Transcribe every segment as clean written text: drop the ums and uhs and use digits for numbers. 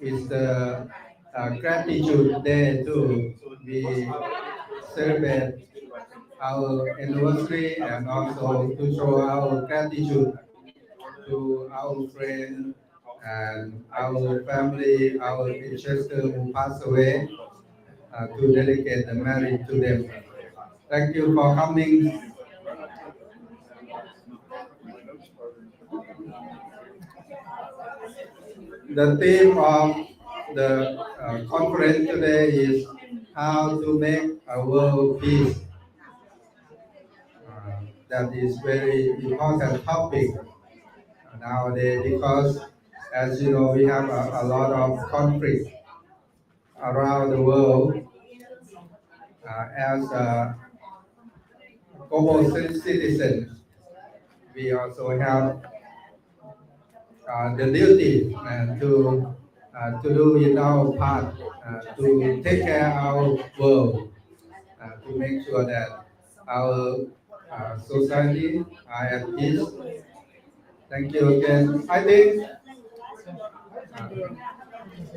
is the gratitude day too. We celebrate our anniversary and also to show our gratitude to our friends and our family, our ancestors who passed away, to dedicate the marriage to them. Thank you for coming. The theme of the conference today is how to make a world peace. That is very important topic nowadays because, as you know, we have a lot of conflict around the world. As a global citizen, we also have the duty to do in our part to take care of our world, to make sure that our society are at peace. Thank you again. I think.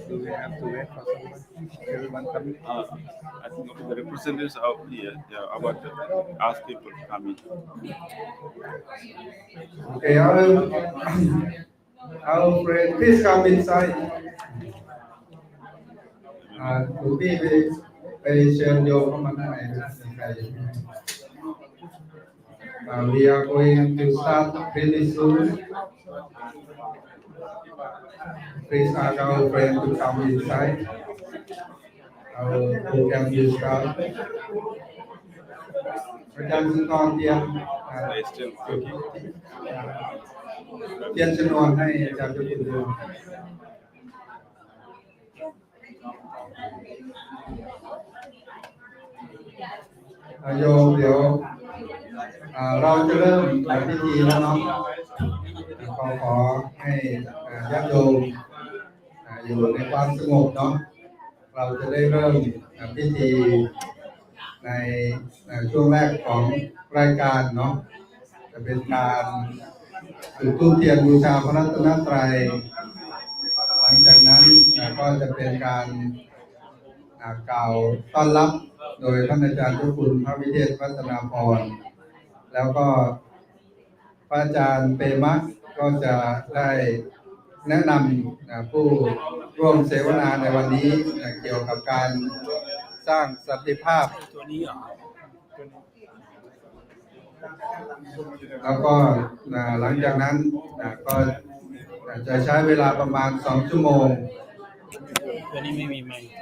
Do we have to wait for someone? Everyone coming? I think the representatives out here, they are about to ask people to come in. Okay, our friend, please come inside. คุณพี่ไปเชิญโยมเข้ามาข้างในนะมีใครอยู่ไหม We are going to start really soon. Please ask our friend to come inside. Our program will start. อาจารย์สุนทรเตรียมเตรียมชนวนให้อาจารย์จุฬาดูโยมเดี๋ยวเราจะเริ่มพิธีแล้วเนาะขอให้ญาติโยมอยู่ในความสงบเนาะเราจะได้เริ่มพิธีในช่วงแรกของรายการเนาะจะเป็นการจุดธูปเทียนบูชาพระรัตนตรัยหลังจากนั้นก็จะเป็นการกล่าวต้อนรับโดยท่านอาจารย์เจ้าคุณพระวิเทศวัฒนาพรแล้วก็พระอาจารย์เปมะก็จะได้แนะนำผู้ร่วมเสวนาในวันนี้เกี่ยวกับการสร้างสันติภาพแล้วก็หลังจากนั้นก็จะใช้เวลาประมาณ2 ชั่วโมง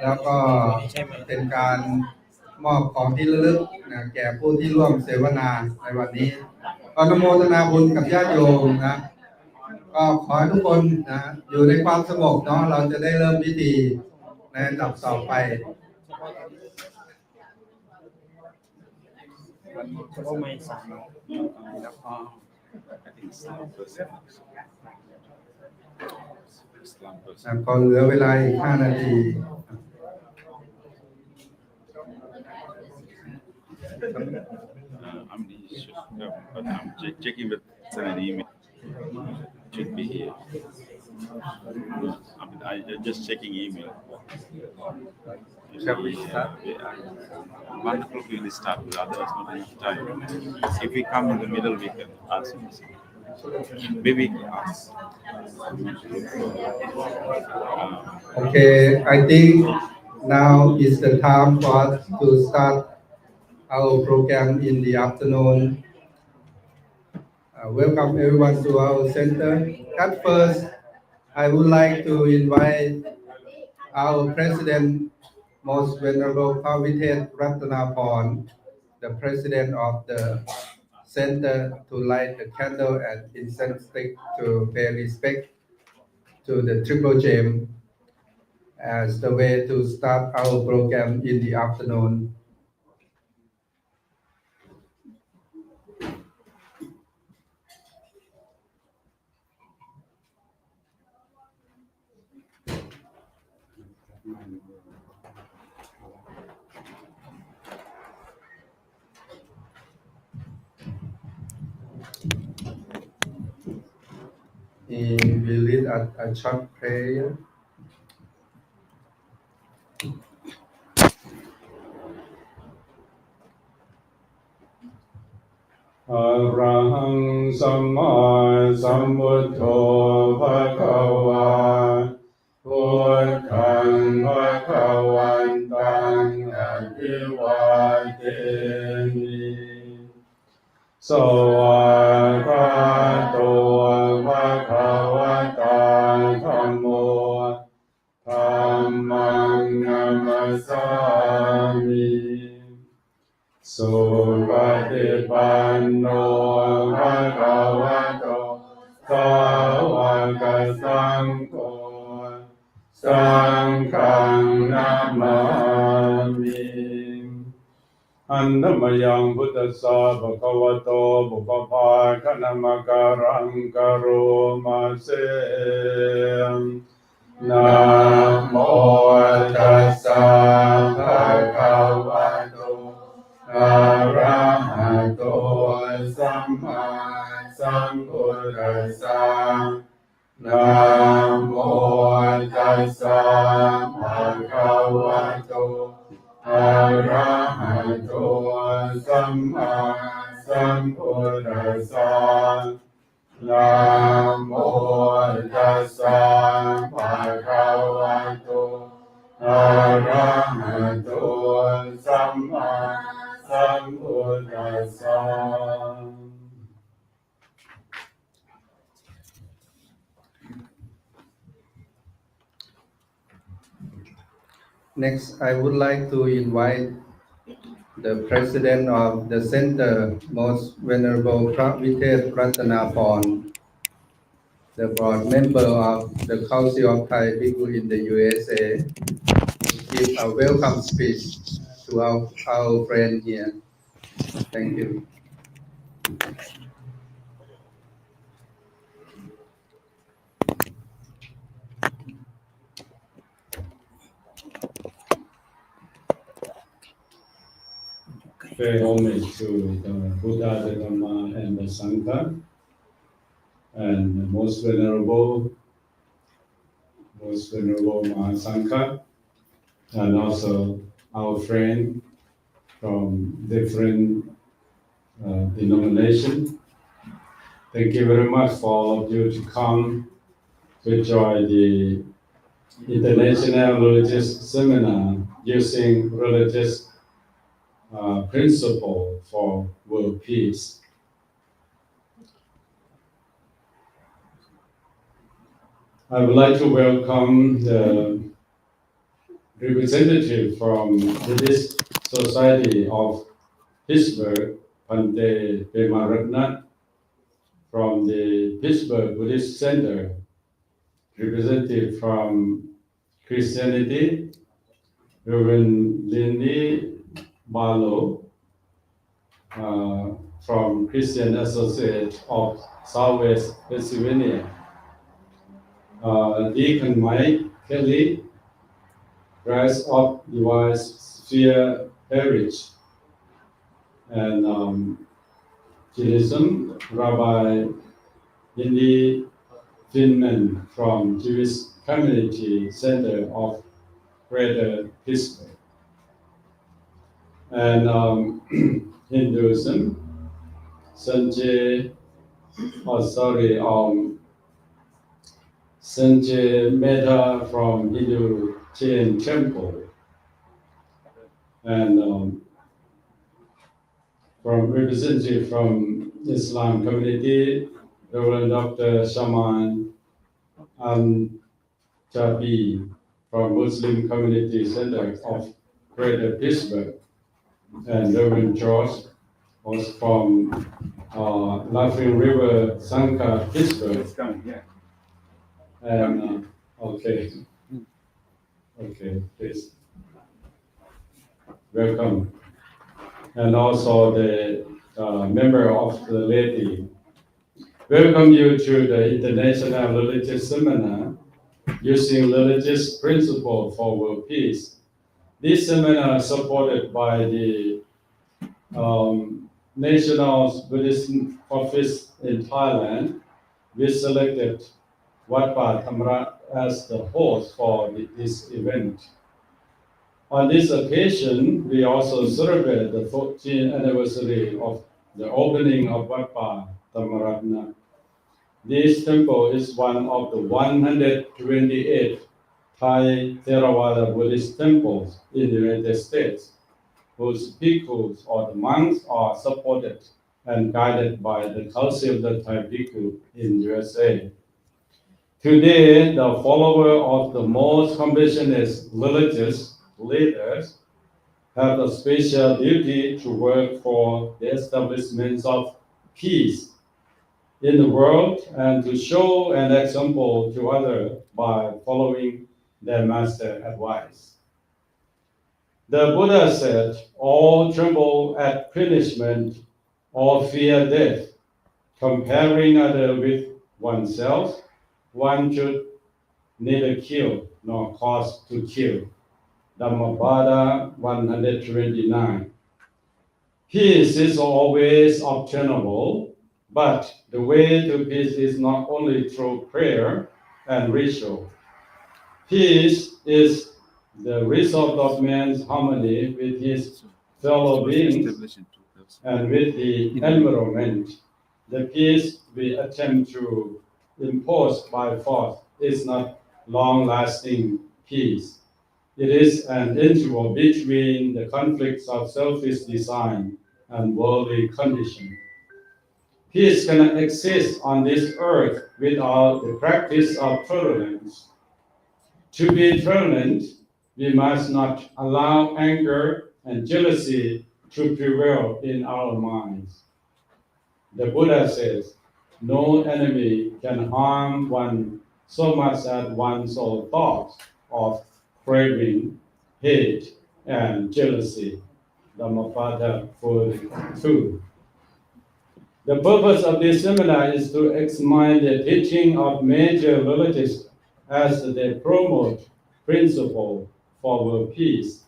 แล้วก็เป็นการมอบของที่ระลึกแก่ผู้ที่ร่วมเสวนาในวันนี้อนุโมทนาบุญกับญาติโยมนะก็ขอให้ทุกคนอยู่ในความสงบเนาะเราจะได้เริ่มพิธีในอันดับต่อไปก็เหลือเวลาอีก5 นาที I'm checking with an email. Should be here. I'm just checking email. Shall we start? Wonderful if we start, otherwise not enough time. If we come in the middle, we can ask. Maybe ask. Okay, I think now is the time for us to start our program in the afternoon. Welcome everyone to our center. At first, I would like to invite our President, Most Venerable Pavithet Ratanaporn, the President of the Center, to light the candle and incense stick to pay respect to the Triple Gem as the way to start our program in the afternoon. We will lead a short prayer. อะระหังสัมมาสัมพุทโธภะคะวาพุทธังภะคะวันตังอะภิวาเทมิสวากขาโตภะคะวะตาธัมโมธัมมังนัมมัสสามิสุปฏิปันโนภะคะวะโตสาวกสังโฆสังฆังนะมามิอันธรรมยังพุทธัสสะภะคะวะโตปุปภาคะนะมะการังกะโรมาเสนะโมตัสสะภะคะวะโตอะระหะโตสัมมาสัมพุทธัสสะนะโมตัสสะภะคะวะโตอะระหะโตสัมมาสัมพุทธัสสะนะโมตัสสะภะคะวะโตอะระหะโตสัมมาสัมพุทธัสสะ Next, I would like to invite the President of the Center, Most Venerable Pravitet Ratanaporn, the board member of the Council of Thai People in the USA, to give a welcome speech to our friend here. Thank you. Pay homage to the Buddha, the Dhamma, and the Sangha, and the most venerable Mahasangha, and also our friend from different denominations. Thank you very much for all of you to come to join the International Religious Seminar using religious principle for world peace. I would like to welcome the representative from the Buddhist Society of Pittsburgh, Bhante Pemaratna, from the Pittsburgh Buddhist Center, representative from Christianity, Reverend Lindy Barlow, from Christian Associate of Southwest Pennsylvania, Deacon Mike Kelly, Christ of Divine Sphere Parish, and Judaism, Rabbi Indy Finman from Jewish Community Center of Greater Pittsburgh. And Hinduism, Sanjay Mehta from Hindu Jain Temple, and from representative from Islam community, Reverend Dr. Shaman Jabi from Muslim Community Center of Greater Pittsburgh, and Reverend George was from Laughing River Sangha, Pittsburgh. And okay, please welcome, and also the member of the lady. Welcome you to the International Religious Seminar using religious principle for world peace. This seminar is supported by the National Buddhist Office in Thailand. We selected Wat Pa Thamra as the host for this event. On this occasion, we also celebrate the 14th anniversary of the opening of Wat Pa Thammaratna. This temple is one of the 128 Thai Theravada Buddhist temples in the United States, whose bhikkhus or the monks are supported and guided by the Council of the Thai Bhikkhu in USA. Today, the follower of the most compassionate religious leaders have a special duty to work for the establishment of peace in the world and to show an example to others by following their master advice. The Buddha said, all tremble at punishment or fear death. Comparing others with oneself, one should neither kill nor cause to kill. Dhammapada 129. Peace is always obtainable, but the way to peace is not only through prayer and ritual. Peace is the result of man's harmony with his fellow beings and with the environment. The peace we attempt to impose by force is not long-lasting peace. It is an interval between the conflicts of selfish design and worldly condition. Peace cannot exist on this earth without the practice of tolerance. To be tolerant, we must not allow anger and jealousy to prevail in our minds. The Buddha says, no enemy can harm one so much as one's own thoughts of craving, hate, and jealousy. Dhammapada 42. The purpose of this seminar is to examine the teaching of major religions as they promote principles for world peace.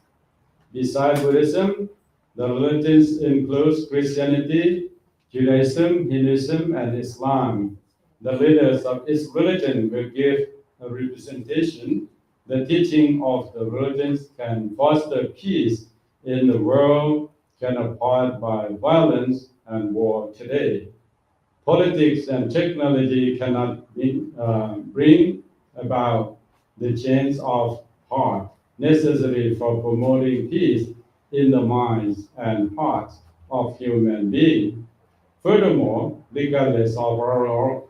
Besides Buddhism, the religions include Christianity, Judaism, Hinduism, and Islam. The leaders of each religion will give a representation. The teaching of the religions can foster peace in the world cannot by violence and war today. Politics and technology cannot bring about the change of heart necessary for promoting peace in the minds and hearts of human beings. Furthermore, regardless of our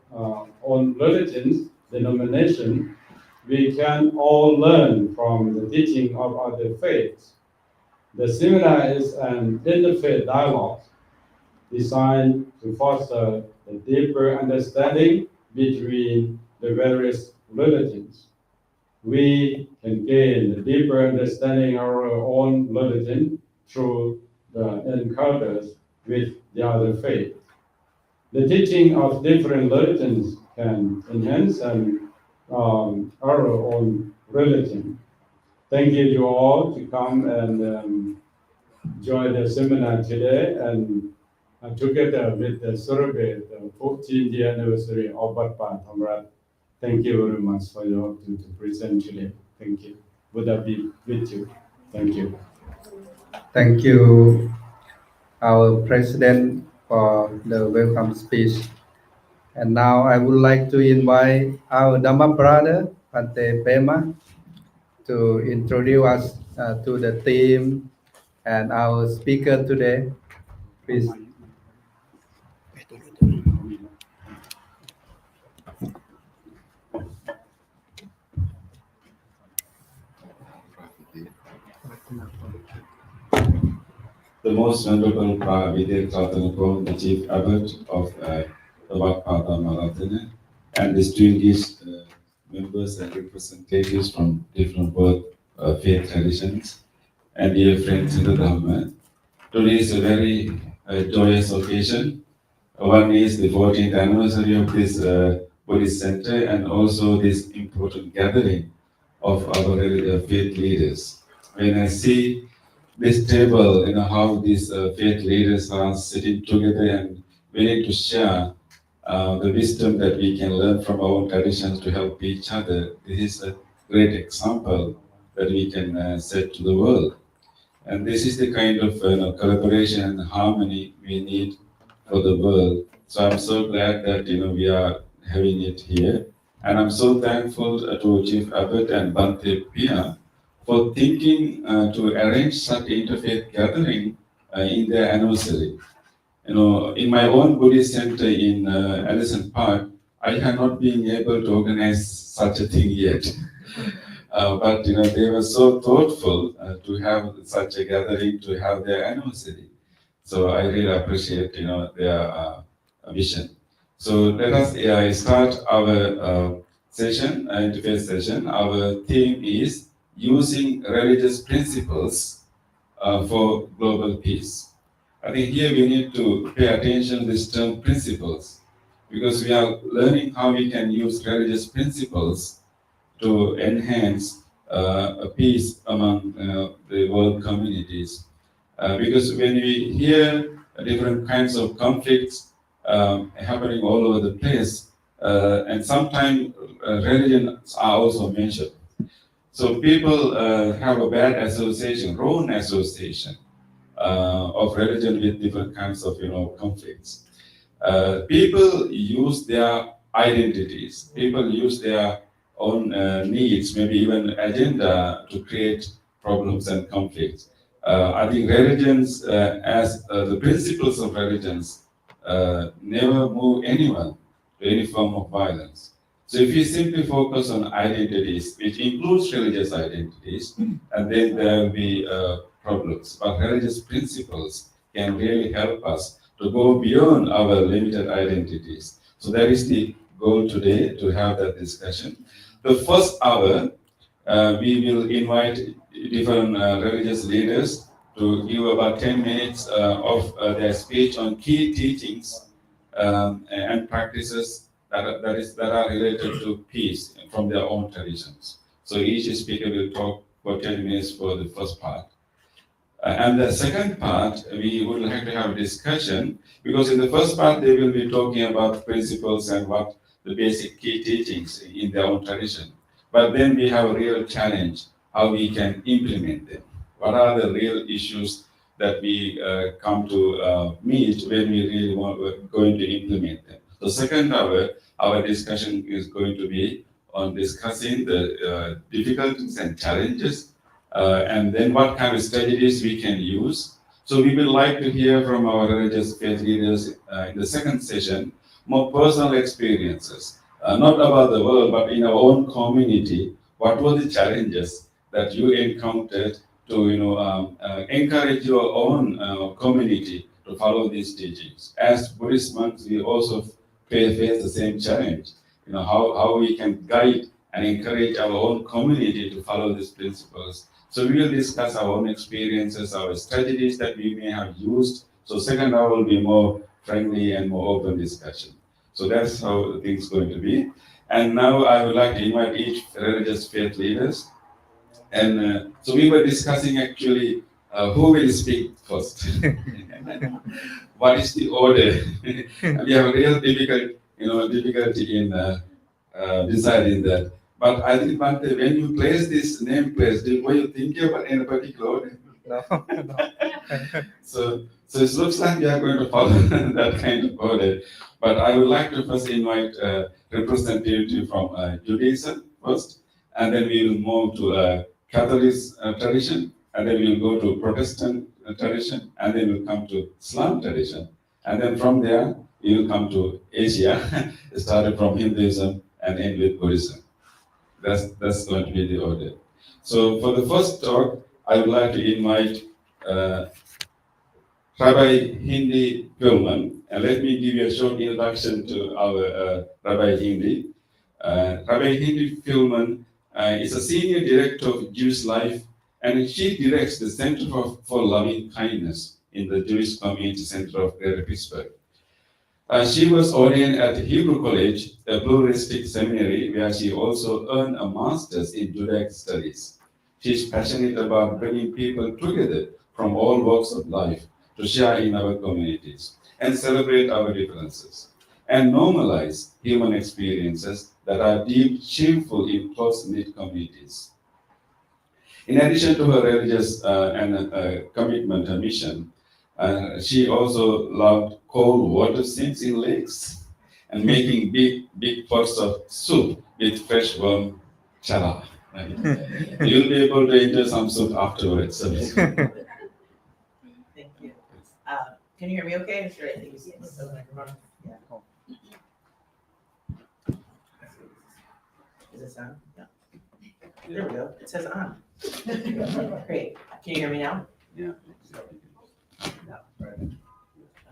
own religion's denomination, we can all learn from the teaching of other faiths. The seminar is an interfaith dialogue designed to foster a deeper understanding between the various religions. We can gain a deeper understanding of our own religion through the encounters with the other faiths. The teaching of different religions can enhance our own religion. Thank you to all to come and join the seminar today and together with the celebrate the 14th year anniversary of Wat Pa Thammarat. Thank you very much for your opportunity to present today. Thank you. Buddha be with you. Thank you. Thank you, our President, for the welcome speech. And now I would like to invite our Dhamma brother, Pante Pema, to introduce us to the theme and our speaker today. Please. The most venerable Vidya Kratanapur, the chief abbot of the Wat Pa Thammarat, and distinguished members and representatives from different world faith traditions, and dear friends in the Dhamma. Today is a very joyous occasion. One is the 14th anniversary of this Buddhist center and also this important gathering of our faith leaders. When I see this table, how these faith leaders are sitting together and willing to share the wisdom that we can learn from our traditions to help each other. This is a great example that we can set to the world. And this is the kind of collaboration and harmony we need for the world. So I'm so glad that we are having it here, and I'm so thankful to Chief Abbot and Bhante Pia for thinking to arrange such interfaith gathering in their anniversary. In my own Buddhist center in Allison Park, I have not been able to organize such a thing yet. But they were so thoughtful to have such a gathering to have their anniversary. So I really appreciate their vision. So let us start our session, interfaith session. Our theme is using religious principles for global peace. I think here we need to pay attention to this term principles, because we are learning how we can use religious principles to enhance peace among the world communities. Because when we hear different kinds of conflicts happening all over the place, and sometimes religions are also mentioned. So people have a bad association, wrong association of religion with different kinds of conflicts. People use their identities. People use their own needs, maybe even agenda, to create problems and conflicts. I think religions, as the principles of religions, never move anyone to any form of violence. So if we simply focus on identities, which includes religious identities, and then there will be problems. But religious principles can really help us to go beyond our limited identities. So that is the goal today, to have that discussion. The first hour, we will invite different religious leaders to give about 10 minutes of their speech on key teachings and practices that are related to peace from their own traditions. So each speaker will talk for 10 minutes for the first part. And the second part, we would like to have a discussion, because in the first part they will be talking about principles and what the basic key teachings in their own tradition. But then we have a real challenge, how we can implement them. What are the real issues that we come to meet when we really going to implement them? The second hour, our discussion is going to be on discussing the difficulties and challenges, and then what kind of strategies we can use. So we would like to hear from our religious faith leaders in the second session more personal experiences, not about the world, but in our own community. What were the challenges that you encountered to encourage your own community to follow these teachings? As Buddhist monks, we also face the same challenge. How we can guide and encourage our own community to follow these principles. So we will discuss our own experiences, our strategies that we may have used. So second hour will be more friendly and more open discussion. So that's how things going to be. And now I would like to invite each religious faith leaders. And so we were discussing actually who will speak first. What is the order? We have a real difficulty in deciding that. But I think, Bhante, when you place this name place, were you thinking about in a particular order? No. So it looks like we are going to follow that kind of order. But I would like to first invite representative from Judaism first, and then we will move to Catholic tradition, and then we'll go to Protestant tradition, and then we'll come to Islam tradition. And then from there, we will come to Asia, started from Hinduism and end with Buddhism. That's going to be the order. So for the first talk, I would like to invite Rabbi Hindi Pilman, and let me give you a short introduction to our Rabbi Hindi. Rabbi Hindi Pilman is a senior director of Jewish Life, and she directs the Center for Loving Kindness in the Jewish Community Center of Greater Pittsburgh. She was ordained at Hebrew College, a pluralistic seminary, where she also earned a master's in Judaic studies. She is passionate about bringing people together from all walks of life to share in our communities and celebrate our differences and normalize human experiences that are deemed shameful in close-knit communities. In addition to her religious commitment and mission, she also loved cold water sinks in lakes and making big pots of soup with fresh warm chara. Right? You'll be able to enjoy some soup afterwards. So. Thank you. Can you hear me okay? Should I use the microphone? Yeah. Is this on? Yeah. There we go. It says on. Great. Can you hear me now? Yeah.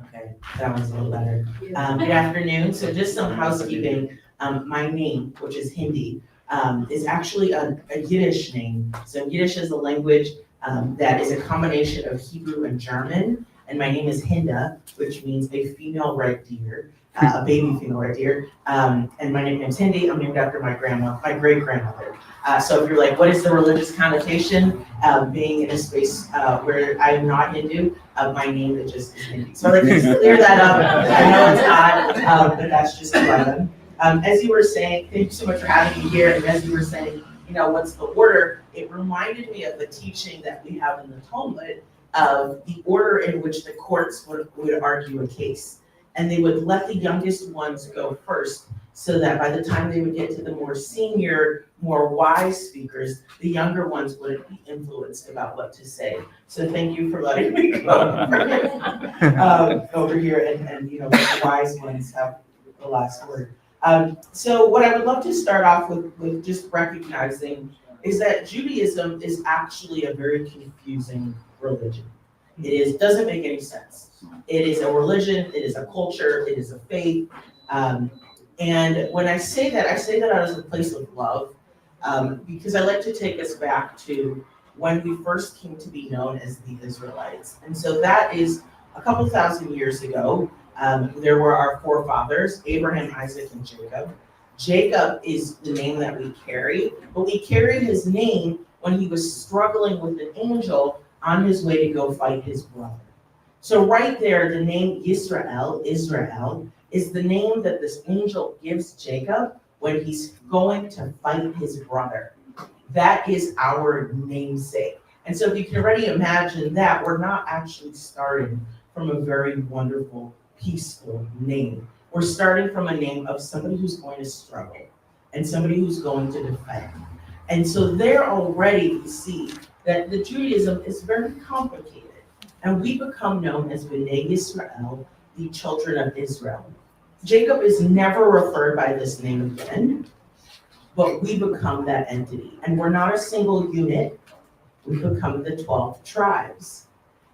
Okay, that one's a little better. Good afternoon. So just some housekeeping. My name, which is Hindi, is actually a Yiddish name. So Yiddish is a language that is a combination of Hebrew and German. And my name is Hinda, which means a female red deer, a baby female red deer. And my nickname's Hindi. I'm named after my grandma, my great grandmother. So if you're like, what is the religious connotation? Being in a space where I'm not Hindu, my name is just Hindi. So I'd like to clear that up. I know it's odd, but that's just who I am. As you were saying, thank you so much for having me here. And as you were saying, what's the order? It reminded me of the teaching that we have in the Talmud of the order in which the courts would argue a case. And they would let the youngest ones go first, so that by the time they would get to the more senior, more wise speakers, the younger ones wouldn't be influenced about what to say. So thank you for letting me go over here and let the wise ones have the last word. So what I would love to start off with just recognizing is that Judaism is actually a very confusing religion. It doesn't make any sense. It is a religion, it is a culture, it is a faith. And when I say that out of a place of love, because I like to take us back to when we first came to be known as the Israelites. And so that is a couple thousand years ago. There were our forefathers, Abraham, Isaac, and Jacob. Jacob is the name that we carry, but we carried his name when he was struggling with an angel on his way to go fight his brother. So right there, the name Israel, is the name that this angel gives Jacob when he's going to fight his brother. That is our namesake. And so if you can already imagine that, we're not actually starting from a very wonderful, peaceful name. We're starting from a name of somebody who's going to struggle and somebody who's going to defend. And so there already we see that the Judaism is very complicated. And we become known as Bnei Yisrael, the children of Israel. Jacob is never referred by this name again, but we become that entity. And we're not a single unit, we become the 12 tribes.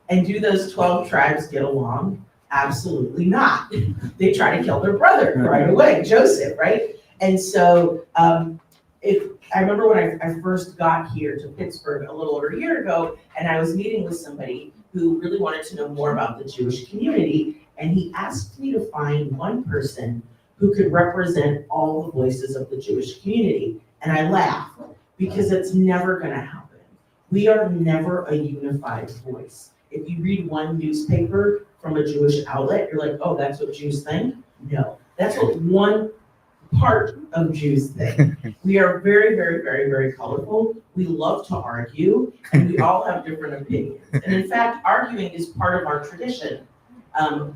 And do those 12 tribes get along? Absolutely not. They try to kill their brother right away, Joseph, right? And so I remember when I first got here to Pittsburgh a little over a year ago, and I was meeting with somebody who really wanted to know more about the Jewish community, and he asked me to find one person who could represent all the voices of the Jewish community. And I laughed, because it's never gonna happen. We are never a unified voice. If you read one newspaper from a Jewish outlet, you're like, oh, that's what Jews think? No, that's what one part of Jews think. We are very, very, very, very colorful. We love to argue, and we all have different opinions. And in fact, arguing is part of our tradition.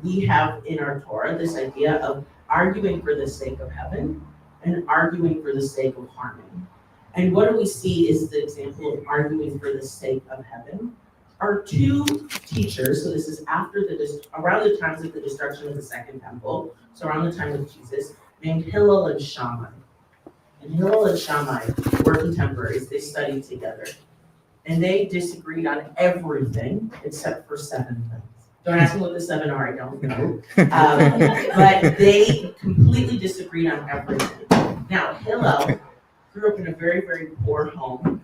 We have in our Torah this idea of arguing for the sake of heaven and arguing for the sake of harmony. And what do we see is the example of arguing for the sake of heaven? Our two teachers, so this is around the times of the destruction of the Second Temple, so around the time of Jesus, named Hillel and Shammai. And Hillel and Shammai were contemporaries, they studied together. And they disagreed on everything except for 7 things. Don't ask me what the 7 are, I don't know. But they completely disagreed on everything. Now, Hillel grew up in a very, very poor home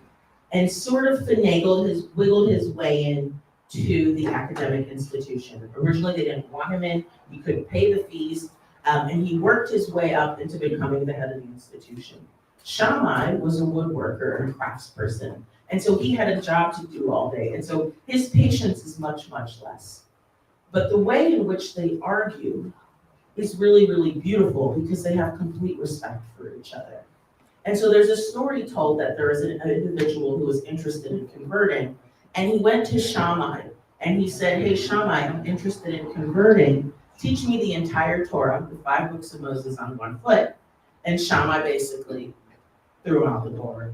and sort of wiggled his way in to the academic institution. Originally, they didn't want him in, he couldn't pay the fees, and he worked his way up into becoming the head of the institution. Shammai was a woodworker and a craftsperson, and so he had a job to do all day, and so his patience is much, much less. But the way in which they argue is really, really beautiful because they have complete respect for each other. And so there's a story told that there is an individual who was interested in converting, and he went to Shammai and he said, hey, Shammai, I'm interested in converting. teach me the entire Torah, the 5 books of Moses on 1 foot. And Shammai basically threw him out the door,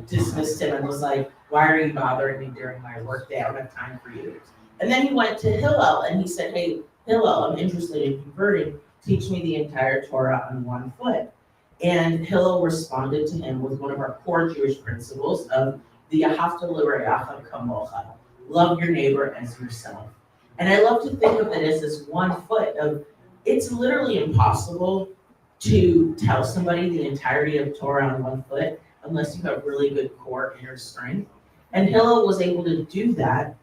dismissed him and was like, why are you bothering me during my work day? I don't have time for you. And then he went to Hillel and he said, hey, Hillel, I'm interested in converting. Teach me the entire Torah on 1 foot. And Hillel responded to him with one of our core Jewish principles of the Ahavta l'reacha kamocha, love your neighbor as yourself. And I love to think of it as this 1 foot of, it's literally impossible to tell somebody the entirety of Torah on 1 foot unless you have really good core inner strength. And Hillel was able to do that,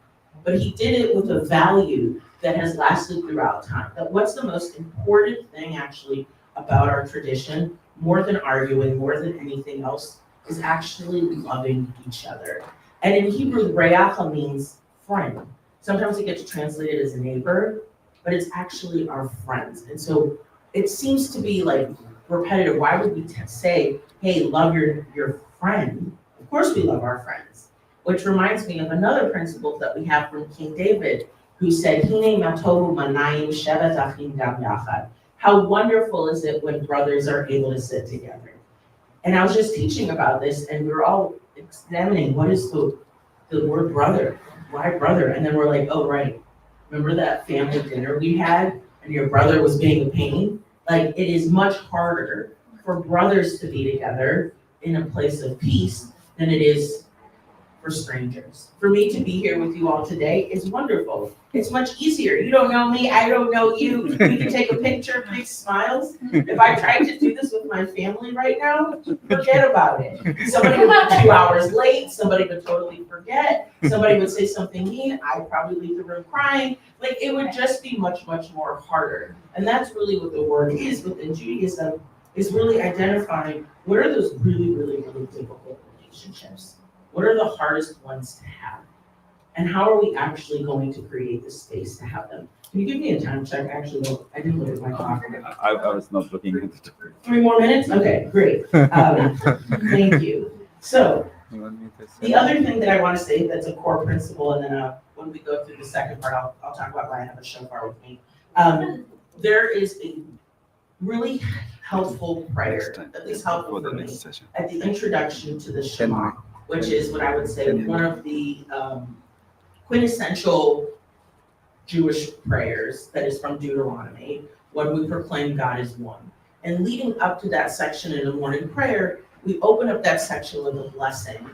but he did it with a value that has lasted throughout time. That what's the most important thing actually about our tradition, more than arguing, more than anything else, is actually loving each other. And in Hebrew, reacha means friend. Sometimes it gets translated as a neighbor, but it's actually our friends. And so it seems to be like repetitive. Why would we say, hey, love your friend? Of course we love our friends. Which reminds me of another principle that we have from King David, who said, Hine matovu manayim shevet achim gam yachad. How wonderful is it when brothers are able to sit together? And I was just teaching about this, and we were all examining what is the word brother? Why brother? And then we're like, oh, right. Remember that family dinner we had, and your brother was being a pain? Like, it is much harder for brothers to be together in a place of peace than it is for strangers. For me to be here with you all today is wonderful. It's much easier. You don't know me, I don't know you. We can take a picture, big smiles. If I tried to do this with my family right now, forget about it. Somebody would be 2 hours late, somebody would totally forget, somebody would say something mean, I'd probably leave the room crying. Like, it would just be much, much more harder. And that's really what the word is within Judaism, is really identifying what are those really, really, really difficult relationships. What are the hardest ones to have? And how are we actually going to create the space to have them? Can you give me a time check? Actually, I didn't look at my clock. I was not looking at it. 3 more minutes? Okay, great. Thank you. So, the other thing that I want to say that's a core principle, and then when we go through the second part, I'll talk about why I have a shofar with me. There is a really helpful prayer, at least helpful for me, at the introduction to the Shema, which is what I would say one of the quintessential Jewish prayers that is from Deuteronomy, when we proclaim God is one. And leading up to that section in the morning prayer, we open up that section with a blessing,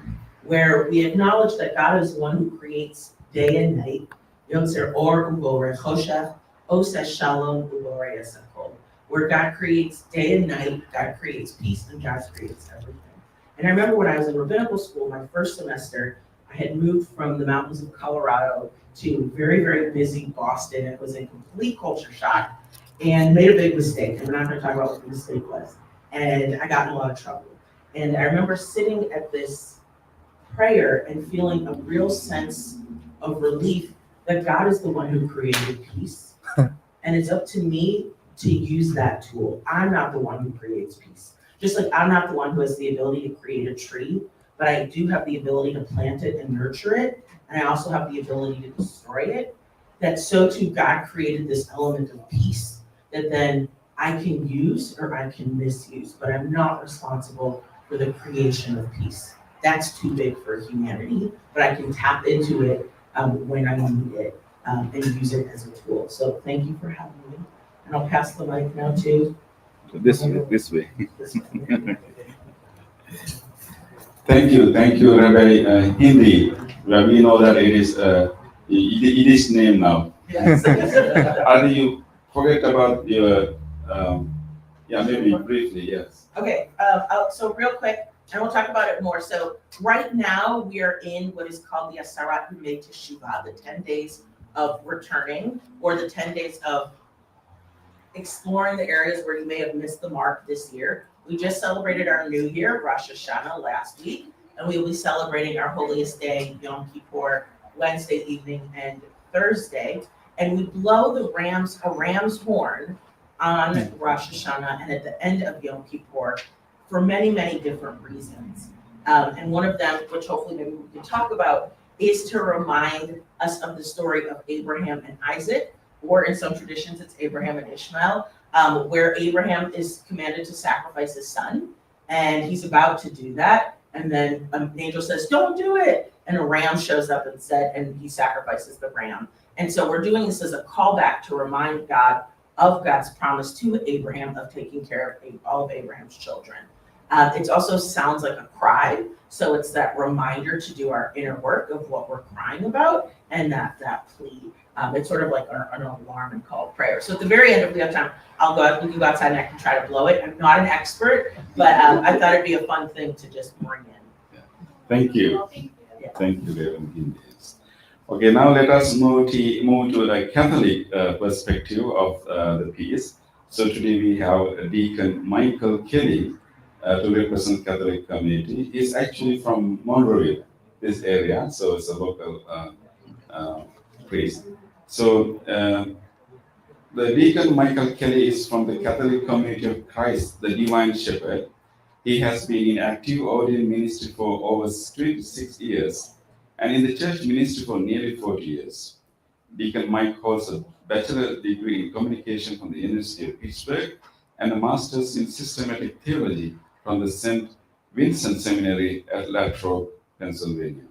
where we acknowledge that God is one who creates day and night. Yotzer or uborei choshech, oseh shalom uborei esakol. Where God creates day and night, God creates peace, and God creates everything. And I remember when I was in rabbinical school, my first semester, I had moved from the mountains of Colorado to very, very busy Boston. It was a complete culture shock and made a big mistake. And we're not going to talk about what the mistake was. And I got in a lot of trouble. And I remember sitting at this prayer and feeling a real sense of relief that God is the one who created peace. And it's up to me to use that tool. I'm not the one who creates peace. Just like I'm not the one who has the ability to create a tree, but I do have the ability to plant it and nurture it. And I also have the ability to destroy it. That so too God created this element of peace that then I can use or I can misuse, but I'm not responsible for the creation of peace. That's too big for humanity, but I can tap into it when I need it and use it as a tool. So thank you for having me. And I'll pass the mic now to This way. Thank you, Rabbi Hindi. We know that it is Yiddish name now. Yes. How do you forget about your, maybe briefly, yes. Okay, so real quick, and we'll talk about it more. So right now we are in what is called the Asarat Yemei Teshuvah, the 10 days of returning, or the 10 days of exploring the areas where you may have missed the mark this year. We just celebrated our new year, Rosh Hashanah, last week, and we will be celebrating our holiest day, Yom Kippur, Wednesday evening and Thursday. And we blow a ram's horn on Rosh Hashanah and at the end of Yom Kippur for many, many different reasons. And one of them, which hopefully maybe we can talk about, is to remind us of the story of Abraham and Isaac, or in some traditions, it's Abraham and Ishmael, where Abraham is commanded to sacrifice his son, and he's about to do that, and then an angel says, "Don't do it," and a ram shows up instead, and he sacrifices the ram. And so we're doing this as a callback to remind God of God's promise to Abraham of taking care of all of Abraham's children. It also sounds like a cry, so it's that reminder to do our inner work of what we're crying about, and that plea. It's sort of like an alarm and call prayer. So at the very end, if we have time, we can go outside and I can try to blow it. I'm not an expert, but I thought it'd be a fun thing to just bring in. Yeah. Thank you. Yeah. Thank you, Reverend Hindis. Okay, now let us move to the Catholic perspective of the piece. So today we have Deacon Michael Kelly to represent Catholic community. He's actually from Monroeville, this area, so it's a local priest. So the Deacon Michael Kelly is from the Catholic Community of Christ, the Divine Shepherd. He has been in active ordained ministry for over 26 years and in the church ministry for nearly 40 years. Deacon Mike holds a bachelor's degree in communication from the University of Pittsburgh and a master's in systematic theology from the St. Vincent Seminary at Latrobe, Pennsylvania.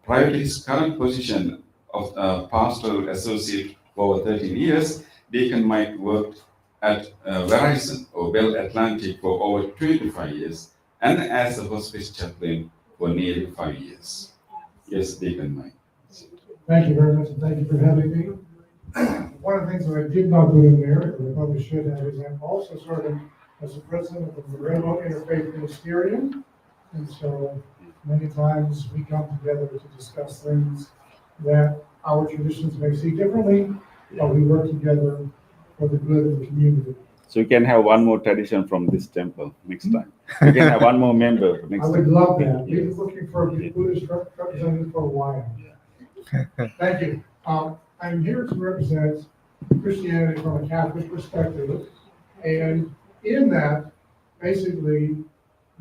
Prior to his current position of pastoral associate for over 13 years, Deacon Mike worked at Verizon or Bell Atlantic for over 25 years and as a hospice chaplain for nearly 5 years. Yes, Deacon Mike. Thank you very much, and thank you for having me. One of the things that I did not put in there, and I probably should have, is I'm also serving as the president of the Moreno Interfaith Ministerium. And so many times we come together to discuss things that our traditions may see differently, but we work together for the good of the community. So you can have one more tradition from this temple next time. You can have one more member next I time. would love that. We've been looking for a Buddhist representative for a while. Thank you. I'm here to represent Christianity from a Catholic perspective. And in that, basically,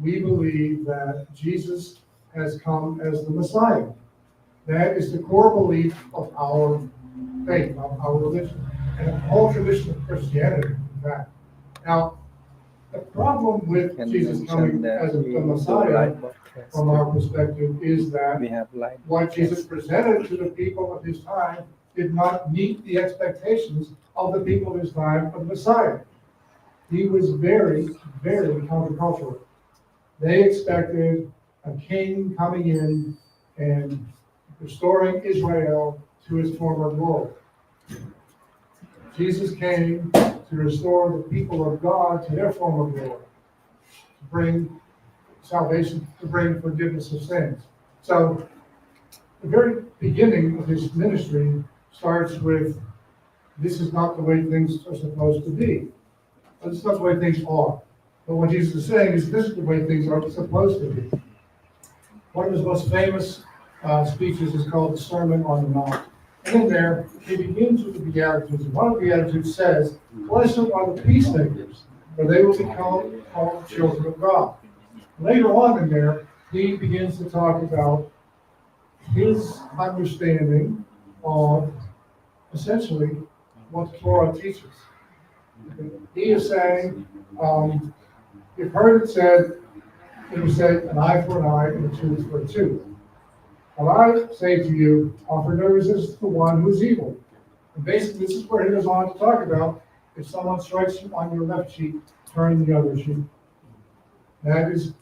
we believe that Jesus has come as the Messiah. That is the core belief of our faith, of our religion, and the whole tradition of Christianity, in fact. Now, the problem with Jesus coming as the Messiah, from our perspective, is that what Jesus presented to the people of his time did not meet the expectations of the people of his time of the Messiah. He was very, very countercultural. They expected a king coming in and restoring Israel to its former glory. Jesus came to restore the people of God to their former glory, to bring salvation, to bring forgiveness of sins. So the very beginning of his ministry starts with, this is not the way things are supposed to be. This is not the way things are. But what Jesus is saying is, this is the way things are supposed to be. One of his most famous speeches is called the Sermon on the Mount. And in there, he begins with the Beatitudes. And one of the Beatitudes says, "Blessed are the peacemakers, for they will become called children of God." Later on in there, he begins to talk about his understanding of essentially what the Torah teaches. He is saying, you've heard it said, an eye for an eye and a tooth for a tooth. Well, I say to you, offer no resistance to the one who's evil. And basically, this is where he goes on to talk about, if someone strikes you on your left cheek, turn the other cheek. That is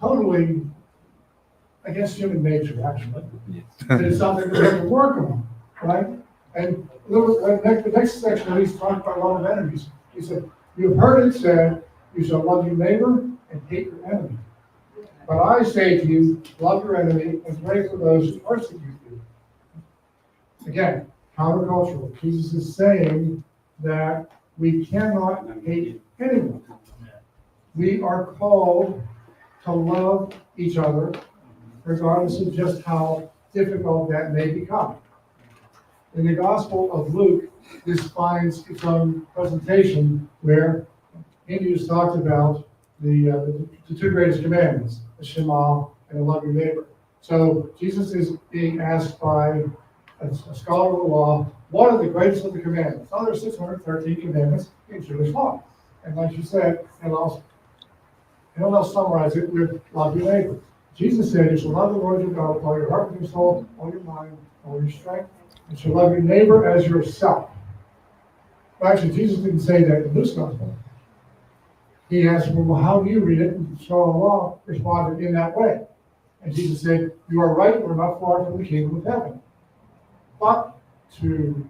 totally against human nature, actually. It is something we have to work on, right? And the next section, he's talking about love of enemies. He said, you've heard it said, you shall love your neighbor and hate your enemy. But I say to you, love your enemy and pray for those who persecute you. Again, countercultural. Jesus is saying that we cannot hate anyone. We are called to love each other, regardless of just how difficult that may become. In the Gospel of Luke, this finds its own presentation where Hindus talked about the two greatest commandments, the Shema and the love your neighbor. So Jesus is being asked by a scholar of the law, what are the greatest of the commandments? Now, there's 613 commandments in Jewish law. And like you said, and I'll summarize it with love your neighbor. Jesus said, you shall love the Lord your God with all your heart, and your soul, all your mind, all your strength, and shall love your neighbor as yourself. Well, actually, Jesus didn't say that in this gospel. He asked, well, how do you read it? And so Allah responded in that way. And Jesus said, you are right, we're not far from the kingdom of heaven. But to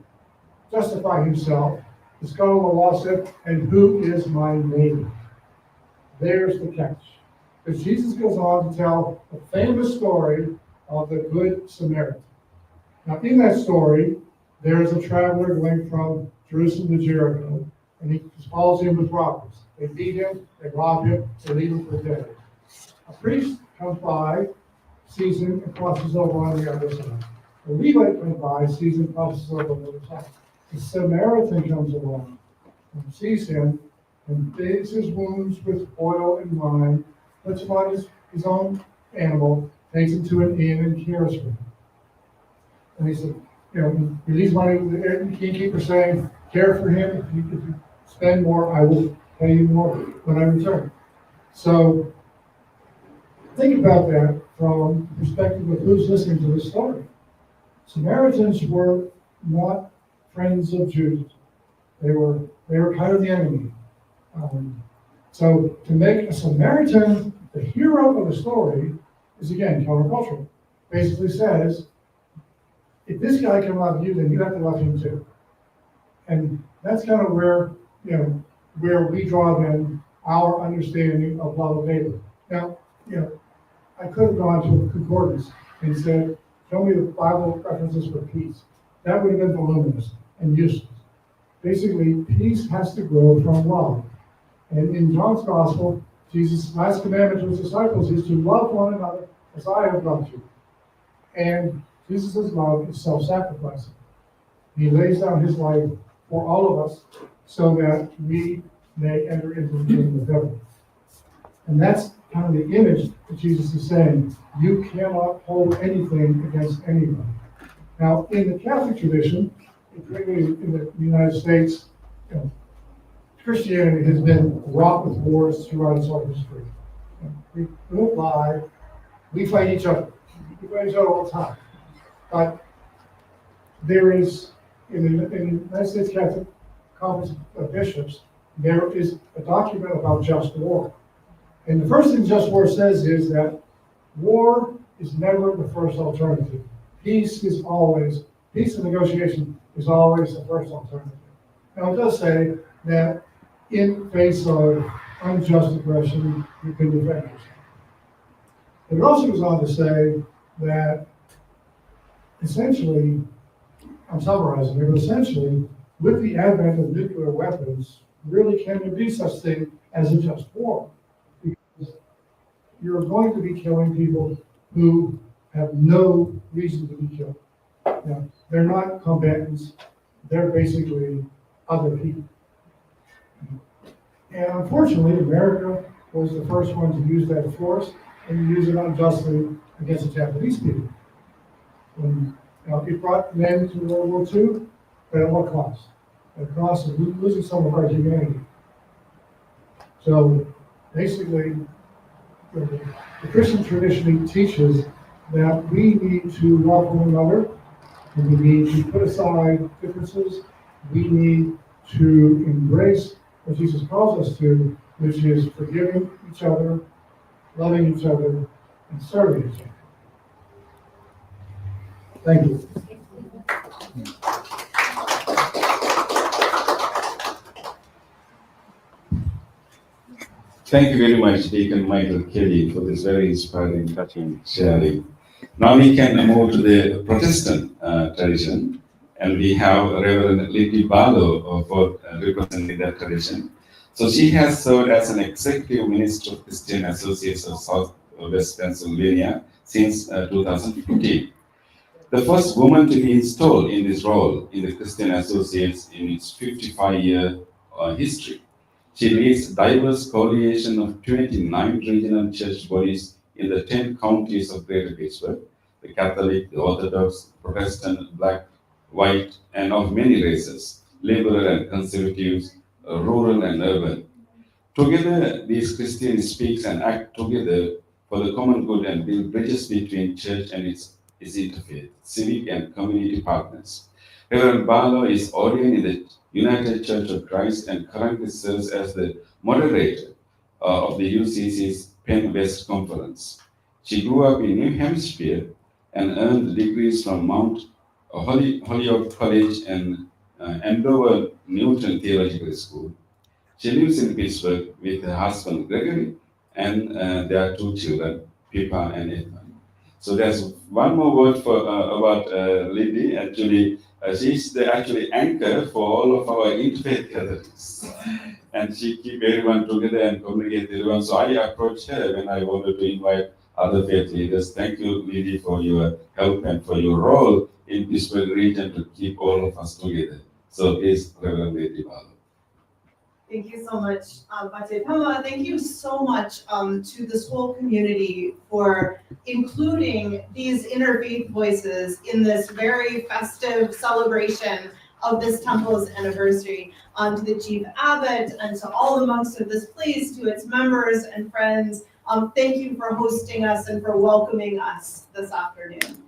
justify himself, the scholar of the law said, and who is my neighbor? There's the catch. Because Jesus goes on to tell the famous story of the Good Samaritan. Now, in that story, there's a traveler going from Jerusalem to Jericho, and he follows him with robbers. They beat him, they rob him, they leave him for dead. A priest comes by, sees him, and crosses over on the other side. The Levite comes by, sees him, crosses over on the other side. The Samaritan comes along and sees him and bathes his wounds with oil and wine, puts him on his own animal, takes him to an inn and cares for him. And he said, he leaves money with the innkeeper saying, care for him. If you spend more, I will pay you more when I return. So think about that from the perspective of who's listening to this story. Samaritans were not friends of Jews. They were kind of the enemy. So to make a Samaritan the hero of the story is again countercultural. Basically says, if this guy can love you, then you have to love him too. And that's kind of where we draw in our understanding of love of neighbor. Now, I could have gone to a concordance and said, show me the Bible references for peace. That would have been voluminous and useless. Basically, peace has to grow from love. And in John's Gospel, Jesus' last commandment to his disciples is to love one another as I have loved you. And Jesus' love is self-sacrificing. He lays down his life for all of us so that we may enter into the kingdom of heaven. And that's kind of the image that Jesus is saying. You cannot hold anything against anybody. Now, in the Catholic tradition, particularly in the United States, Christianity has been wrought with wars throughout its whole history. We don't lie. We fight each other. We fight each other all the time. But there is, in the United States Catholic Conference of Bishops, there is a document about just war. And the first thing just war says is that war is never the first alternative. Peace and negotiation is always the first alternative. Now it does say that in face of unjust aggression, you can defend yourself. But it also goes on to say that essentially, I'm summarizing here, but essentially, with the advent of nuclear weapons, really can there be such thing as a just war? Because you're going to be killing people who have no reason to be killed. They're not combatants, they're basically other people. And unfortunately, America was the first one to use that force and use it unjustly against the Japanese people. It brought men to World War II, but at what cost? At the cost of losing some of our humanity. So basically, the Christian tradition teaches that we need to love one another, and we need to put aside differences. We need to embrace what Jesus calls us to, which is forgiving each other, loving each other, and serving each other. Thank you. Thank you very much, Deacon Michael Kelly, for this very inspiring, touching sharing. Now we can move to the Protestant tradition, and we have Reverend Lily Barlow for representing that tradition. So she has served as an executive minister of Christian Associates of Southwest Pennsylvania since 2015. The first woman to be installed in this role in the Christian Associates in its 55-year history. She leads diverse coalition of 29 regional church bodies in the 10 counties of Greater Pittsburgh, the the Catholic, the Orthodox, Protestant, black, white, and of many races, liberal and conservatives, rural and urban. Together, these Christians speak and act together for the common good and build bridges between church and its interfaith, civic and community partners. Reverend Barlow is ordained in the United Church of Christ and currently serves as the moderator of the UCC's Penn West Conference. She grew up in New Hampshire and earned degrees from Mount Holyoke College and Andover Newton Theological School. She lives in Pittsburgh with her husband Gregory and their two children, Pippa and Ethan. So there's one more word for about Lindy. Actually, she's the actually anchor for all of our interfaith gatherings, and she keep everyone together and communicate everyone. So I approached her when I wanted to invite other faith leaders. Thank you, Lindy, for your help and for your role in Pittsburgh region to keep all of us together. So please, Reverend Lady Barlow. Thank you so much, Bate Pema. Thank you so much to this whole community for including these interfaith voices in this very festive celebration of this temple's anniversary. To the Chief Abbot and to all the monks of this place, to its members and friends, thank you for hosting us and for welcoming us this afternoon.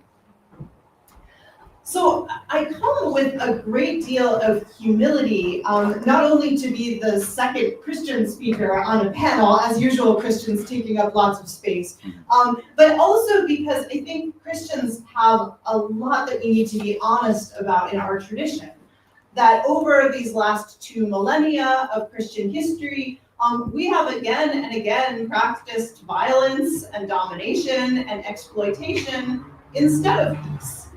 So I come with a great deal of humility, not only to be the second Christian speaker on a panel, as usual Christians taking up lots of space, but also because I think Christians have a lot that we need to be honest about in our tradition. That over these last 2 millennia of Christian history, we have again and again practiced violence and domination and exploitation instead of peace.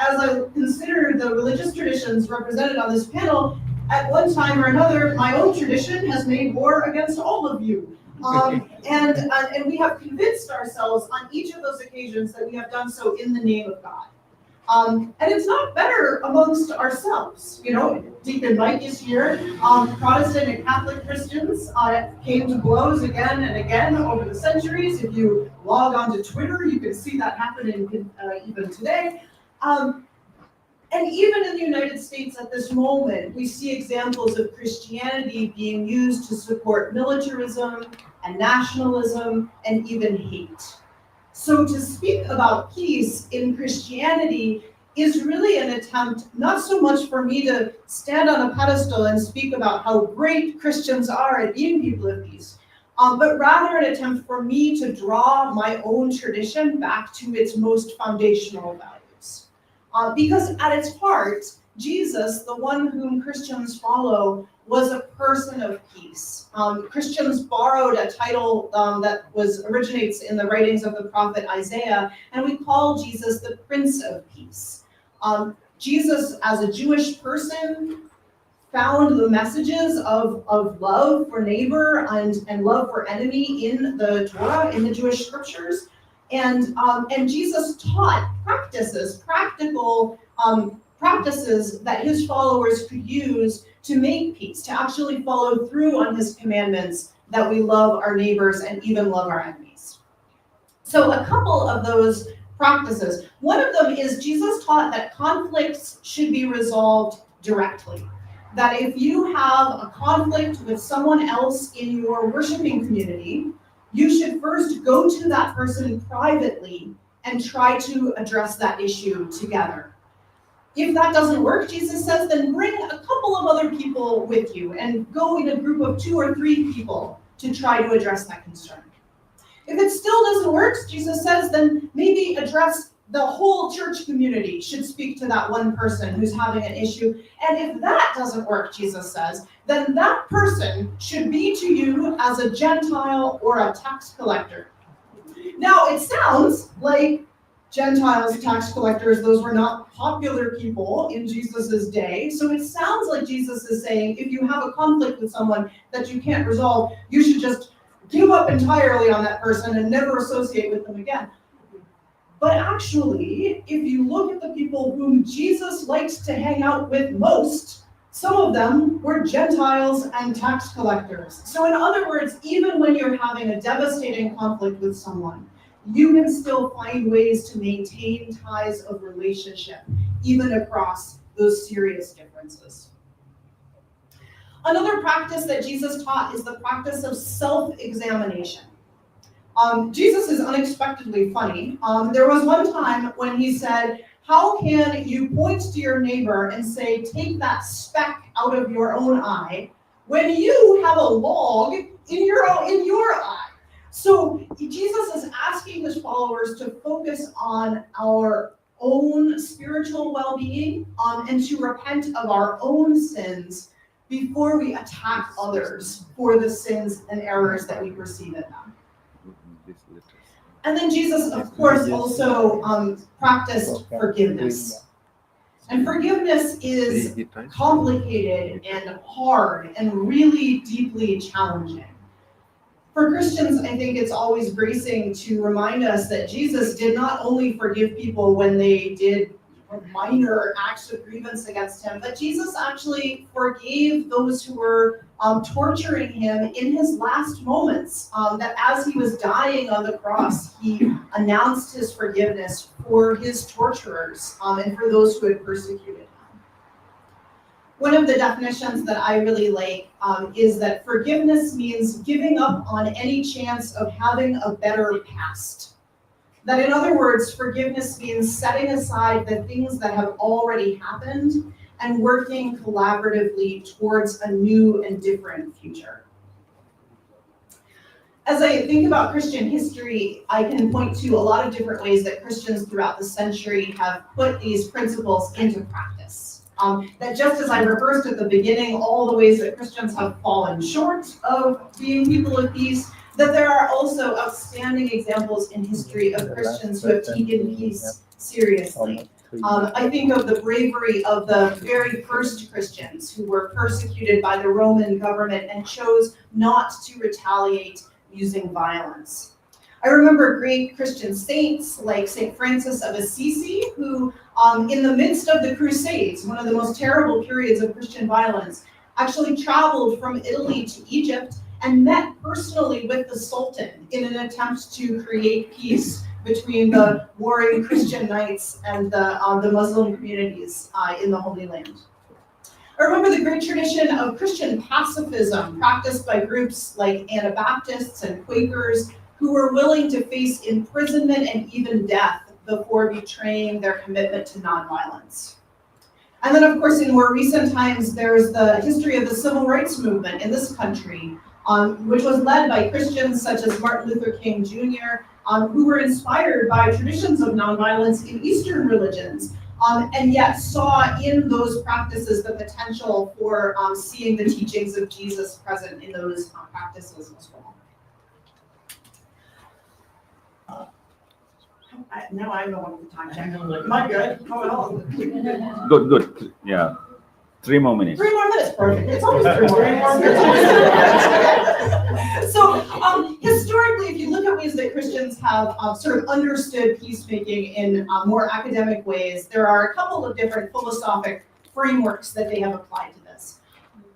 As I consider the religious traditions represented on this panel, at one time or another, my own tradition has made war against all of you. And we have convinced ourselves on each of those occasions that we have done so in the name of God. And it's not better amongst ourselves. You know, Deacon Mike is here. Protestant and Catholic Christians came to blows again and again over the centuries. If you log onto Twitter, you can see that happening even today. And even in the United States at this moment, we see examples of Christianity being used to support militarism and nationalism and even hate. So to speak about peace in Christianity is really an attempt, not so much for me to stand on a pedestal and speak about how great Christians are at being people of peace, but rather an attempt for me to draw my own tradition back to its most foundational values. Because at its heart, Jesus, the one whom Christians follow, was a person of peace. Christians borrowed a title that originates in the writings of the prophet Isaiah, and we call Jesus the Prince of Peace. Jesus, as a Jewish person, found the messages of love for neighbor and love for enemy in the Torah, in the Jewish scriptures. And Jesus taught practical practices that his followers could use to make peace, to actually follow through on his commandments that we love our neighbors and even love our enemies. So a couple of those practices. One of them is Jesus taught that conflicts should be resolved directly. That if you have a conflict with someone else in your worshiping community, you should first go to that person privately and try to address that issue together. If that doesn't work, Jesus says, then bring a couple of other people with you and go in a group of 2 or 3 people to try to address that concern. If it still doesn't work, Jesus says, then maybe address the whole church community should speak to that one person who's having an issue. And if that doesn't work, Jesus says, then that person should be to you as a Gentile or a tax collector. Now, it sounds like Gentiles, tax collectors, those were not popular people in Jesus's day. So it sounds like Jesus is saying, if you have a conflict with someone that you can't resolve, you should just give up entirely on that person and never associate with them again. But actually, if you look at the people whom Jesus likes to hang out with most, some of them were Gentiles and tax collectors. So in other words, even when you're having a devastating conflict with someone, you can still find ways to maintain ties of relationship, even across those serious differences. Another practice that Jesus taught is the practice of self-examination. Jesus is unexpectedly funny. There was one time when he said, how can you point to your neighbor and say, take that speck out of your own eye, when you have a log in your eye? So Jesus is asking his followers to focus on our own spiritual well-being, and to repent of our own sins before we attack others for the sins and errors that we perceive in them. And then Jesus, of course, also practiced forgiveness. And forgiveness is complicated and hard and really deeply challenging. For Christians, I think it's always bracing to remind us that Jesus did not only forgive people when they did minor acts of grievance against him, but Jesus actually forgave those who were torturing him in his last moments. That as he was dying on the cross, he announced his forgiveness for his torturers and for those who had persecuted him. One of the definitions that I really like is that forgiveness means giving up on any chance of having a better past. That, in other words, forgiveness means setting aside the things that have already happened and working collaboratively towards a new and different future. As I think about Christian history, I can point to a lot of different ways that Christians throughout the century have put these principles into practice. That just as I rehearsed at the beginning, all the ways that Christians have fallen short of being people of peace, that there are also outstanding examples in history of Christians who have taken peace seriously. I think of the bravery of the very first Christians who were persecuted by the Roman government and chose not to retaliate using violence. I remember great Christian saints like St. Francis of Assisi, who in the midst of the Crusades, one of the most terrible periods of Christian violence, actually traveled from Italy to Egypt and met personally with the Sultan in an attempt to create peace between the warring Christian knights and the Muslim communities in the Holy Land. I remember the great tradition of Christian pacifism practiced by groups like Anabaptists and Quakers who were willing to face imprisonment and even death before betraying their commitment to nonviolence. And then, of course, in more recent times, there's the history of the civil rights movement in this country, which was led by Christians such as Martin Luther King Jr., who were inspired by traditions of nonviolence in Eastern religions, and yet saw in those practices the potential for seeing the teachings of Jesus present in those practices as well. Now I know what the time check. Am I good? Good. Yeah. 3 more minutes. 3 more minutes, perfect. It's always 3 more minutes. So historically, if you look at ways that Christians have sort of understood peacemaking in more academic ways, there are a couple of different philosophic frameworks that they have applied to this.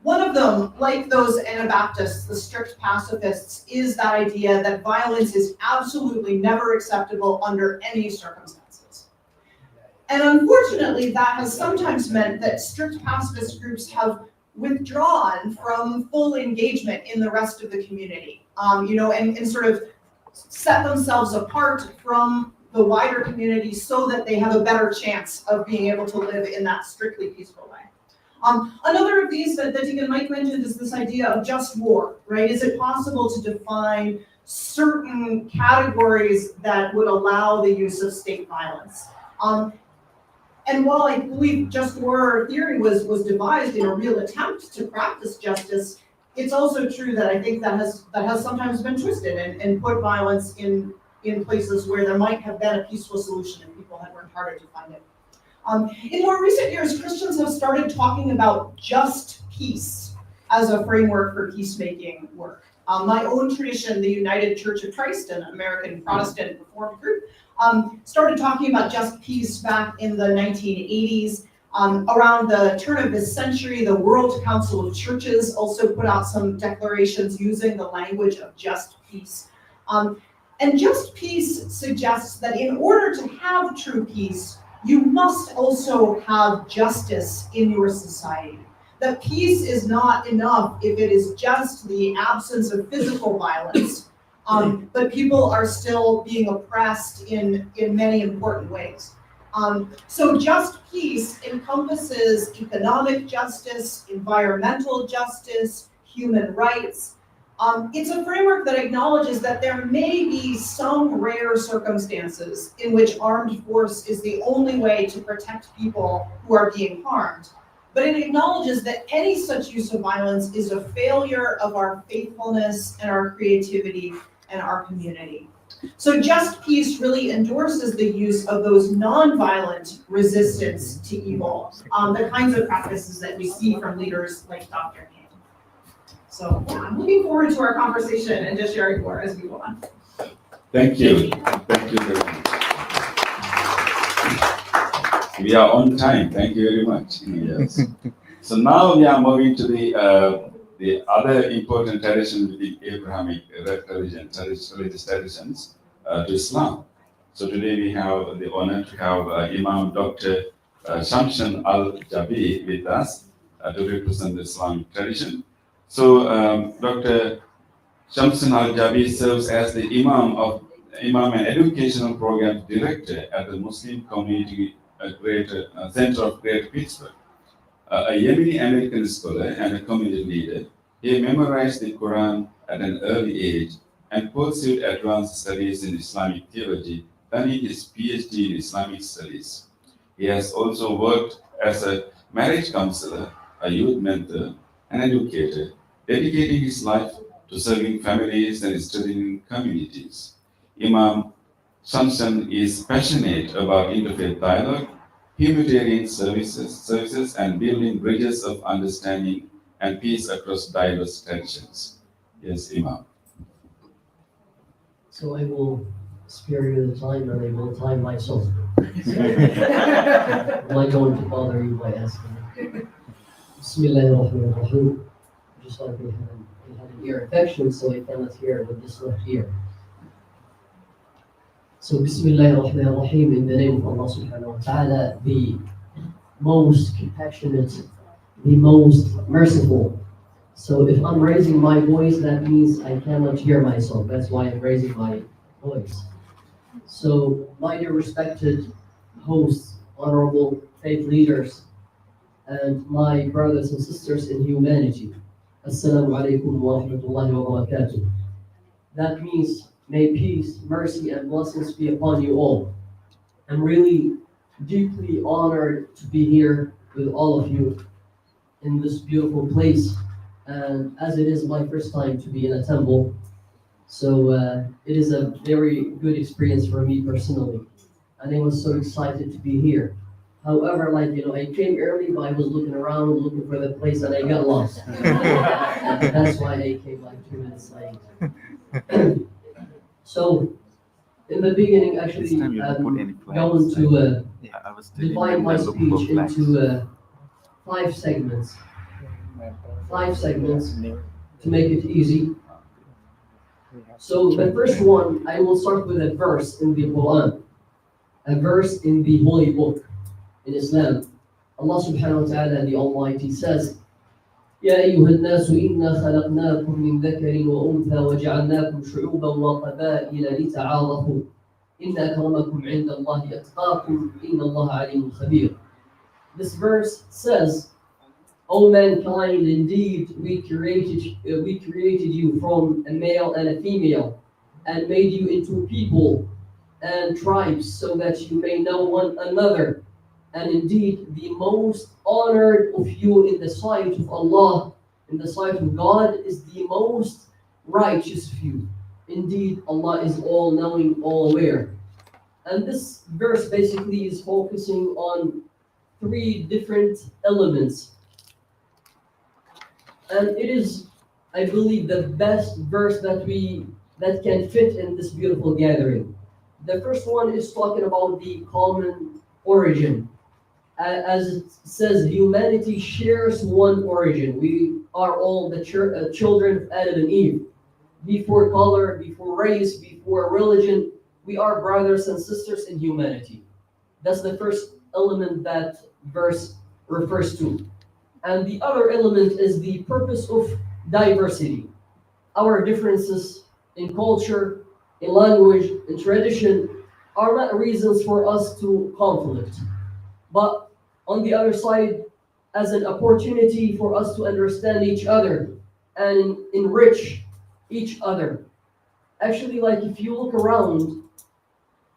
One of them, like those Anabaptists, the strict pacifists, is that idea that violence is absolutely never acceptable under any circumstances. And unfortunately, that has sometimes meant that strict pacifist groups have withdrawn from full engagement in the rest of the community, and sort of set themselves apart from the wider community so that they have a better chance of being able to live in that strictly peaceful way. Another of these that Deacon Mike mentioned is this idea of just war, right? Is it possible to define certain categories that would allow the use of state violence? And while I believe just war theory was devised in a real attempt to practice justice, it's also true that I think that has sometimes been twisted and put violence in places where there might have been a peaceful solution and people had worked harder to find it. In more recent years, Christians have started talking about just peace as a framework for peacemaking work. My own tradition, the United Church of Christ, an American Protestant Reformed group, started talking about just peace back in the 1980s. Around the turn of this century, the World Council of Churches also put out some declarations using the language of just peace. And And just peace suggests that in order to have true peace, you must also have justice in your society. That peace is not enough if it is just the absence of physical violence, but people are still being oppressed in many important ways. So just peace encompasses economic justice, environmental justice, human rights. It's a framework that acknowledges that there may be some rare circumstances in which armed force is the only way to protect people who are being harmed. But it acknowledges that any such use of violence is a failure of our faithfulness and our creativity and our community. So just peace really endorses the use of those non-violent resistance to evil, the kinds of practices that we see from leaders like Dr. King. So yeah, I'm looking forward to our conversation and just sharing more as we go on. Thank you. Thank you very much. We are on time. Thank you very much. Yes. So now we are moving to the other important tradition within Abrahamic religion, religious traditions, to Islam. So today we have the honor to have Imam Dr. Shamsun Al-Jabi with us to represent the Islamic tradition. So Dr. Shamsun Al-Jabi serves as the Imam and Educational Program Director at the Muslim Community Center of Greater Pittsburgh. A Yemeni American scholar and a community leader, he memorized the Quran at an early age and pursued advanced studies in Islamic theology, earning his PhD in Islamic studies. He has also worked as a marriage counselor, a youth mentor, an educator, dedicating his life to serving families and studying communities. Imam Shamsun is passionate about interfaith dialogue, humanitarian services, and building bridges of understanding and peace across diverse traditions. Yes, Imam. So I will spare you the time and I will time myself. I'm not going to bother you by asking. Bismillahirrahmanirrahim. Just like we had an ear infection, so I cannot hear with this left ear. So Bismillahirrahmanirrahim, in the name of Allah subhanahu wa ta'ala, the most compassionate, the most merciful. So if I'm raising my voice, that means I cannot hear myself. That's why I'm raising my voice. So my dear respected hosts, honorable faith leaders, and my brothers and sisters in humanity, Assalamu alaikum wa rahmatullahi wa barakatuh. That means may peace, mercy, and blessings be upon you all. I'm really deeply honored to be here with all of you in this beautiful place. And as it is my first time to be in a temple, so it is a very good experience for me personally. And I was so excited to be here. However, I came early, but I was looking around, looking for the place, and I got lost. And that's why I came 2 minutes late. So, in the beginning, actually, I'm going to divide my speech into 5 segments. 5 segments to make it easy. So the first one, I will start with a verse in the Quran, a verse in the Holy Book in Islam. Allah subhanahu wa ta'ala, the Almighty, says, يا أيها الناس إنا خلقناكم من ذكر وأنثى وجعلناكم شعوبا وقبائل لتعارفوا إن أكرمكم عند الله أتقاكم إن الله عليم خبير. This verse says, O mankind, indeed we created you from a male and a female, and made you into people and tribes so that you may know one another. And indeed, the most honored of you in the sight of Allah, in the sight of God, is the most righteous of you. Indeed, Allah is all-knowing, all-aware. And this verse basically is focusing on 3 different elements. And it is, I believe, the best verse that can fit in this beautiful gathering. The first one is talking about the common origin. As it says, humanity shares one origin. We are all the children of Adam and Eve. before color, before race, before religion. We are brothers and sisters in humanity. That's the first element that verse refers to. And the other element is the purpose of diversity. Our differences in culture, in language, in tradition are not reasons for us to conflict, but on the other side, as an opportunity for us to understand each other and enrich each other. Actually, like if you look around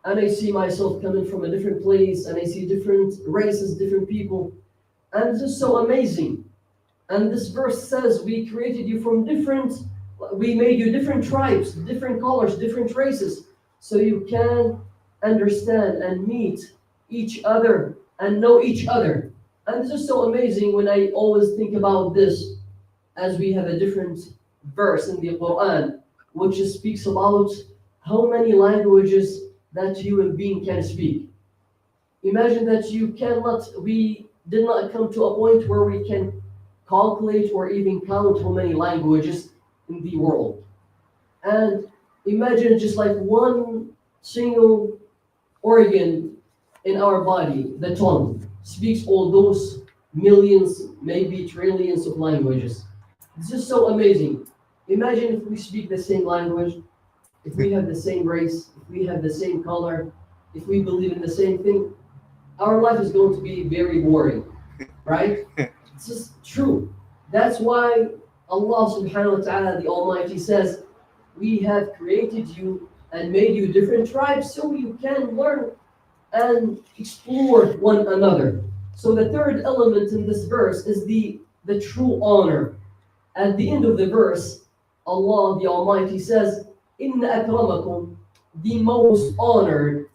and I see myself coming from a different place and I see different races, different people, and it's just so amazing. And this verse says we created you from we made you different tribes, different colors, different races, so you can understand and meet each other and know each other. And it's just so amazing when I always think about this, as we have a different verse in the Quran, which speaks about how many languages that human being can speak. Imagine that we did not come to a point where we can calculate or even count how many languages in the world. And imagine just like one single organ in our body, the tongue, speaks all those millions, maybe trillions of languages. It's just so amazing. Imagine if we speak the same language, if we have the same race, if we have the same color, if we believe in the same thing, our life is going to be very boring, right? It's just true. That's why Allah subhanahu wa ta'ala, the Almighty, says, we have created you and made you different tribes so you can learn and explore one another. So the third element in this verse is the true honor. At the end of the verse, Allah the Almighty says, Inna akramakum, the most honored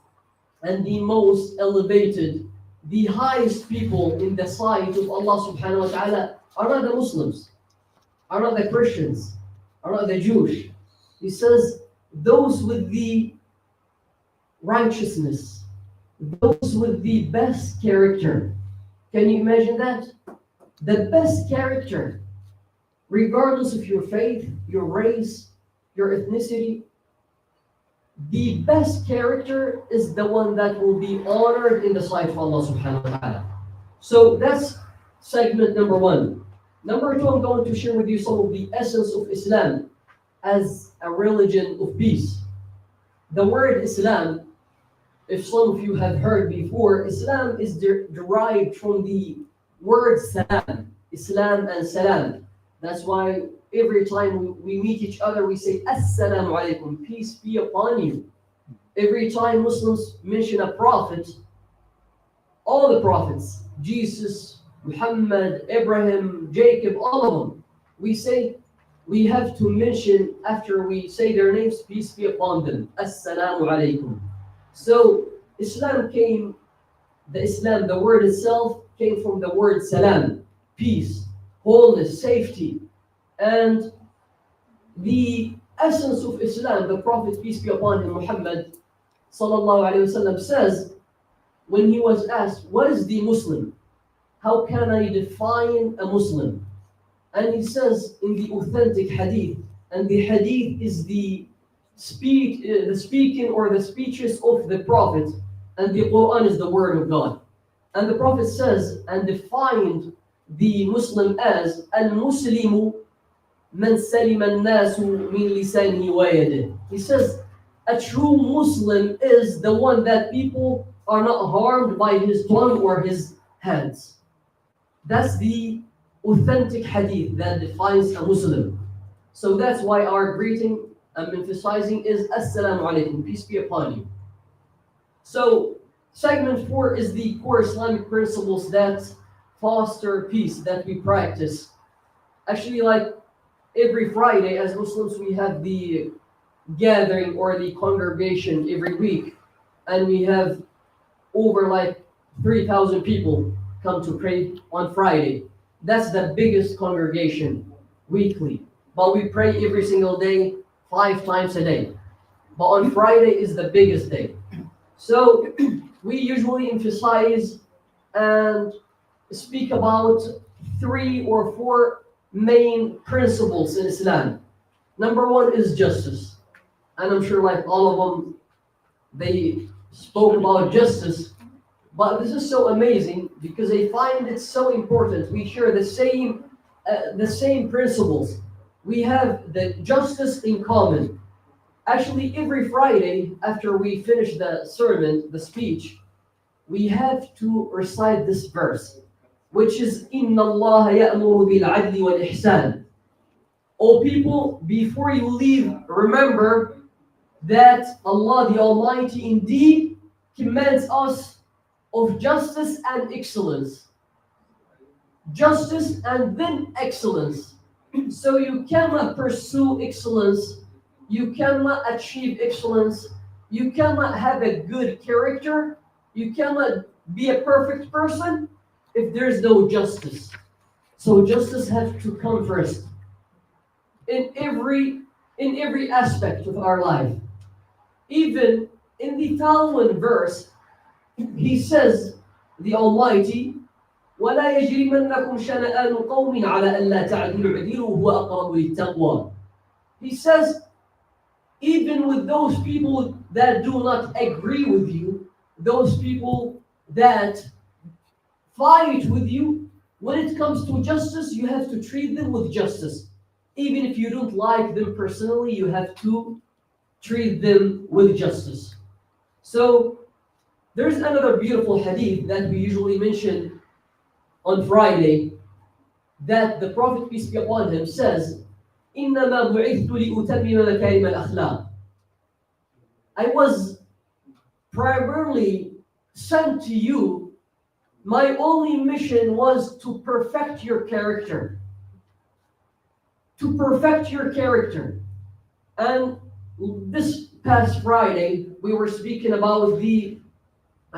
and the most elevated, the highest people in the sight of Allah subhanahu wa ta'ala are not the Muslims, are not the Christians, are not the Jewish. He says, those with the righteousness, those with the best character. Can you imagine that? The best character, regardless of your faith, your race, your ethnicity, the best character is the one that will be honored in the sight of Allah subhanahu wa ta'ala. So that's segment number one. Number two, I'm going to share with you some of the essence of Islam as a religion of peace. The word Islam, if some of you have heard before, Islam is derived from the word salam, Islam and salam. That's why every time we meet each other, we say, Assalamu alaikum, peace be upon you. Every time Muslims mention a prophet, all the prophets, Jesus, Muhammad, Abraham, Jacob, all of them, we say, we have to mention after we say their names, peace be upon them. Assalamu alaikum. So Islam, the word itself came from the word salam, peace, wholeness, safety. And the essence of Islam, the Prophet, peace be upon him, Muhammad sallallahu alayhi wasallam, says, when he was asked, what is the Muslim? How can I define a Muslim? And he says in the authentic hadith, and the hadith is the speaking or the speeches of the Prophet, and the Quran is the word of God. And the Prophet says and defined the Muslim as al-Muslimu man salima an-nasu min lisanihi wa yadihi. He says a true Muslim is the one that people are not harmed by his tongue or his hands. That's the authentic hadith that defines a Muslim. So that's why our greeting, I'm emphasizing, is Assalamu alaikum, peace be upon you. So segment 4 is the core Islamic principles that foster peace, that we practice. Actually, like every Friday as Muslims, we have the gathering or the congregation every week, and we have over like 3,000 people come to pray on Friday. That's the biggest congregation weekly. But we pray every single day, 5 times a day. But on Friday is the biggest day. So we usually emphasize and speak about 3 or 4 main principles in Islam. Number one is justice. And I'm sure like all of them, they spoke about justice. But this is so amazing because I find it so important. We share the same principles. We have the justice in common. Actually, every Friday after we finish the sermon, the speech, we have to recite this verse, which is إِنَّ اللَّهَ يَأْمُرُ بِالْعَدْلِ وَالْإِحْسَانِ. O people, before you leave, remember that Allah the Almighty indeed commands us of justice and excellence. Justice and then excellence. So you cannot pursue excellence, you cannot achieve excellence, you cannot have a good character, you cannot be a perfect person if there's no justice. So justice has to come first in every aspect of our life. Even in the following verse, he says, the Almighty, وَلَا يَجْرِمَنَّكُمْ شَنَآنُ قَوْمٍ عَلَىٰ أَلَّا تَعْدِلُوا اعْدِلُوا هُوَ أَقْرَبُ لِلتَّقْوَىٰ. He says, even with those people that do not agree with you, those people that fight with you, when it comes to justice, you have to treat them with justice. Even if you don't like them personally, you have to treat them with justice. So there's another beautiful hadith that we usually mention on Friday, that the Prophet, peace be upon him, says, إِنَّمَا بُعِثْتُ لِأُتَمِّمَ مَكَارِمَ الْأَخْلَاقِ. I was primarily sent to you. My only mission was to perfect your character. To perfect your character. And this past Friday, we were speaking about a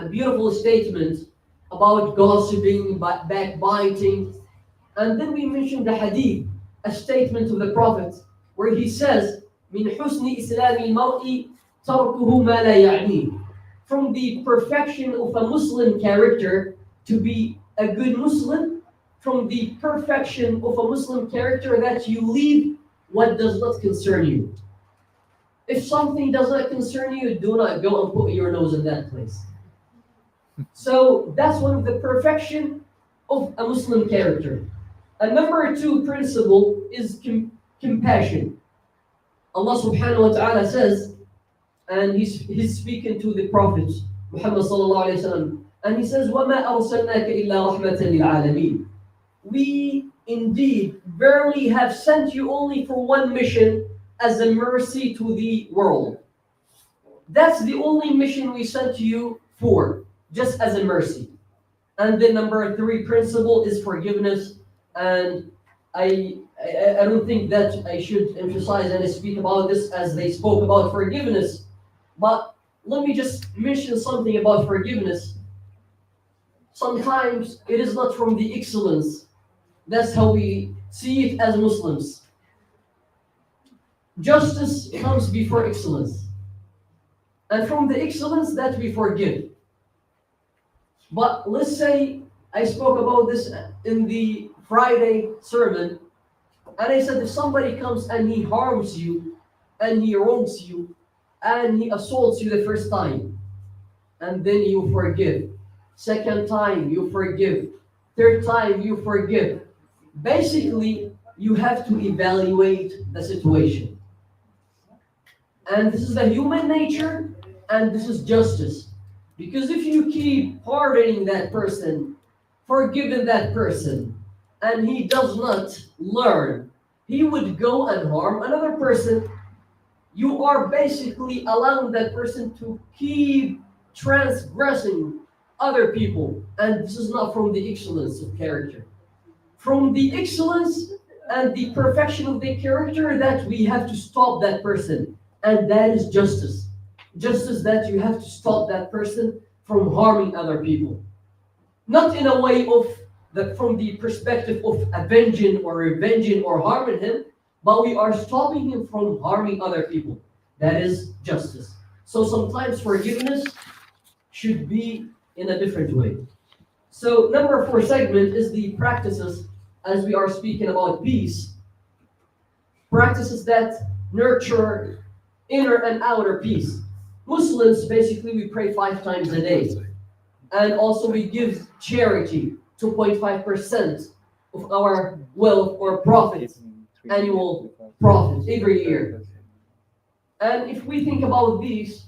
beautiful statement about gossiping, backbiting. And then we mentioned the hadith, a statement of the Prophet, where he says, مِنْ حُسْنِ إِسْلَامِ الْمَرْءِ تَرْكُهُ مَا لَا يَعْنِيهِ. From the perfection of a Muslim character, to be a good Muslim, from the perfection of a Muslim character, that you leave what does not concern you. If something does not concern you, do not go and put your nose in that place. So that's one of the perfection of a Muslim character. And number two principle is compassion. Allah subhanahu wa ta'ala says, and he's speaking to the Prophet Muhammad sallallahu alayhi wa sallam, and he says, وَمَا أَرْسَلْنَاكَ إِلَّا رَحْمَةً لِلْعَالَمِينَ. We indeed verily have sent you only for one mission, as a mercy to the world. That's the only mission we sent you for, just as a mercy. And then number three principle is forgiveness. And I don't think that I should emphasize and speak about this as they spoke about forgiveness. But let me just mention something about forgiveness. Sometimes it is not from the excellence. That's how we see it as Muslims. Justice comes before excellence. And from the excellence that we forgive. But let's say I spoke about this in the Friday sermon, and I said if somebody comes and he harms you, and he wrongs you, and he assaults you the first time, and then you forgive. Second time, you forgive. Third time, you forgive. Basically, you have to evaluate the situation. And this is the human nature, and this is justice. Because if you keep pardoning that person, forgiving that person, and he does not learn, he would go and harm another person. You are basically allowing that person to keep transgressing other people. And this is not from the excellence of character. From the excellence and the perfection of the character, that we have to stop that person. And that is justice. Justice, that you have to stop that person from harming other people. Not in a way of from the perspective of avenging or revenging or harming him, but we are stopping him from harming other people. That is justice. So sometimes forgiveness should be in a different way. So number 4 segment is the practices, as we are speaking about peace. practices that nurture inner and outer peace. Muslims, basically, we pray 5 times a day. And also we give charity, 2.5% of our wealth or profit, annual profit every year. And if we think about these,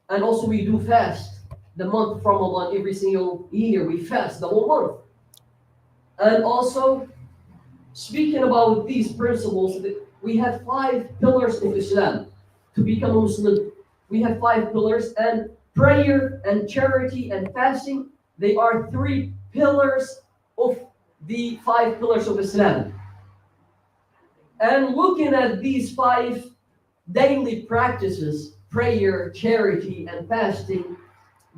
and also we do fast the month from Ramadan every single year, we fast the whole month. And also, speaking about these principles, we have 5 pillars of Islam. To become a Muslim, we have 5 pillars, and prayer and charity and fasting, they are 3 pillars of the 5 pillars of Islam. And looking at these 5 daily practices, prayer, charity, and fasting,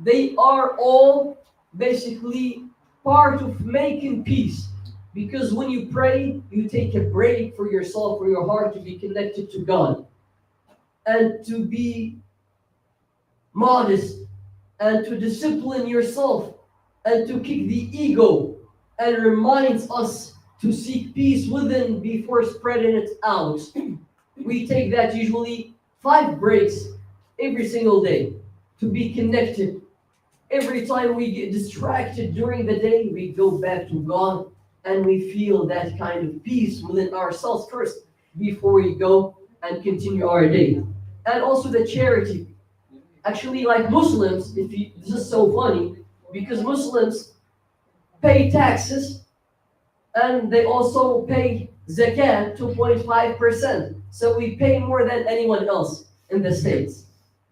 they are all basically part of making peace. Because when you pray, you take a break for yourself, for your heart to be connected to God, and to be modest, and to discipline yourself, and to kick the ego, and reminds us to seek peace within before spreading it out. We take that usually 5 breaks every single day to be connected. Every time we get distracted during the day, we go back to God, and we feel that kind of peace within ourselves first before we go and continue our day. And also the charity. Actually, like Muslims, this is so funny, because Muslims pay taxes and they also pay zakat, 2.5%. So we pay more than anyone else in the States.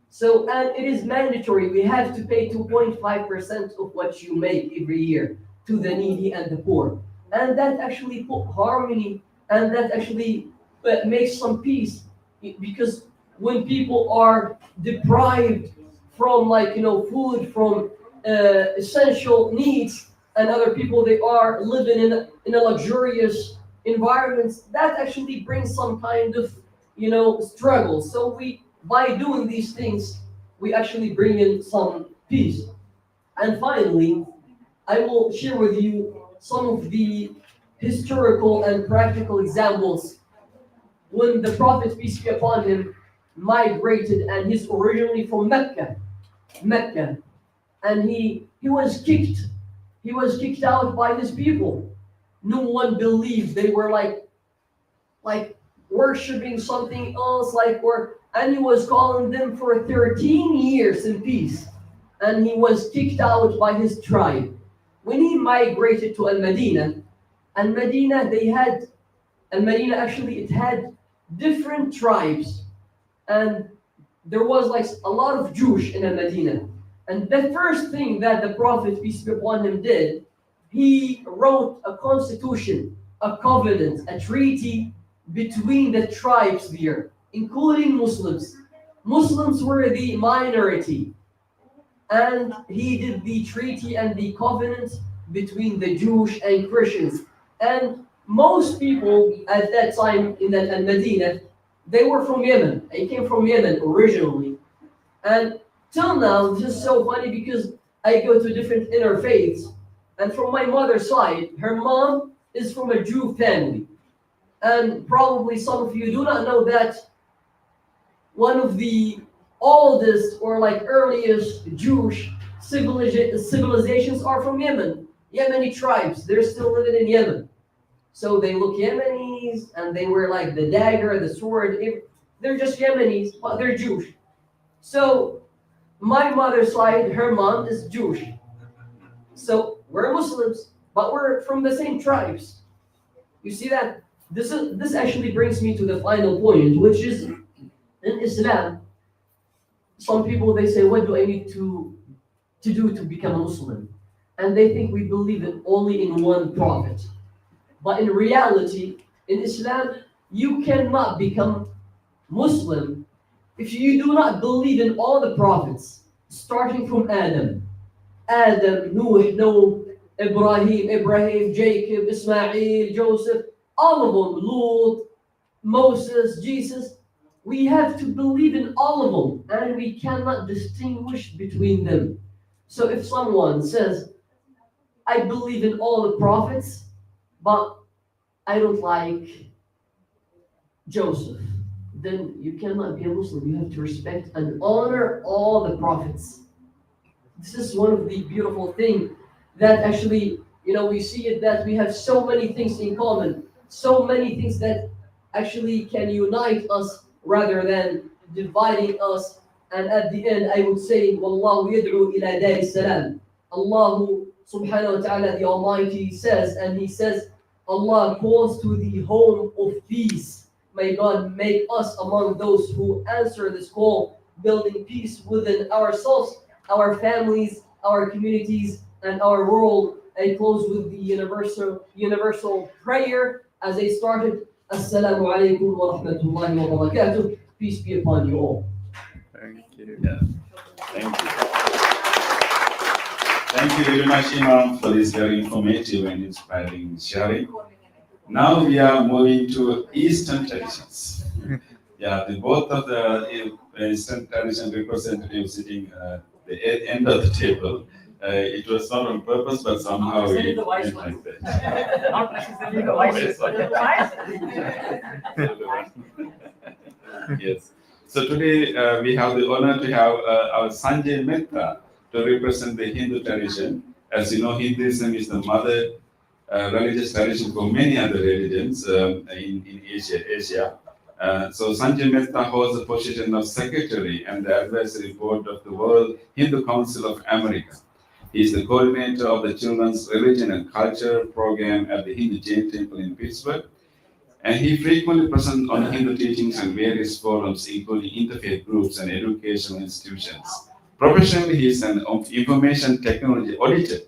So, and it is mandatory. We have to pay 2.5% of what you make every year to the needy and the poor. And that actually put harmony, and that actually makes some peace, because when people are deprived from, like, food, from essential needs, and other people, they are living in a luxurious environment, that actually brings some kind of struggle. So by doing these things, we actually bring in some peace. And finally, I will share with you some of the historical and practical examples when the Prophet, peace be upon him, migrated, and he's originally from Mecca, and he was kicked out by his people. No one believed. They were like worshiping something else, and he was calling them for 13 years in peace, and he was kicked out by his tribe. When he migrated to Al-Madinah, actually, it had different tribes, and there was like a lot of Jews in Al-Madinah. And the first thing that the Prophet, peace be upon him, did, he wrote a constitution, a covenant, a treaty between the tribes there, including Muslims. Muslims were the minority, and he did the treaty and the covenant between the Jews and Christians. And most people at that time in Al-Madinah, they were from Yemen. They came from Yemen originally. And till now, this is so funny, because I go to different interfaiths, and from my mother's side, her mom is from a Jew family. And probably some of you do not know that one of the oldest or earliest Jewish civilizations are from Yemen. Yemeni tribes, they're still living in Yemen. So they look Yemenis, and they wear the dagger, the sword. They're just Yemenis, but they're Jewish. So my mother's side, her mom is Jewish. So we're Muslims, but we're from the same tribes. You see that? This actually brings me to the final point, which is, in Islam, some people, they say, what do I need to do to become a Muslim? And they think we believe only in one prophet. But in reality, in Islam, you cannot become Muslim if you do not believe in all the prophets, starting from Adam, Noah, Ibrahim, Jacob, Ismail, Joseph, all of them, Lut, Moses, Jesus. We have to believe in all of them, and we cannot distinguish between them. So if someone says, I believe in all the prophets, but I don't like Joseph, then you cannot be a Muslim. You have to respect and honor all the prophets. This is one of the beautiful things that actually, we see it that we have so many things in common, so many things that actually can unite us rather than dividing us. And at the end, I would say, Wallahu yad'u ila dar salam. Allah subhanahu wa ta'ala, the Almighty says, and He says, Allah calls to the home of peace. May God make us among those who answer this call, building peace within ourselves, our families, our communities, and our world. I close with the universal prayer as I started. Assalamu alaikum wa rahmatullahi wa barakatuh. Peace be upon you all. Thank you. Yeah. Thank you. Thank you very much, Imam, for this very informative and inspiring sharing. Now we are moving to Eastern traditions. Yeah, both of the Eastern tradition representatives sitting at the end of the table. It was not on purpose, but somehow we went like that. Not necessarily the vices, but the vices. Yes. So today we have the honor to have our Sanjay Mehta to represent the Hindu tradition. As you know, Hinduism is the mother religious tradition for many other religions in Asia. So Sanjay Mehta holds the position of Secretary and the Advisory Board of the World Hindu Council of America. He is the coordinator of the Children's Religion and Culture program at the Hindu Jain Temple in Pittsburgh. And he frequently presents on Hindu teachings in various forums, including interfaith groups and educational institutions. Professionally, he is an information technology auditor.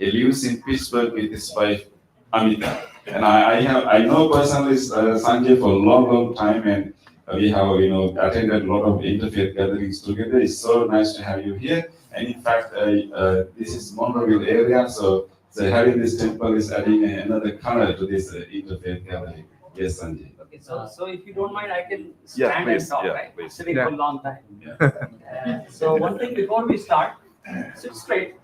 He lives in Pittsburgh with his wife, Amita. And I know personally Sanjay for a long time, and we have attended a lot of interfaith gatherings together. It's so nice to have you here. And in fact, this is Monroeville area, so having this temple is adding another color to this interfaith gathering. Yes, Sanjay. Okay, so if you don't mind, I can stand and talk, right? Please. Sitting for a long time. So one thing before we start, sit straight,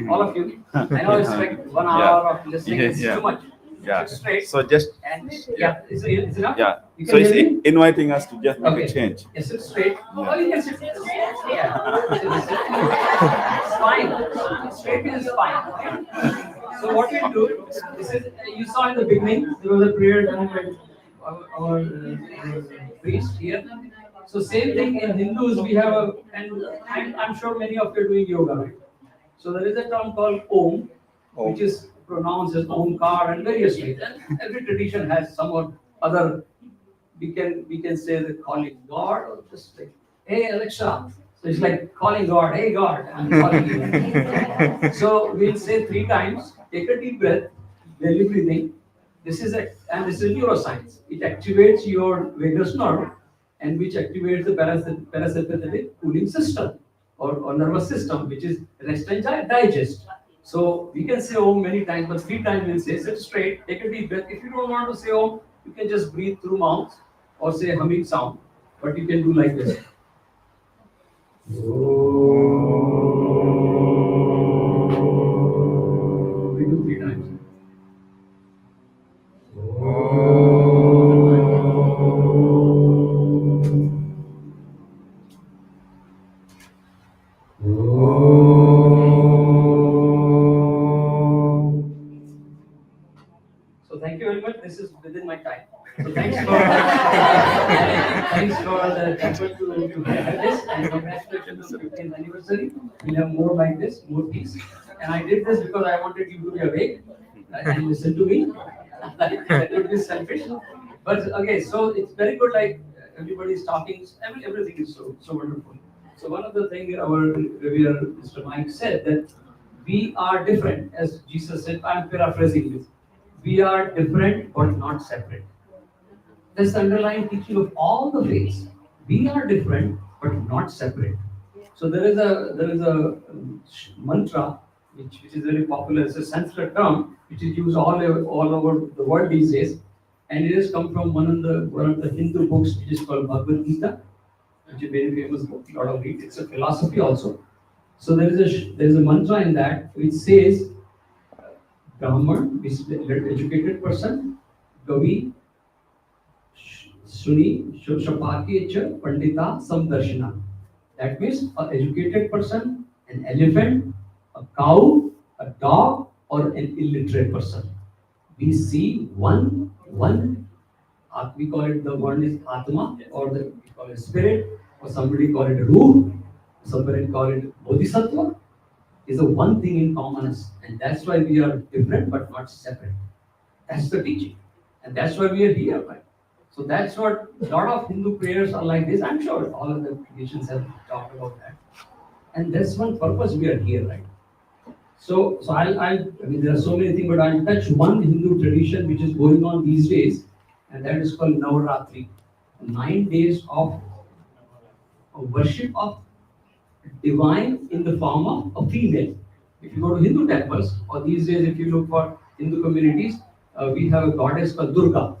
all of you. I know it's like 1 hour of listening, it's too much. Yeah. Sit straight. So just And is it enough? yeah. You So can it's hear me? inviting us to just make Okay. a change. Yes, sit straight. Yeah. Oh, you can sit straight. Yeah. It's fine. Straight is fine. Okay? So what we do, this is, you saw in the beginning, there was a prayer done by our priest here. So same thing in Hindus, we have and I'm sure many of you are doing yoga, right? So there is a term called Om, which is pronounced as Omkar and various ways. And every tradition has some or other. We can say the calling God or just like, hey Alexa. So it's like calling God, hey God, I'm calling you. So we'll say 3 times, take a deep breath, belly breathing. This is neuroscience. It activates your vagus nerve and which activates the parasympathetic cooling system or nervous system, which is rest and digest. So we can say Om many times, but 3 times we'll say, sit straight, take a deep breath. If you don't want to say Om, you can just breathe through mouth or say humming sound, but you can do like this. We do 3 times. So thank you very much. This is within my time. So thanks for the effort to have this, and congratulations on the 15th anniversary. We'll have more like this, more peace. And I did this because I wanted you to be awake and listen to me. That would be selfish. But okay, so it's very good. Like everybody is talking, everything is so wonderful. So one of the things our revered Mr. Mike said that we are different, as Jesus said. I'm paraphrasing this. We are different but not separate. That's the underlying teaching of all the faiths. We are different but not separate. So there is a mantra which is very popular. It's a Sanskrit term which is used all over the world these days, and it has come from one of the Hindu books which is called Bhagavad Gita, which is a very famous book. A lot of it. It's a philosophy also. So there is a mantra in that which says, Brahman, which is an educated person, Gavi, Suni Shapaki Cha Pandita Samdarshana. That means an educated person, an elephant, a cow, a dog, or an illiterate person. We see one, we call it, the one is Atma, or we call it spirit, or somebody call it Ruh, somebody call it Bodhisattva. Is the one thing in commonness, and that's why we are different but not separate. That's the teaching, and that's why we are here, right? So that's what a lot of Hindu prayers are like this. I'm sure all of the traditions have talked about that, and that's one purpose we are here, right? So I mean, there are so many things, but I'll touch one Hindu tradition which is going on these days, and that is called Navaratri, 9 days of worship of divine in the form of a female. If you go to Hindu temples, or these days if you look for Hindu communities, we have a goddess called Durga.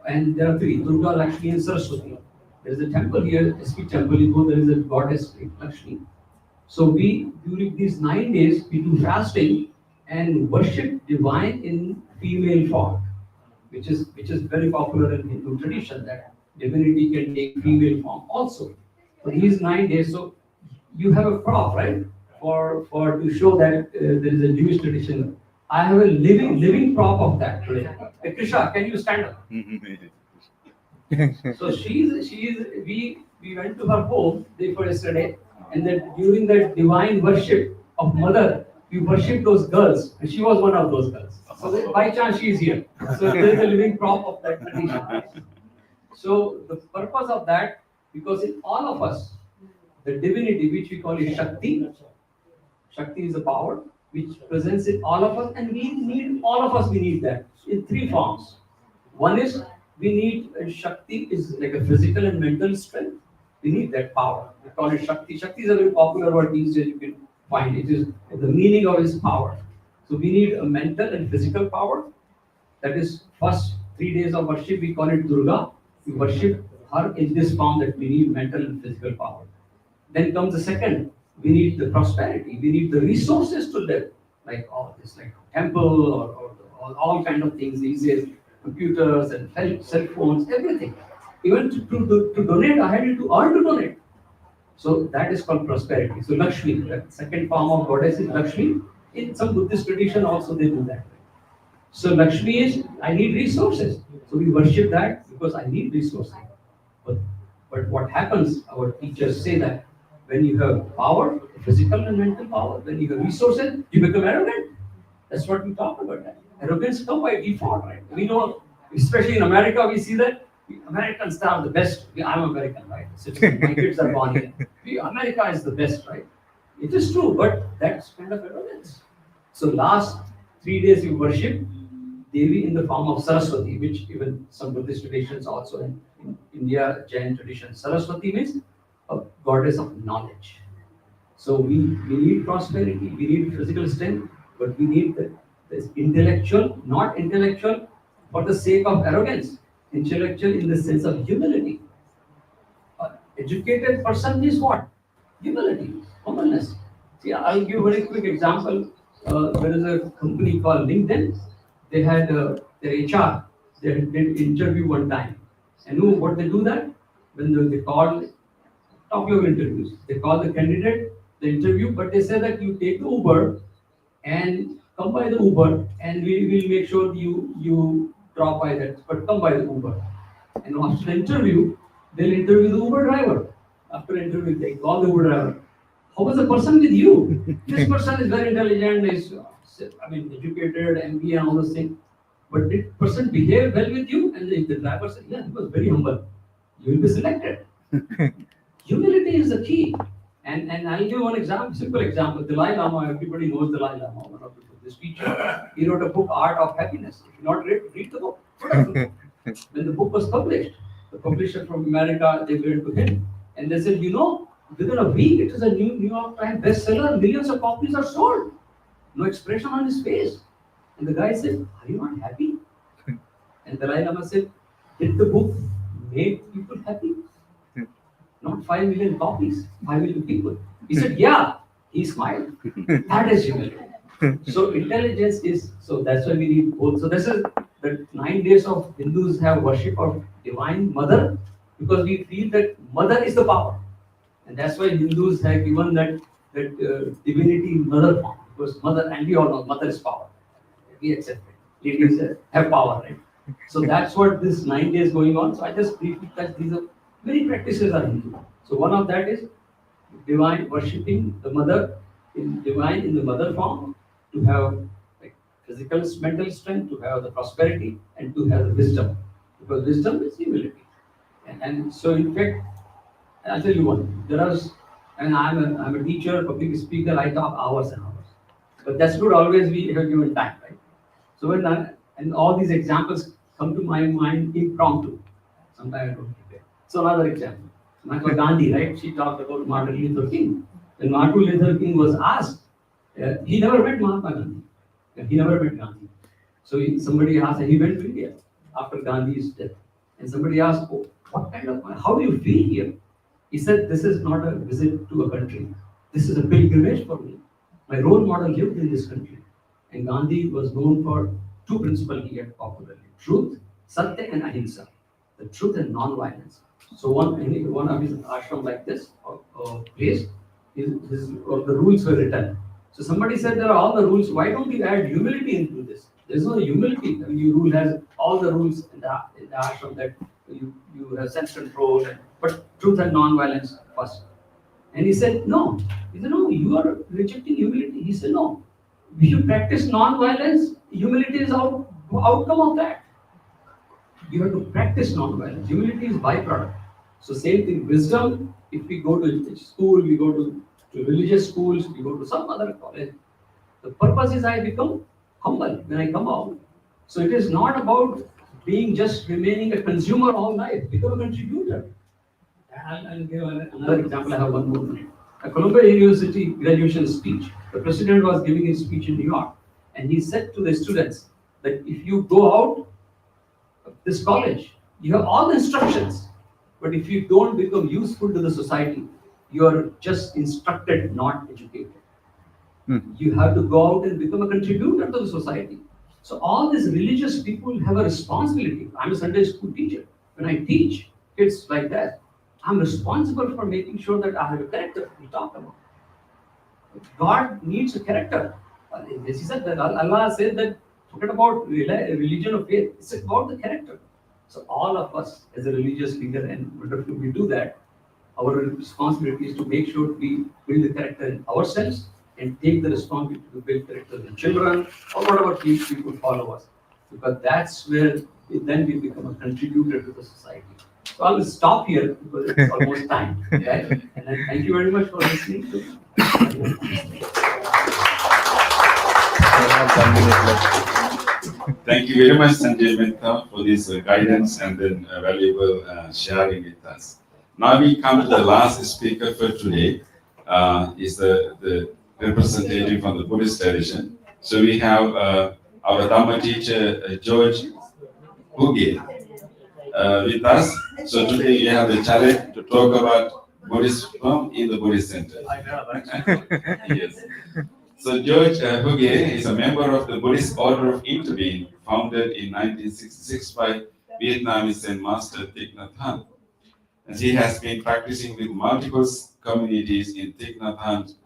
And there are three, Durga, Lakshmi and Saraswati. There is a temple here, SP temple, you go, there is a goddess Lakshmi. So we, during these 9 days, we do fasting and worship divine in female form, which is very popular in Hindu tradition, that divinity can take female form also. For these 9 days, so you have a prop, right? For to show that there is a Jewish tradition. I have a living prop of that today. Hey, Krisha, can you stand up? So we went to her home day for yesterday, and then during that divine worship of mother, we worshipped those girls, and she was one of those girls. So by chance she is here. So there is a living prop of that tradition. So the purpose of that, because in all of us, the divinity which we call it Shakti is a power which presents in all of us, and we need that in three forms. One is we need Shakti is like a physical and mental strength. We need that power. We call it Shakti. Shakti is a very popular word these days. You can find it is the meaning of its power. So we need a mental and physical power. That is first 3 days of worship. We call it Durga. We worship her in this form that we need mental and physical power. Then comes the second. We need the prosperity. We need the resources to live, like all this, like temple or all kind of things these days, computers and cell phones, everything. Even to donate, I had to earn to donate. So that is called prosperity. So Lakshmi, the second form of goddess is Lakshmi. In some Buddhist tradition also they do that. So Lakshmi is, I need resources. So we worship that because I need resources. But what happens, our teachers say that when you have power, physical and mental power, when you have resources, you become arrogant. That's what we talk about. That. Arrogance comes by default, right? We know, especially in America, we see that Americans are the best. I'm American, right? So my kids are born here. America is the best, right? It is true, but that's kind of arrogance. So last 3 days you worship Devi in the form of Saraswati, which even some Buddhist traditions also in India, Jain tradition. Saraswati means a goddess of knowledge. So we need prosperity, we need physical strength, but we need this intellectual, not intellectual for the sake of arrogance. Intellectual in the sense of humility. An educated person is what? Humility, humbleness. See, I'll give a very quick example. There is a company called LinkedIn. They had their HR. They did interview one time. And you know what they do that? When they call top level interviews, they call the candidate, the interview, but they say that you take the Uber and come by the Uber, and we will make sure you drop by that, but come by the Uber. And after the interview, they'll interview the Uber driver. After the interview, they call the Uber driver. How was the person with you? This person is very intelligent, is educated, MBA and all those things. But did the person behave well with you? And the driver said, yeah, he was very humble. You will be selected. Humility is the key. And I'll give one example, simple example. Dalai Lama, everybody knows Dalai Lama, one of the Buddhist teacher. He wrote a book, Art of Happiness. If you not read the book. When the book was published, the publisher from America, they went to him and they said, within a week, it is a New York Times bestseller, millions of copies are sold. No expression on his face. And the guy said, are you not happy? And Dalai Lama said, did the book make people happy? Not 5 million copies, 5 million people. He said, yeah. He smiled. That is humility. So intelligence is, so that's why we need both. So this is that 9 days of Hindus have worship of Divine Mother because we feel that Mother is the power. And that's why Hindus have given that divinity in mother form, because mother, and we all know mother is power. We accept it. Ladies have power, right? So that's what this 9 days going on. So I just briefly touch these are many practices are Hindu. So one of that is divine worshipping the mother in divine in the mother form, to have like physical, mental strength, to have the prosperity, and to have the wisdom, because wisdom is humility. And so in fact, I'll tell you one. There are, and I'm a teacher, public speaker. I talk hours and hours, but that's not always we have given time, right? So when and all these examples come to my mind impromptu. Sometimes I don't prepare. So another example, Mahatma Gandhi, right? She talked about Martin Luther King. When Martin Luther King was asked, he never met Mahatma Gandhi. He never met Gandhi. So somebody asked, and he went to India after Gandhi's death. And somebody asked, oh, how do you feel here? He said, this is not a visit to a country. This is a pilgrimage for me. My role model lived in this country. And Gandhi was known for two principles he had popularly: truth, satya, and ahimsa. The truth and non-violence. So one of his ashram like this, or place, the rules were written. So somebody said, there are all the rules. Why don't you add humility into this? There's no humility. I mean, your rule has all the rules in the ashram that you have self-control, but truth and non-violence first. And he said, no. He said, no, you are rejecting humility. He said, no. If you practice non-violence, humility is outcome of that. You have to practice non-violence. Humility is byproduct. So same thing, wisdom, if we go to school, we go to religious schools, we go to some other college. The purpose is I become humble when I come out. So it is not about being just remaining a consumer all life, become a contributor. I'll give another example. I have one more minute. A Columbia University graduation speech. The president was giving his speech in New York, and he said to the students that if you go out of this college, you have all the instructions, but if you don't become useful to the society, you are just instructed, not educated. You have to go out and become a contributor to the society. So all these religious people have a responsibility. I'm a Sunday school teacher. When I teach kids like that, I'm responsible for making sure that I have a character we talk about. God needs a character. He said that Allah said that forget about religion or faith. It's about the character. So all of us as a religious leader, and wonderful we do that, our responsibility is to make sure we build the character in ourselves and take the responsibility to build character in children or whatever people follow us. Because that's where then we become a contributor to the society. So I will stop here because it's almost time. Right? And then thank you very much for listening to me. Thank you very much, Sanjay Mehta, for this guidance and then valuable sharing with us. Now we come to the last speaker for today. Is the representative from the Buddhist tradition. So we have our Dhamma teacher, George Huge, with us. So today we have the challenge to talk about Buddhism in the Buddhist Center. Yes. So George Huge is a member of the Buddhist Order of Interbeing, founded in 1966 by Vietnamese Zen Master Thich Nhat Hanh. And he has been practicing with multiple communities in Thich Nhat Hanh's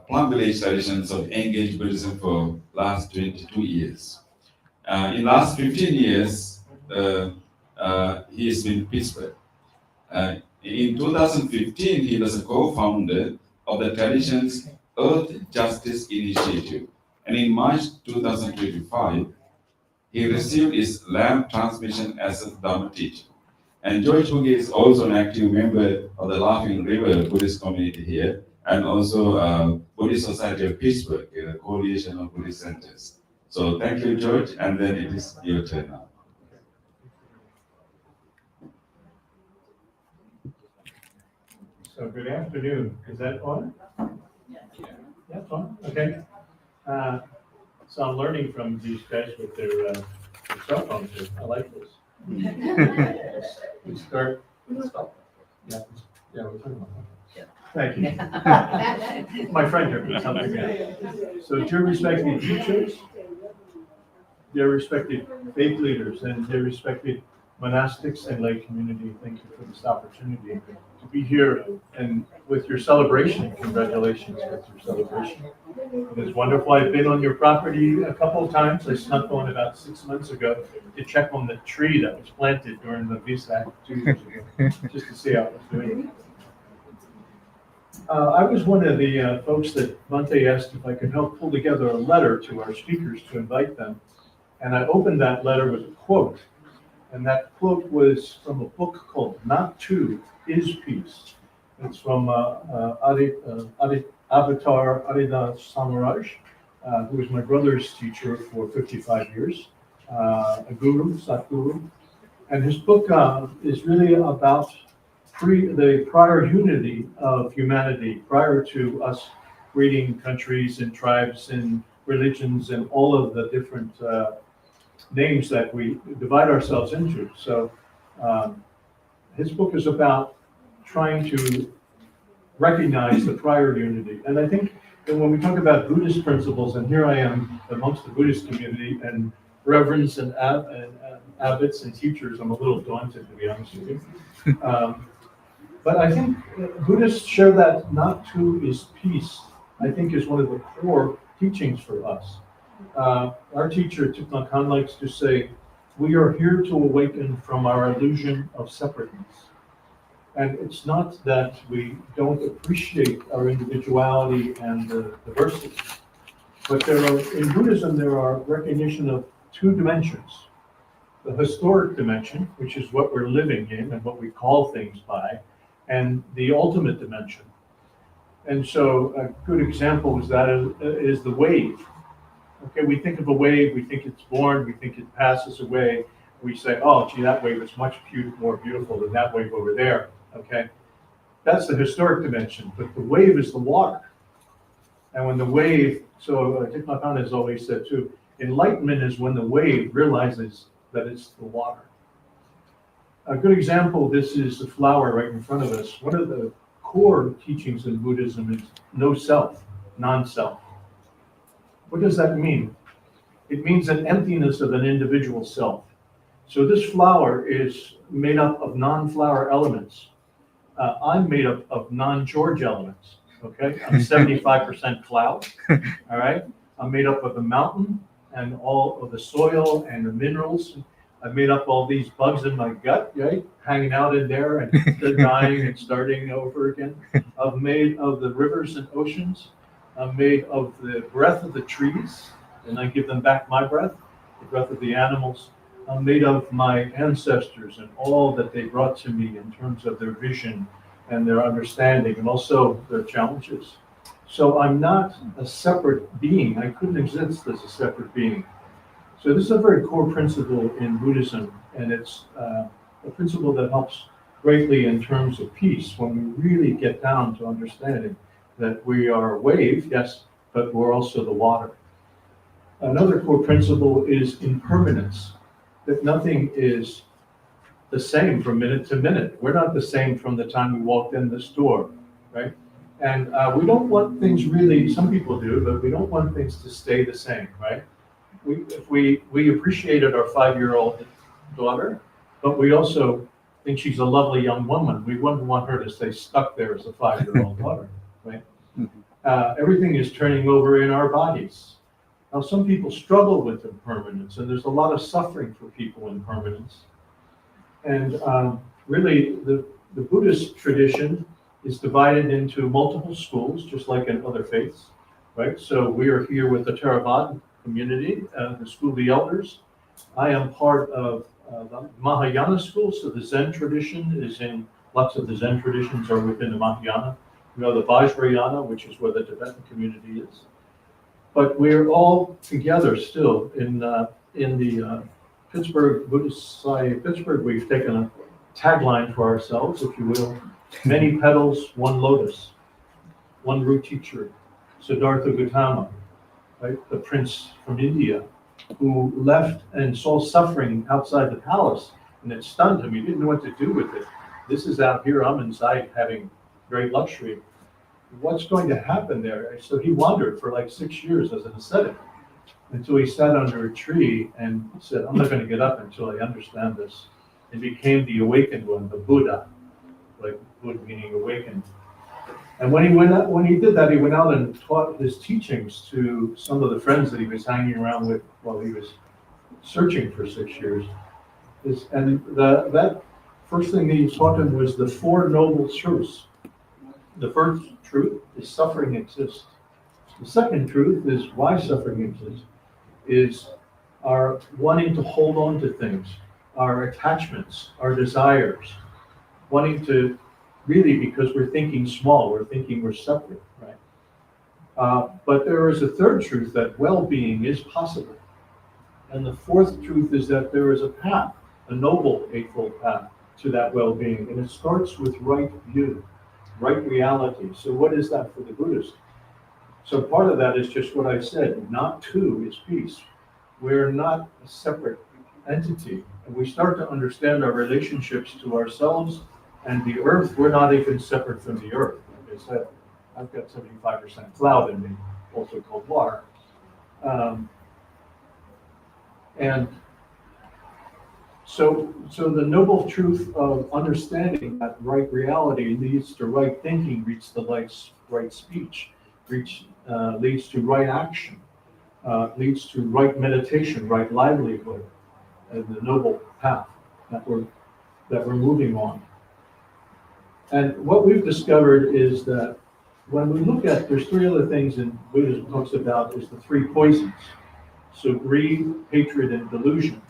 Plum Village traditions of engaged Buddhism for last 22 years. In last 15 years, he has been in Pittsburgh. In 2015, he was a co-founder of the tradition's Earth Justice Initiative. And in March 2025, he received his land transmission as a Dhamma teacher. And George Huge is also an active member of the Laughing River Buddhist community here, and also Buddhist Society of Pittsburgh, a coalition of Buddhist centers. So thank you, George, and then it is your turn now. So good afternoon. Is that on? That's on. Okay. So I'm learning from these guys with their cell phones. I like this. We start. Yeah. Yeah. We're talking about that. Thank you. My friend here put something in. So, due respect to teachers, their respected faith leaders and their respected monastics and lay community. Thank you for this opportunity to be here and with your celebration. Congratulations with your celebration. It is wonderful. I've been on your property a couple of times. I snuck on about 6 months ago to check on the tree that was planted during the visa 2 years ago, just to see how it was doing. I was one of the folks that Monte asked if I could help pull together a letter to our speakers to invite them. And I opened that letter with a quote. And that quote was from a book called Not Two is Peace. It's from Avatar Arida Samaraj, who was my brother's teacher for 55 years, a guru, Satguru. And his book is really about the prior unity of humanity, prior to us breeding countries and tribes and religions and all of the different names that we divide ourselves into. So his book is about trying to recognize the prior unity. And I think that when we talk about Buddhist principles, and here I am amongst the Buddhist community and reverends and abbots and teachers, I'm a little daunted, to be honest with you. But I think Buddhists share that not two is peace, I think is one of the core teachings for us. Our teacher, Thich Nhat Hanh, likes to say, we are here to awaken from our illusion of separateness. And it's not that we don't appreciate our individuality and the diversity, but in Buddhism, there are recognition of two dimensions. The historic dimension, which is what we're living in and what we call things by, and the ultimate dimension. And so a good example is the wave. Okay, we think of a wave, we think it's born, we think it passes away. We say, oh, gee, that wave is much more beautiful than that wave over there. Okay, that's the historic dimension, but the wave is the water. And when the wave, so Thich Nhat Hanh has always said too, enlightenment is when the wave realizes that it's the water. A good example, this is the flower right in front of us. One of the core teachings in Buddhism is no self, non-self. What does that mean? It means an emptiness of an individual self. So this flower is made up of non-flower elements. I'm made up of non-George elements, okay? I'm 75% cloud, all right? I'm made up of the mountain and all of the soil and the minerals. I've made up all these bugs in my gut, right? Hanging out in there and they're dying and starting over again. I'm made of the rivers and oceans. I'm made of the breath of the trees, and I give them back my breath, the breath of the animals. I'm made of my ancestors and all that they brought to me in terms of their vision and their understanding and also their challenges. So I'm not a separate being. I couldn't exist as a separate being. So this is a very core principle in Buddhism, and it's a principle that helps greatly in terms of peace when we really get down to understanding that we are a wave, yes, but we're also the water. Another core principle is impermanence, that nothing is the same from minute to minute. We're not the same from the time we walked in this door, right? And we don't want things really, some people do, but we don't want things to stay the same, right? We appreciated our 5-year-old daughter, but we also think she's a lovely young woman. We wouldn't want her to stay stuck there as a 5-year-old daughter, right? Everything is turning over in our bodies. Now, some people struggle with impermanence, and there's a lot of suffering for people in permanence. And really, the Buddhist tradition is divided into multiple schools, just like in other faiths, right? So we are here with the Theravada community, the School of the Elders. I am part of the Mahayana school, so the Zen tradition is in, lots of the Zen traditions are within the Mahayana. We know the Vajrayana, which is where the Tibetan community is. But we're all together still in the Pittsburgh Buddhist Society of Pittsburgh. We've taken a tagline for ourselves, if you will: many petals, one lotus, one root teacher, Siddhartha Gautama, right, the prince from India, who left and saw suffering outside the palace, and it stunned him. He didn't know what to do with it. This is out here, I'm inside having great luxury. What's going to happen there? So he wandered for like 6 years as an ascetic, until he sat under a tree and said, I'm not going to get up until I understand this. And became the awakened one, the Buddha, like Buddha meaning awakened. And when he did that, he went out and taught his teachings to some of the friends that he was hanging around with while he was searching for 6 years. That first thing that he taught him was the Four Noble Truths. The first truth is suffering exists. The second truth is why suffering exists, is our wanting to hold on to things, our attachments, our desires, wanting to really, because we're thinking small, we're thinking we're separate, right? But there is a third truth that well-being is possible. And the fourth truth is that there is a path, a noble eightfold path to that well-being. And it starts with right view, right reality. So what is that for the Buddhist? So part of that is just what I said, not two is peace. We're not a separate entity. And we start to understand our relationships to ourselves and the earth. We're not even separate from the earth. Like I said, I've got 75% cloud in me, also called water. And so the noble truth of understanding that right reality leads to right thinking, leads to right speech, leads to right action, leads to right meditation, right livelihood, and the noble path that we're moving on. And what we've discovered is that when we look at, there's three other things in Buddhism talks about is the three poisons. So greed, hatred, and delusion.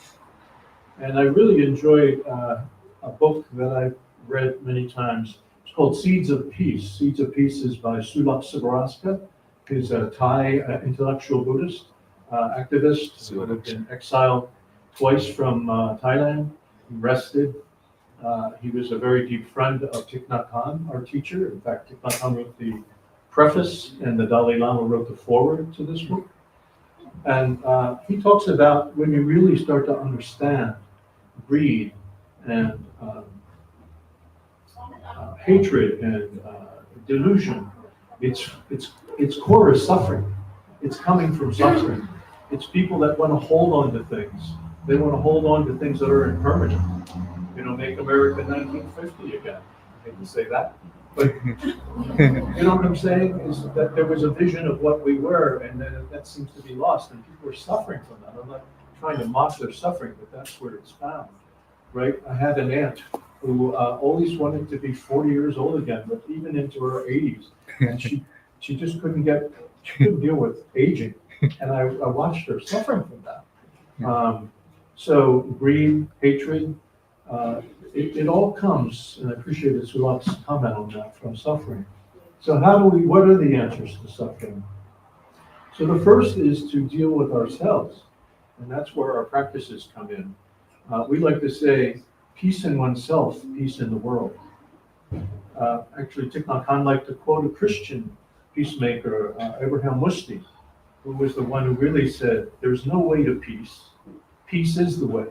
And I really enjoyed a book that I've read many times. It's called Seeds of Peace. Seeds of Peace is by Sulak Sibarasca. He's a Thai intellectual Buddhist activist who had been exiled twice from Thailand, arrested. He was a very deep friend of Thich Nhat Hanh, our teacher. In fact, Thich Nhat Hanh wrote the preface and the Dalai Lama wrote the foreword to this book. And he talks about when you really start to understand greed and hatred and delusion, its core is suffering. It's coming from suffering. It's people that want to hold on to things. They want to hold on to things that are impermanent. You know, make America 1950 again. I hate to say that, but you know what I'm saying is that there was a vision of what we were, and that seems to be lost, and people are suffering from that. I'm not trying to mock their suffering, but that's where it's found, right? I had an aunt who always wanted to be 40 years old again, but even into her 80s, and she just couldn't deal with aging, and I watched her suffering from that. So greed, hatred, it all comes, and I appreciated Sulak's comment on that, from suffering. So what are the answers to suffering? So the first is to deal with ourselves, and that's where our practices come in. We like to say, peace in oneself, peace in the world. Actually, Thich Nhat Hanh liked to quote a Christian peacemaker, Abraham Musti, who was the one who really said, there's no way to peace. Peace is the way.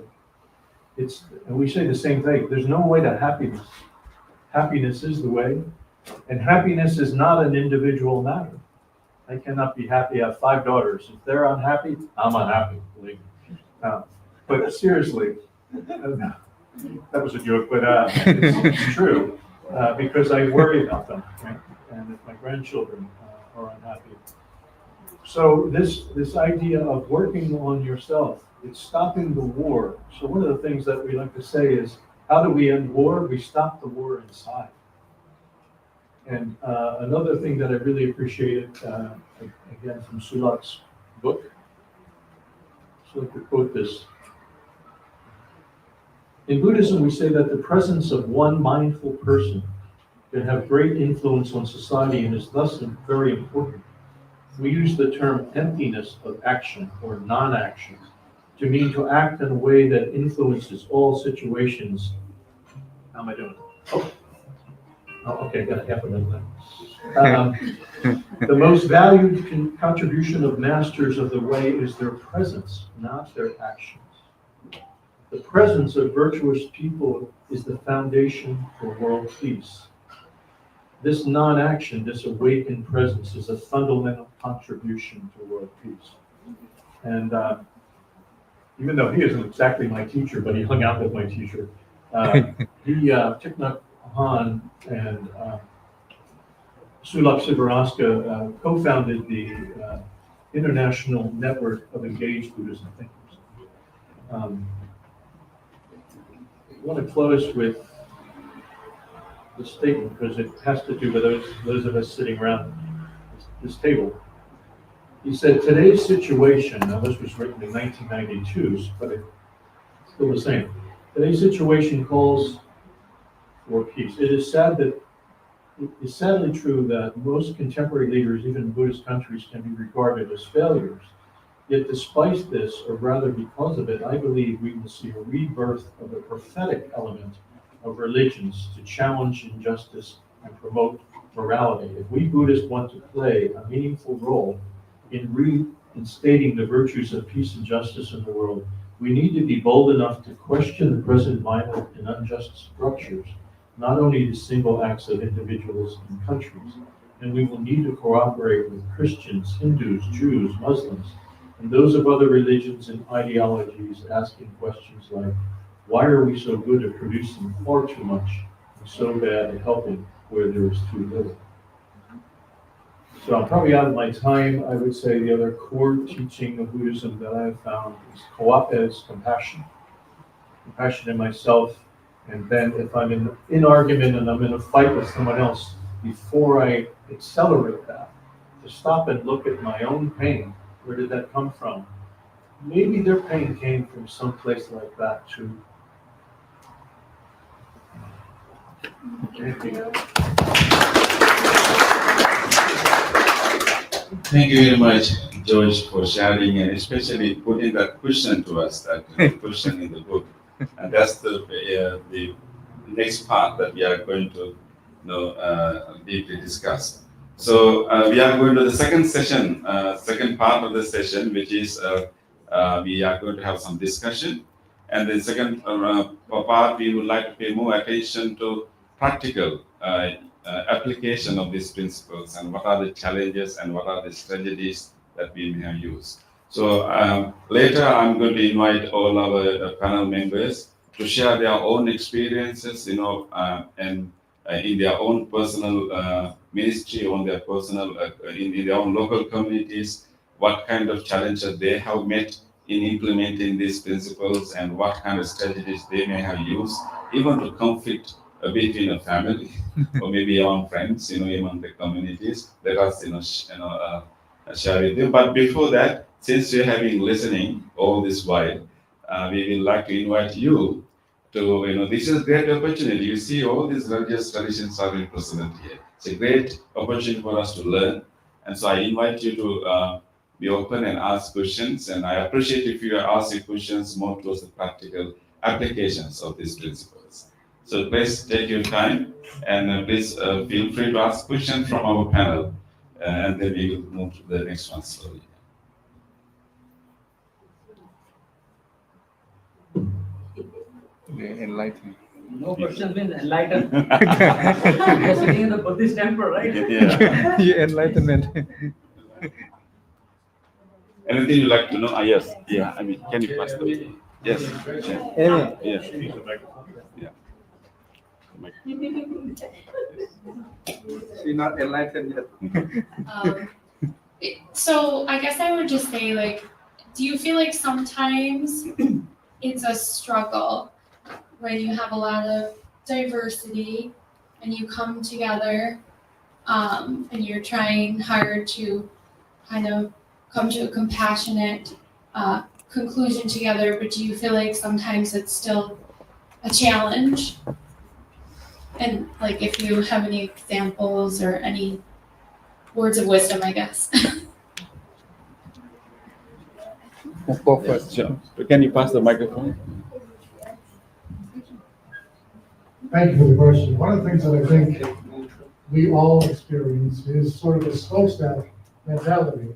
And we say the same thing. There's no way to happiness. Happiness is the way. And happiness is not an individual matter. I cannot be happy. I have 5 daughters. If they're unhappy, I'm unhappy, believe me. But seriously, that was a joke, but it's true. Because I worry about them, right? And if my grandchildren are unhappy. So this idea of working on yourself, it's stopping the war. So one of the things that we like to say is, how do we end war? We stop the war inside. And another thing that I really appreciated, again from Sulak's book, so I could quote this. In Buddhism, we say that the presence of one mindful person can have great influence on society and is thus very important. We use the term emptiness of action or non-action to mean to act in a way that influences all situations. How am I doing? Oh, okay, got half a minute left. The most valued contribution of masters of the way is their presence, not their actions. The presence of virtuous people is the foundation for world peace. This non-action, this awakened presence is a fundamental contribution to world peace. And even though he isn't exactly my teacher, but he hung out with my teacher, Thich Nhat Hanh and Sulak Siddharaska co-founded the International Network of Engaged Buddhism Thinkers. I want to close with the statement because it has to do with those of us sitting around this table. He said, today's situation, now this was written in 1992, but it's still the same. Today's situation calls for peace. It is sadly true that most contemporary leaders, even in Buddhist countries, can be regarded as failures. Yet despite this, or rather because of it, I believe we will see a rebirth of the prophetic element of religions to challenge injustice and promote morality. If we Buddhists want to play a meaningful role in reinstating the virtues of peace and justice in the world, we need to be bold enough to question the present violent and unjust structures, not only the single acts of individuals and countries. And we will need to cooperate with Christians, Hindus, Jews, Muslims, and those of other religions and ideologies, asking questions like, why are we so good at producing far too much and so bad at helping where there is too little? So I'm probably out of my time. I would say the other core teaching of Buddhism that I have found is co-op-es, compassion. Compassion in myself, and then if I'm in argument and I'm in a fight with someone else, before I accelerate that, to stop and look at my own pain. Where did that come from? Maybe their pain came from someplace like that too. Thank you very much, George, for sharing and especially putting that question to us, that question in the book. And that's the next part that we are going to deeply discuss. So we are going to the second session, second part of the session, which is we are going to have some discussion. And the second part, we would like to pay more attention to practical application of these principles and what are the challenges and what are the strategies that we may have used. So later I'm going to invite all our panel members to share their own experiences, and in their own personal ministry, on their personal, in their own local communities, what kind of challenges they have met in implementing these principles and what kind of strategies they may have used, even to conflict between a family or maybe among friends, among the communities. Let us, share with them. But before that, since you have been listening all this while, we would like to invite you to, this is a great opportunity. You see, all these religious traditions are represented here. It's a great opportunity for us to learn. And so I invite you to be open and ask questions. And I appreciate if you ask your questions more towards the practical applications of these principles. So please take your time and please feel free to ask questions from our panel. And then we will move to the next one slowly. The enlightenment. No question means enlightened. You're sitting in the Buddhist temple, right? Yeah. Yeah, enlightenment. Anything you'd like to know? Yes. Yeah. I mean, can you pass the way? Yes. Amy. Yeah. She's not enlightened yet. So I guess I would just say, do you feel like sometimes it's a struggle when you have a lot of diversity and you come together and you're trying hard to kind of come to a compassionate conclusion together, but do you feel like sometimes it's still a challenge? And if you have any examples or any words of wisdom, I guess. Go first. Sure. Can you pass the microphone? Thank you for the question. One of the things that I think we all experience is sort of a smokestack mentality.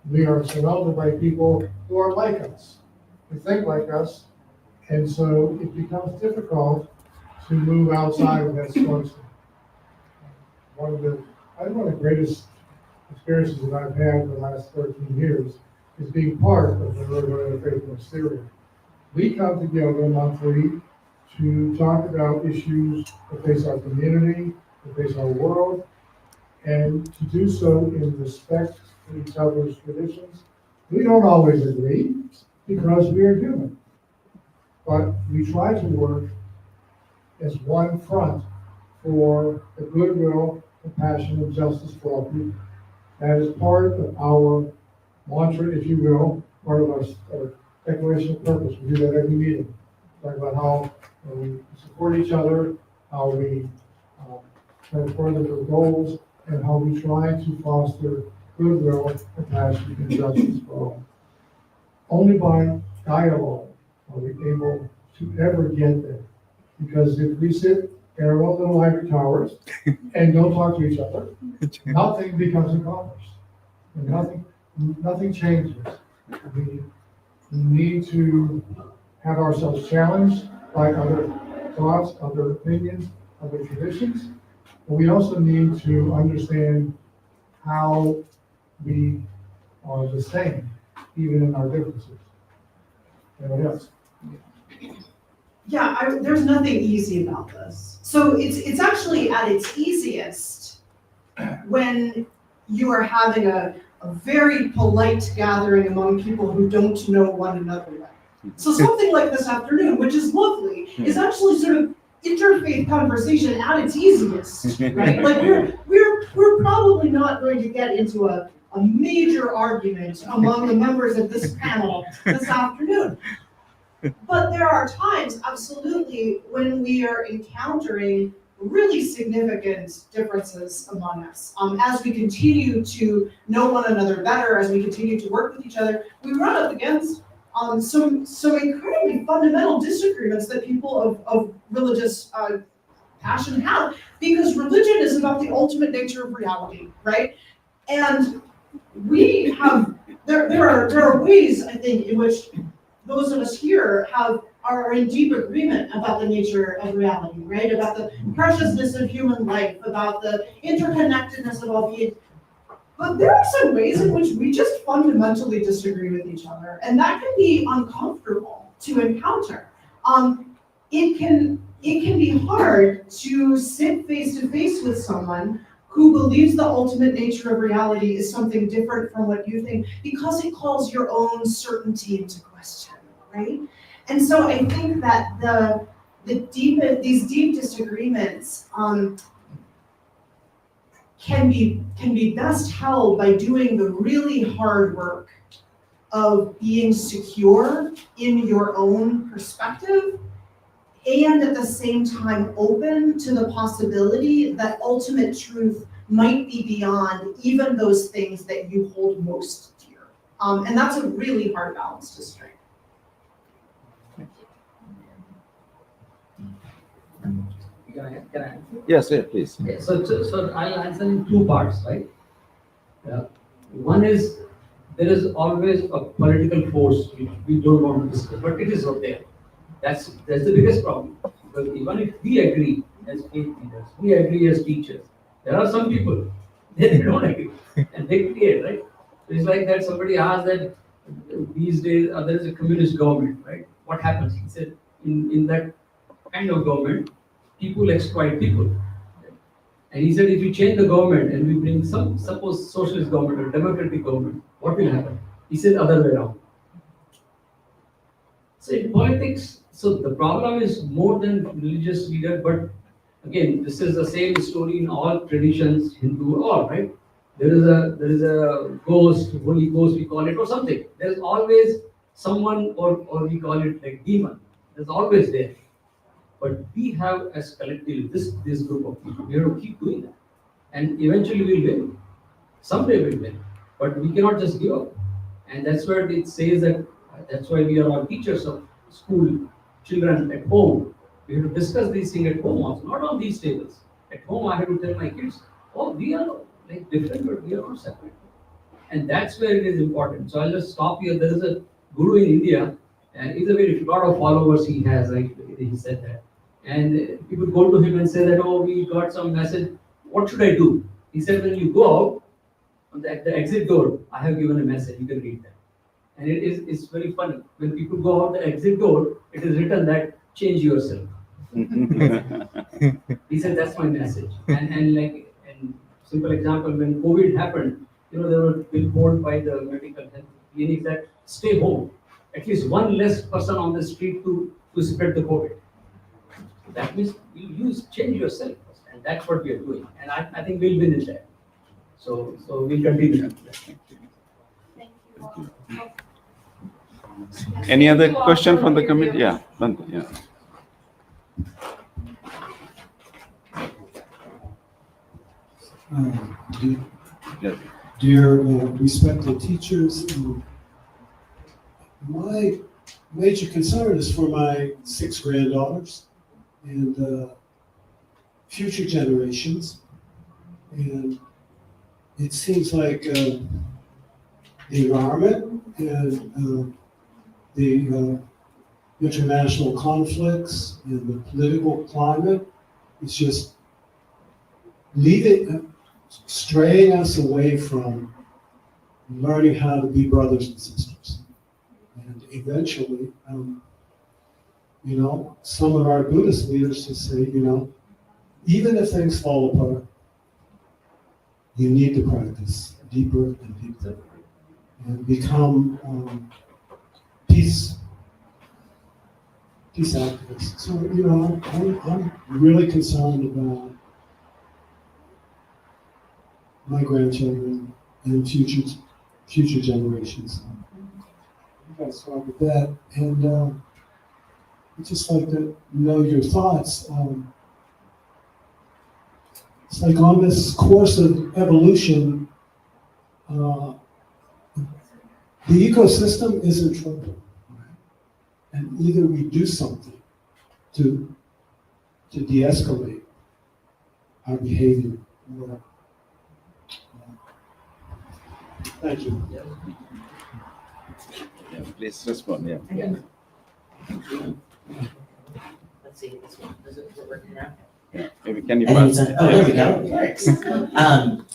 We are surrounded by people who are like us, who think like us, and so it becomes difficult to move outside of that smokestack. One of the greatest experiences that I've had in the last 13 years is being part of the Lord Faithfulness theory. We come together monthly to talk about issues that face our community, that face our world, and to do so in respect for each other's traditions. We don't always agree because we are human, but we try to work as one front for the goodwill, compassion, and justice for all people. That is part of our mantra, if you will, part of our declaration of purpose. We do that every meeting. Talk about how we support each other, how we try to further the goals, and how we try to foster goodwill, compassion, and justice for all. Only by dialogue are we able to ever get there. Because if we sit in our own little ivory towers and don't talk to each other, nothing becomes accomplished. And nothing changes. We need to have ourselves challenged by other thoughts, other opinions, other traditions. But we also need to understand how we are the same, even in our differences. Anyone else? Yeah, there's nothing easy about this. So it's actually at its easiest when you are having a very polite gathering among people who don't know one another well. So something like this afternoon, which is lovely, is actually sort of interfaith conversation at its easiest, right? Like we're probably not going to get into a major argument among the members of this panel this afternoon. But there are times, absolutely, when we are encountering really significant differences among us. As we continue to know one another better, as we continue to work with each other, we run up against some incredibly fundamental disagreements that people of religious passion have, because religion is about the ultimate nature of reality, right? And we have, there are ways, I think, in which those of us here are in deep agreement about the nature of reality, right? About the preciousness of human life, about the interconnectedness of all beings. But there are some ways in which we just fundamentally disagree with each other, and that can be uncomfortable to encounter. It can be hard to sit face to face with someone who believes the ultimate nature of reality is something different from what you think, because it calls your own certainty into question, right? And so I think that these deep disagreements can be best held by doing the really hard work of being secure in your own perspective, and at the same time open to the possibility that ultimate truth might be beyond even those things that you hold most dear. And that's a really hard balance to strike. Can I? Yes, please. Okay, so I'll answer in two parts, right? One is, there is always a political force which we don't want to discuss, but it is out there. That's the biggest problem. Because even if we agree as faith leaders, we agree as teachers, there are some people they don't agree, and they create, right? So it's like that somebody asked that these days there is a communist government, right? What happens? He said in that kind of government, people exploit people. And he said, if you change the government and we bring suppose socialist government or democratic government, what will happen? He said, other way around. So in politics, so the problem is more than religious leader, but again, this is the same story in all traditions, Hindu, all, right? There is a ghost, holy ghost we call it, or something. There is always someone, or we call it like demon. There's always there. But we have as collective, this group of people, we have to keep doing that. And eventually we'll win. Someday we'll win. But we cannot just give up. And that's where it says that, that's why we are all teachers of school, children at home. We have to discuss these things at home also, not on these tables. At home I have to tell my kids, oh, we are like different, but we are not separate. And that's where it is important. So I'll just stop here. There is a guru in India, and he's a very lot of followers he has, right? He said that. And people go to him and say that, oh, we got some message. What should I do? He said, when you go out, at the exit door, I have given a message. You can read that. And it's very funny. When people go out the exit door, it is written that change yourself. He said that's my message. And simple example, when COVID happened, there were billboard by the medical health clinic that stay home. At least one less person on the street to spread the COVID. That means you change yourself, and that's what we are doing. And I think we'll win in that. So we'll continue. Thank you. Any other question from the committee? Yeah, Banta, yeah. Yes. Dear respected teachers, my major concern is for my 6 granddaughters and future generations. And it seems like the environment and the international conflicts and the political climate is just straying us away from learning how to be brothers and sisters. And eventually, some of our Buddhist leaders just say, even if things fall apart, you need to practice deeper and deeper and become peace activists. So, I'm really concerned about my grandchildren and future generations. You guys start with that, and I'd just like to know your thoughts. It's like on this course of evolution, the ecosystem is in trouble, right? And either we do something to de-escalate our behavior, or thank you. Yeah, please respond. Yeah. Let's see, this one, is it working now? Yeah. Maybe can you And pass? he's like, oh, there we go, thanks.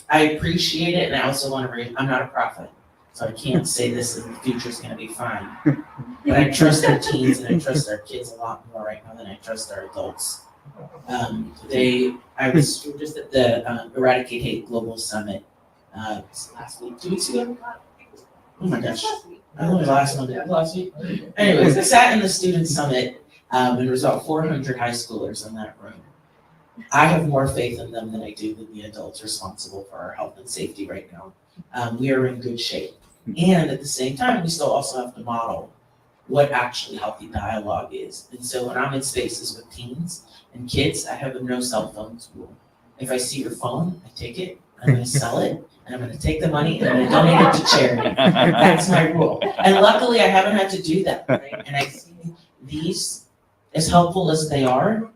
I appreciate it, and I also want to I'm not a prophet, so I can't say this in the future is gonna be fine. But I trust our teens and I trust our kids a lot more right now than I trust our adults. I was just at the Eradicate Hate Global Summit, last week, 2 weeks ago? Oh my gosh, I don't know last week. Anyways, I sat in the student summit, and there was about 400 high schoolers in that room. I have more faith in them than I do in the adults responsible for our health and safety right now. We are in good shape. And at the same time, we still also have to model what actually healthy dialogue is. And so when I'm in spaces with teens and kids, I have a no cell phones rule. If I see your phone, I take it, I'm gonna sell it, and I'm gonna take the money and I'm gonna donate it to charity. That's my rule. And luckily I haven't had to do that, right? And I see these, as helpful as they are,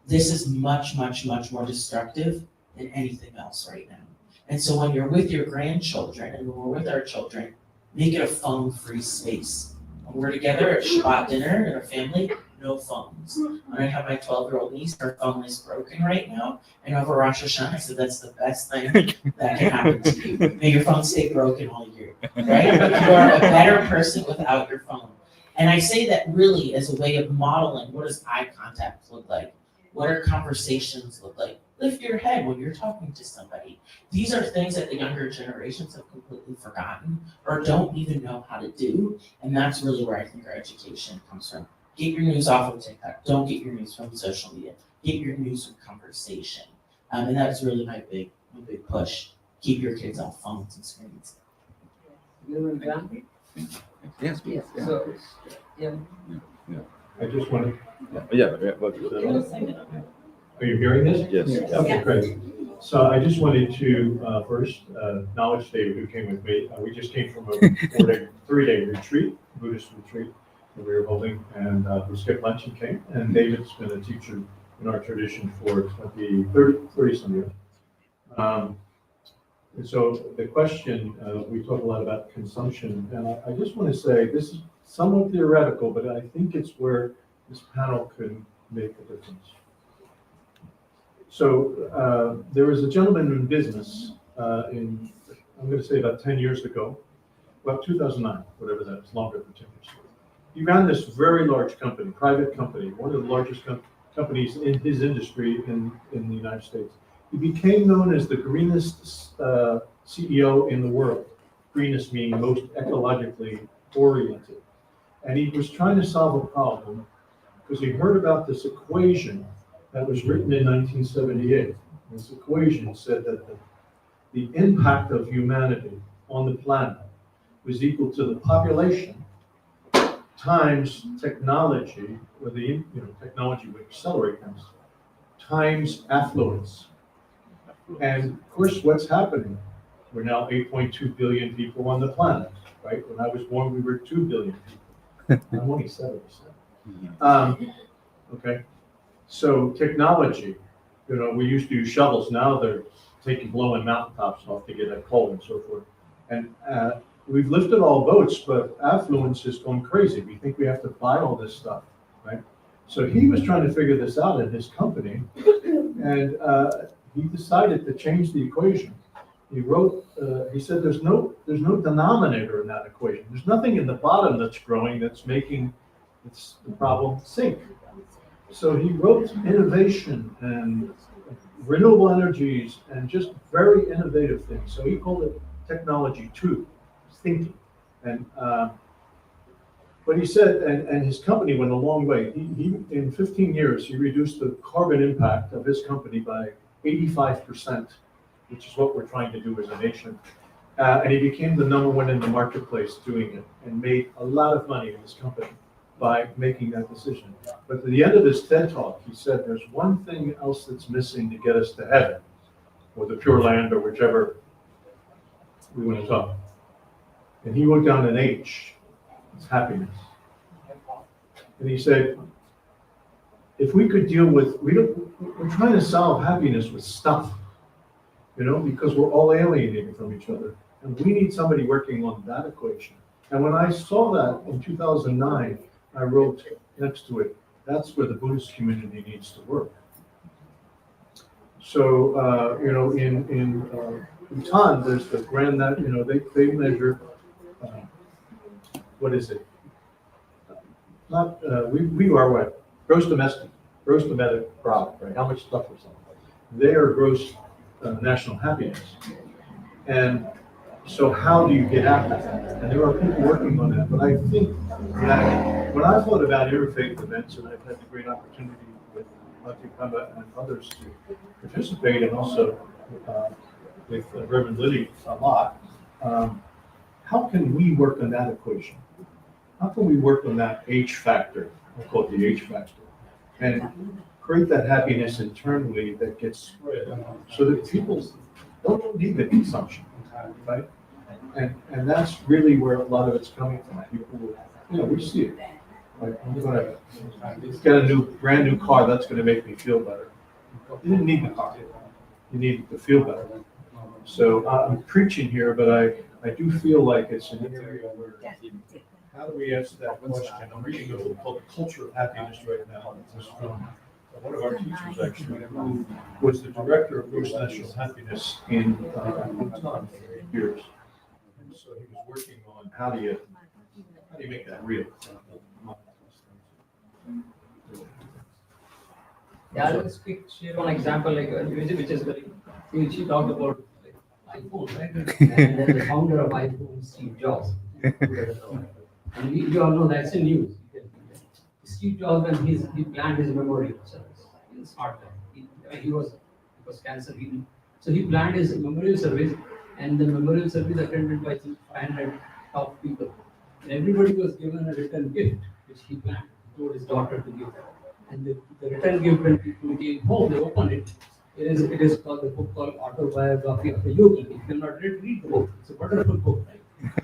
this is much, much, much more destructive than anything else right now. And so when you're with your grandchildren and when we're with our children, make it a phone-free space. When we're together at Shabbat dinner and our family, no phones. When I have my 12-year-old niece, her phone is broken right now, and over Rosh Hashanah, I said that's the best thing that can happen to you. May your phone stay broken all year, right? You are a better person without your phone. And I say that really as a way of modeling what does eye contact look like? What are conversations look like? Lift your head when you're talking to somebody. These are things that the younger generations have completely forgotten or don't even know how to do. And that's really where I think our education comes from. Get your news off of TikTok. Don't get your news from social media. Get your news from conversation. And that's really my big push. Keep your kids off phones and screens. Yes, please. Yeah. So, yeah. I just want to, Yeah. are you hearing this? Yes. Okay, great. So I just wanted to first acknowledge David who came with me. We just came from a 3-day retreat, Buddhist retreat that we were holding, and we skipped lunch and came. And David's been a teacher in our tradition for 30 some years. And so the question, we talk a lot about consumption, and I just want to say this is somewhat theoretical, but I think it's where this panel can make a difference. So there was a gentleman in business I'm going to say about 10 years ago, well, 2009, whatever that is, longer than 10 years. He ran this very large company, private company, one of the largest companies in his industry in the United States. He became known as the greenest CEO in the world. Greenest meaning most ecologically oriented. And he was trying to solve a problem because he heard about this equation that was written in 1978. This equation said that the impact of humanity on the planet was equal to the population times technology, or the technology would accelerate things, times affluence. And of course, what's happening? We're now 8.2 billion people on the planet, right? When I was born, we were 2 billion people. I'm only 7%. Okay, so technology, we used to use shovels. Now they're blowing mountaintops off to get at coal and so forth. And we've lifted all boats, but affluence is going crazy. We think we have to buy all this stuff, right? So he was trying to figure this out in his company, and he decided to change the equation. He wrote, he said, there's no denominator in that equation. There's nothing in the bottom that's growing that's making the problem sink. So he wrote innovation and renewable energies and just very innovative things. So he called it technology 2, thinking. And but he said, and his company went a long way. He in 15 years, he reduced the carbon impact of his company by 85%, which is what we're trying to do as a nation. And he became the #1 in the marketplace doing it and made a lot of money in his company by making that decision. But at the end of his TED talk, he said, there's one thing else that's missing to get us to heaven, or the Pure Land, or whichever we want to talk. And he wrote down an H, it's happiness. And he said, if we could deal with, we're trying to solve happiness with stuff, because we're all alienated from each other. And we need somebody working on that equation. And when I saw that in 2009, I wrote next to it, that's where the Buddhist community needs to work. So, in Bhutan, there's the grand, they measure, what is it? Not, we are what? Gross domestic product, right? How much stuff we're selling. They are gross national happiness. And so how do you get after that? And there are people working on that. But I think that when I thought about interfaith events, and I've had the great opportunity with Latikamba and others to participate, and also with Reverend Liddy a lot, how can we work on that equation? How can we work on that H factor? I'll call it the H factor. And create that happiness internally that gets spread so that people don't need the consumption, right? And that's really where a lot of it's coming from. People, we see it. Like, I'm gonna get a brand new car, that's gonna make me feel better. You didn't need the car. You needed to feel better. So I'm preaching here, but I do feel like it's an area where, how do we answer that question? I'm reading a book called The Culture of Happiness right now. It's from one of our teachers, actually, who was the director of gross national happiness in Bhutan for 8 years. And so he was working on how do you make that real? Yeah, I'll just share one example, which is very, she talked about iPhone, right? And then the founder of iPhone, Steve Jobs. And you all know that's in news. Steve Jobs, when he planned his memorial service, in smart time. He was cancer. So he planned his memorial service, and the memorial service attended by 500 top people. And everybody was given a return gift, which he planned. He told his daughter to give. And the return gift, when people came home, they opened it. It is called the book called Autobiography of a Yogi. If you're not read the book. It's a wonderful book, right?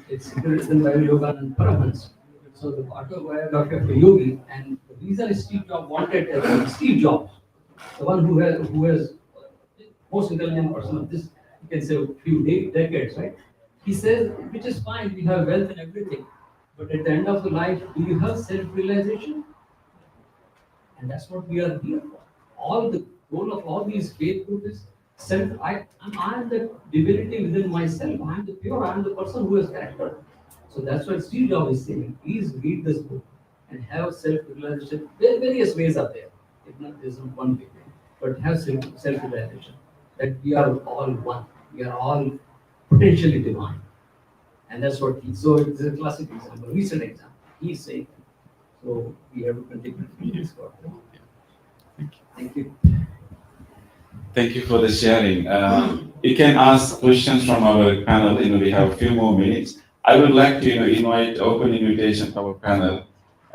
It's written by Yogananda Paramahansa. So the Autobiography of a Yogi, and the reason Steve Jobs wanted Steve Jobs, the one who has most intelligent person of this, you can say a few decades, right? He says, which is fine, we have wealth and everything, but at the end of the life, do you have self-realization? And that's what we are here for. All the goal of all these faith groups is self. I am the divinity within myself. I am the pure. I am the person who has character. So that's what Steve Jobs is saying. Please read this book and have self-realization. There are various ways are there. There's not one big way, but have self-realization that we are all one. We are all potentially divine. And that's what so it's a classic example, recent example. He's saying, so we have to continue to this God. Thank you. Thank you for the sharing. You can ask questions from our panel. We have a few more minutes. I would like to invite open invitation to our panel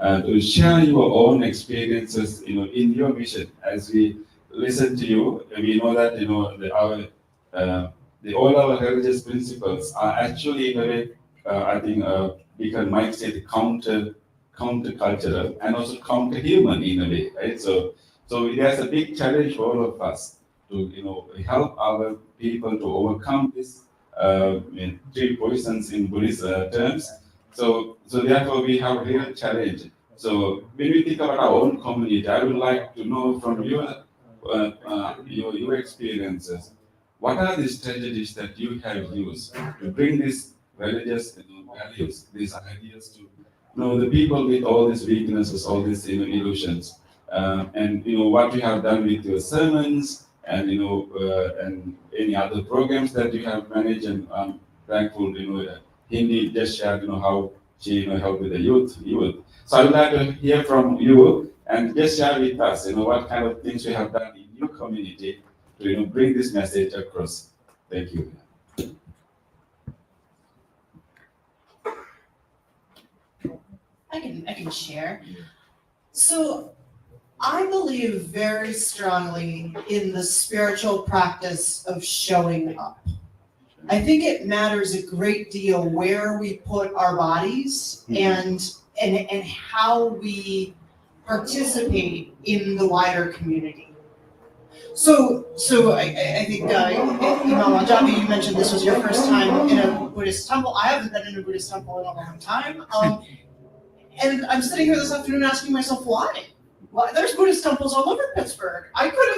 to share your own experiences in your mission. As we listen to you, we know that all our religious principles are actually in a way, I think we might say the counter-cultural and also counter-human in a way, right? So there's a big challenge for all of us to help our people to overcome this three poisons in Buddhist terms. So therefore we have a real challenge. So when we think about our own community, I would like to know from your experiences, what are the strategies that you have used to bring these religious values, these ideas to the people with all these weaknesses, all these illusions, and what you have done with your sermons, and and any other programs that you have managed. And I'm thankful, Hindi just shared, how she helped with the youth. So I would like to hear from you and just share with us, what kind of things you have done in your community to bring this message across. Thank you. I can share. So I believe very strongly in the spiritual practice of showing up. I think it matters a great deal where we put our bodies and how we participate in the wider community. So I think Imam Ajabi, you mentioned this was your first time in a Buddhist temple. I haven't been in a Buddhist temple in a long time. And I'm sitting here this afternoon asking myself, why? Well, there's Buddhist temples all over Pittsburgh.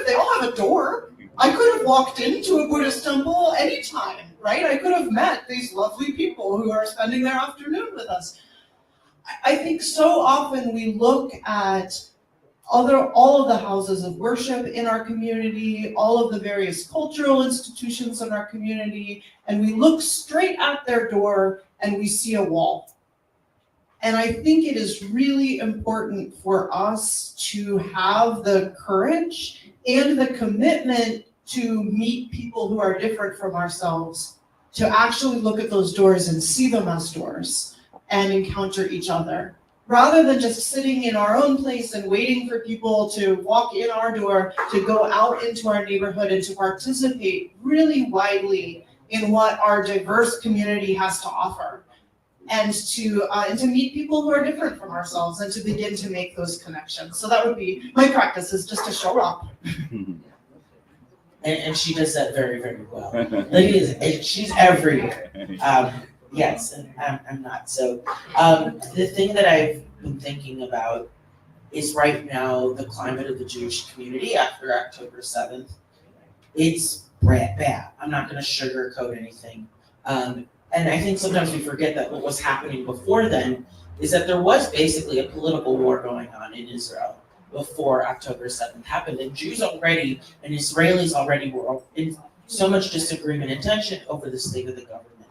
They all have a door. I could have walked into a Buddhist temple anytime, right? I could have met these lovely people who are spending their afternoon with us. I think so often we look at all of the houses of worship in our community, all of the various cultural institutions in our community, and we look straight at their door and we see a wall. And I think it is really important for us to have the courage and the commitment to meet people who are different from ourselves, to actually look at those doors and see them as doors and encounter each other. Rather than just sitting in our own place and waiting for people to walk in our door, to go out into our neighborhood and to participate really widely in what our diverse community has to offer. And to meet people who are different from ourselves and to begin to make those connections. So that would be my practice, is just to show up. And she does that very, very well. She's everywhere. Yes, and I'm not. So the thing that I've been thinking about is right now the climate of the Jewish community after October 7th. It's bad. I'm not going to sugarcoat anything. And I think sometimes we forget that what was happening before then is that there was basically a political war going on in Israel before October 7th happened. And Jews already and Israelis already were in so much disagreement and tension over the state of the government.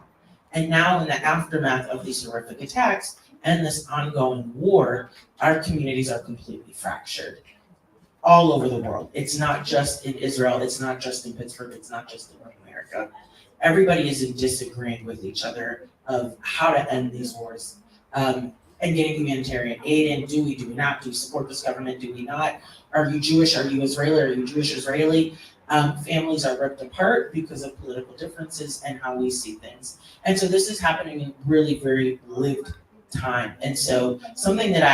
And now in the aftermath of these horrific attacks and this ongoing war, our communities are completely fractured all over the world. It's not just in Israel, it's not just in Pittsburgh, it's not just in North America. Everybody is disagreeing with each other of how to end these wars, and getting humanitarian aid in. Do we not? Do we support this government? Do we not? Are you Jewish? Are you Israeli? Are you Jewish Israeli? Families are ripped apart because of political differences and how we see things. And so this is happening in really very lived time. And so something that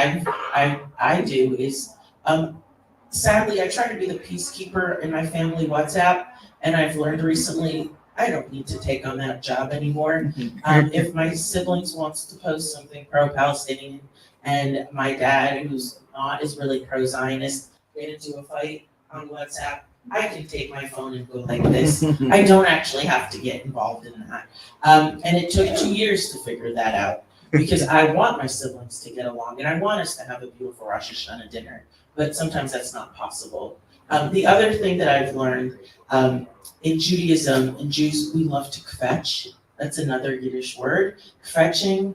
I do is, sadly, I try to be the peacekeeper in my family WhatsApp, and I've learned recently I don't need to take on that job anymore. If my siblings wants to post something pro-Palestinian and my dad, who's not, is really pro-Zionist, get into a fight on WhatsApp, I can take my phone and go like this. I don't actually have to get involved in that. And it took 2 years to figure that out. because I want my siblings to get along and I want us to have a beautiful Rosh Hashanah dinner, but sometimes that's not possible. The other thing that I've learned in Judaism, in Jews, we love to kvetch. That's another Yiddish word. Kvetching,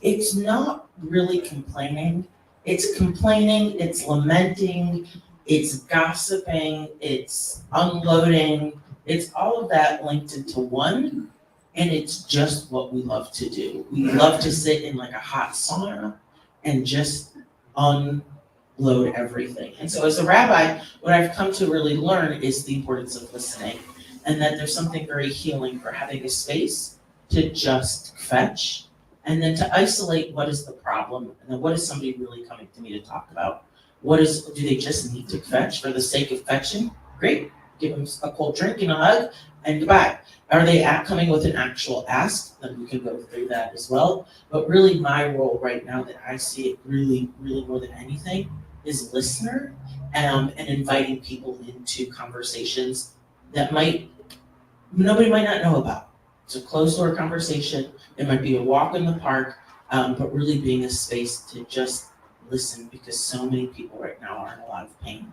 it's not really complaining. It's complaining, it's lamenting, it's gossiping, it's unloading. It's all of that linked into one, and it's just what we love to do. We love to sit in like a hot sauna and just unload everything. And so as a rabbi, what I've come to really learn is the importance of listening, and that there's something very healing for having a space to just fetch, and then to isolate what is the problem, and then what is somebody really coming to me to talk about. Do they just need to fetch for the sake of fetching? Great, give them a cold drink and a hug, and goodbye. Are they coming with an actual ask? Then we can go through that as well. But really my role right now that I see it really, really more than anything is listener, and inviting people into conversations that nobody might not know about. It's a closed door conversation. It might be a walk in the park, but really being a space to just listen, because so many people right now are in a lot of pain.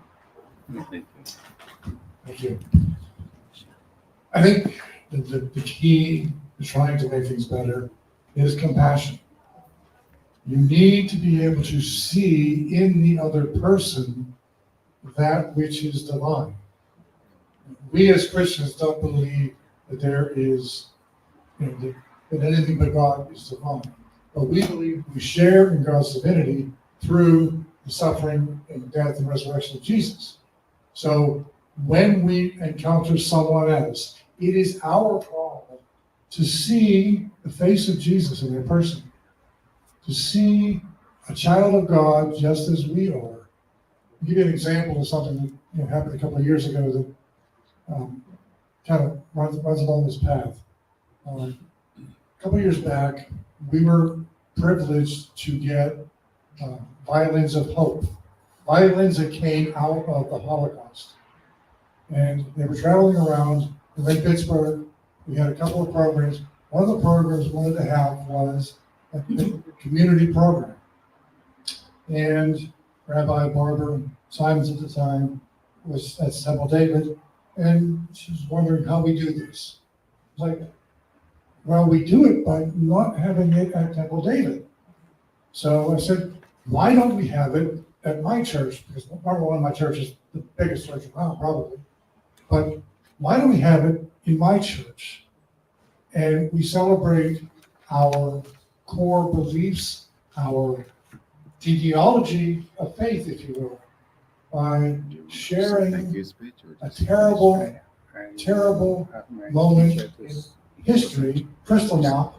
Thank you. I think the key to trying to make things better is compassion. You need to be able to see in the other person that which is divine. We as Christians don't believe that there is, that anything but God is divine. But we believe we share in God's divinity through the suffering and death and resurrection of Jesus. So when we encounter someone else, it is our call to see the face of Jesus in their person, to see a child of God just as we are. I'll give you an example of something that happened a couple of years ago that kind of runs along this path. A couple of years back, we were privileged to get violins of hope, violins that came out of the Holocaust. And they were traveling around in Lake Pittsburgh. We had a couple of programs. One of the programs we wanted to have was a community program. And Rabbi Barbara Simons at the time was at Temple David, and she was wondering how we do this. I was like, well, we do it by not having it at Temple David. So I said, why don't we have it at my church? Because number one, my church is the biggest church around, probably. But why don't we have it in my church? And we celebrate our core beliefs, our ideology of faith, if you will, by sharing a terrible, terrible moment in history, Kristallnacht,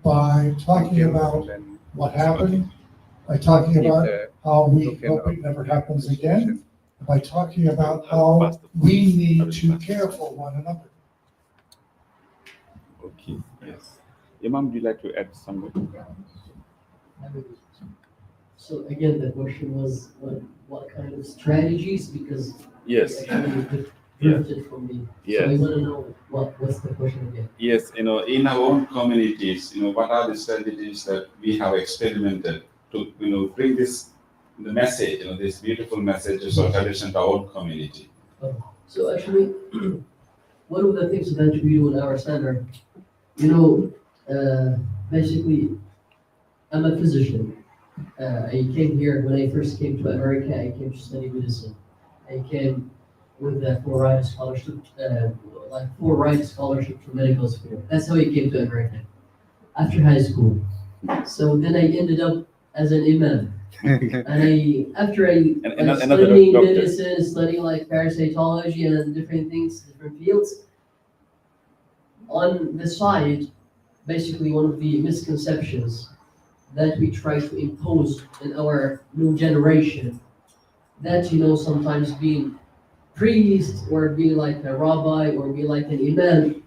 by talking about what happened, by talking about how we hope it never happens again, by talking about how we need to care for one another. Okay, yes. Imam, would you like to add something? So again, the question was what kind of strategies, because Yes. actually drifted from me. Yes. So I want to know what's the question again. Yes, in our own communities, what are the strategies that we have experimented to, bring the message, this beautiful messages of tradition to our own community? So actually, one of the things that we do in our center, basically, I'm a physician. I came here, when I first came to America, I came to study medicine. I came with a full-ride scholarship, to medical school. That's how I came to America, after high school. So then I ended up as an imam. And after I studying medicine, studying like parasitology and different things, different fields, on the side, basically one of the misconceptions that we try to impose in our new generation, that sometimes being priest or being like a rabbi or be like an imam,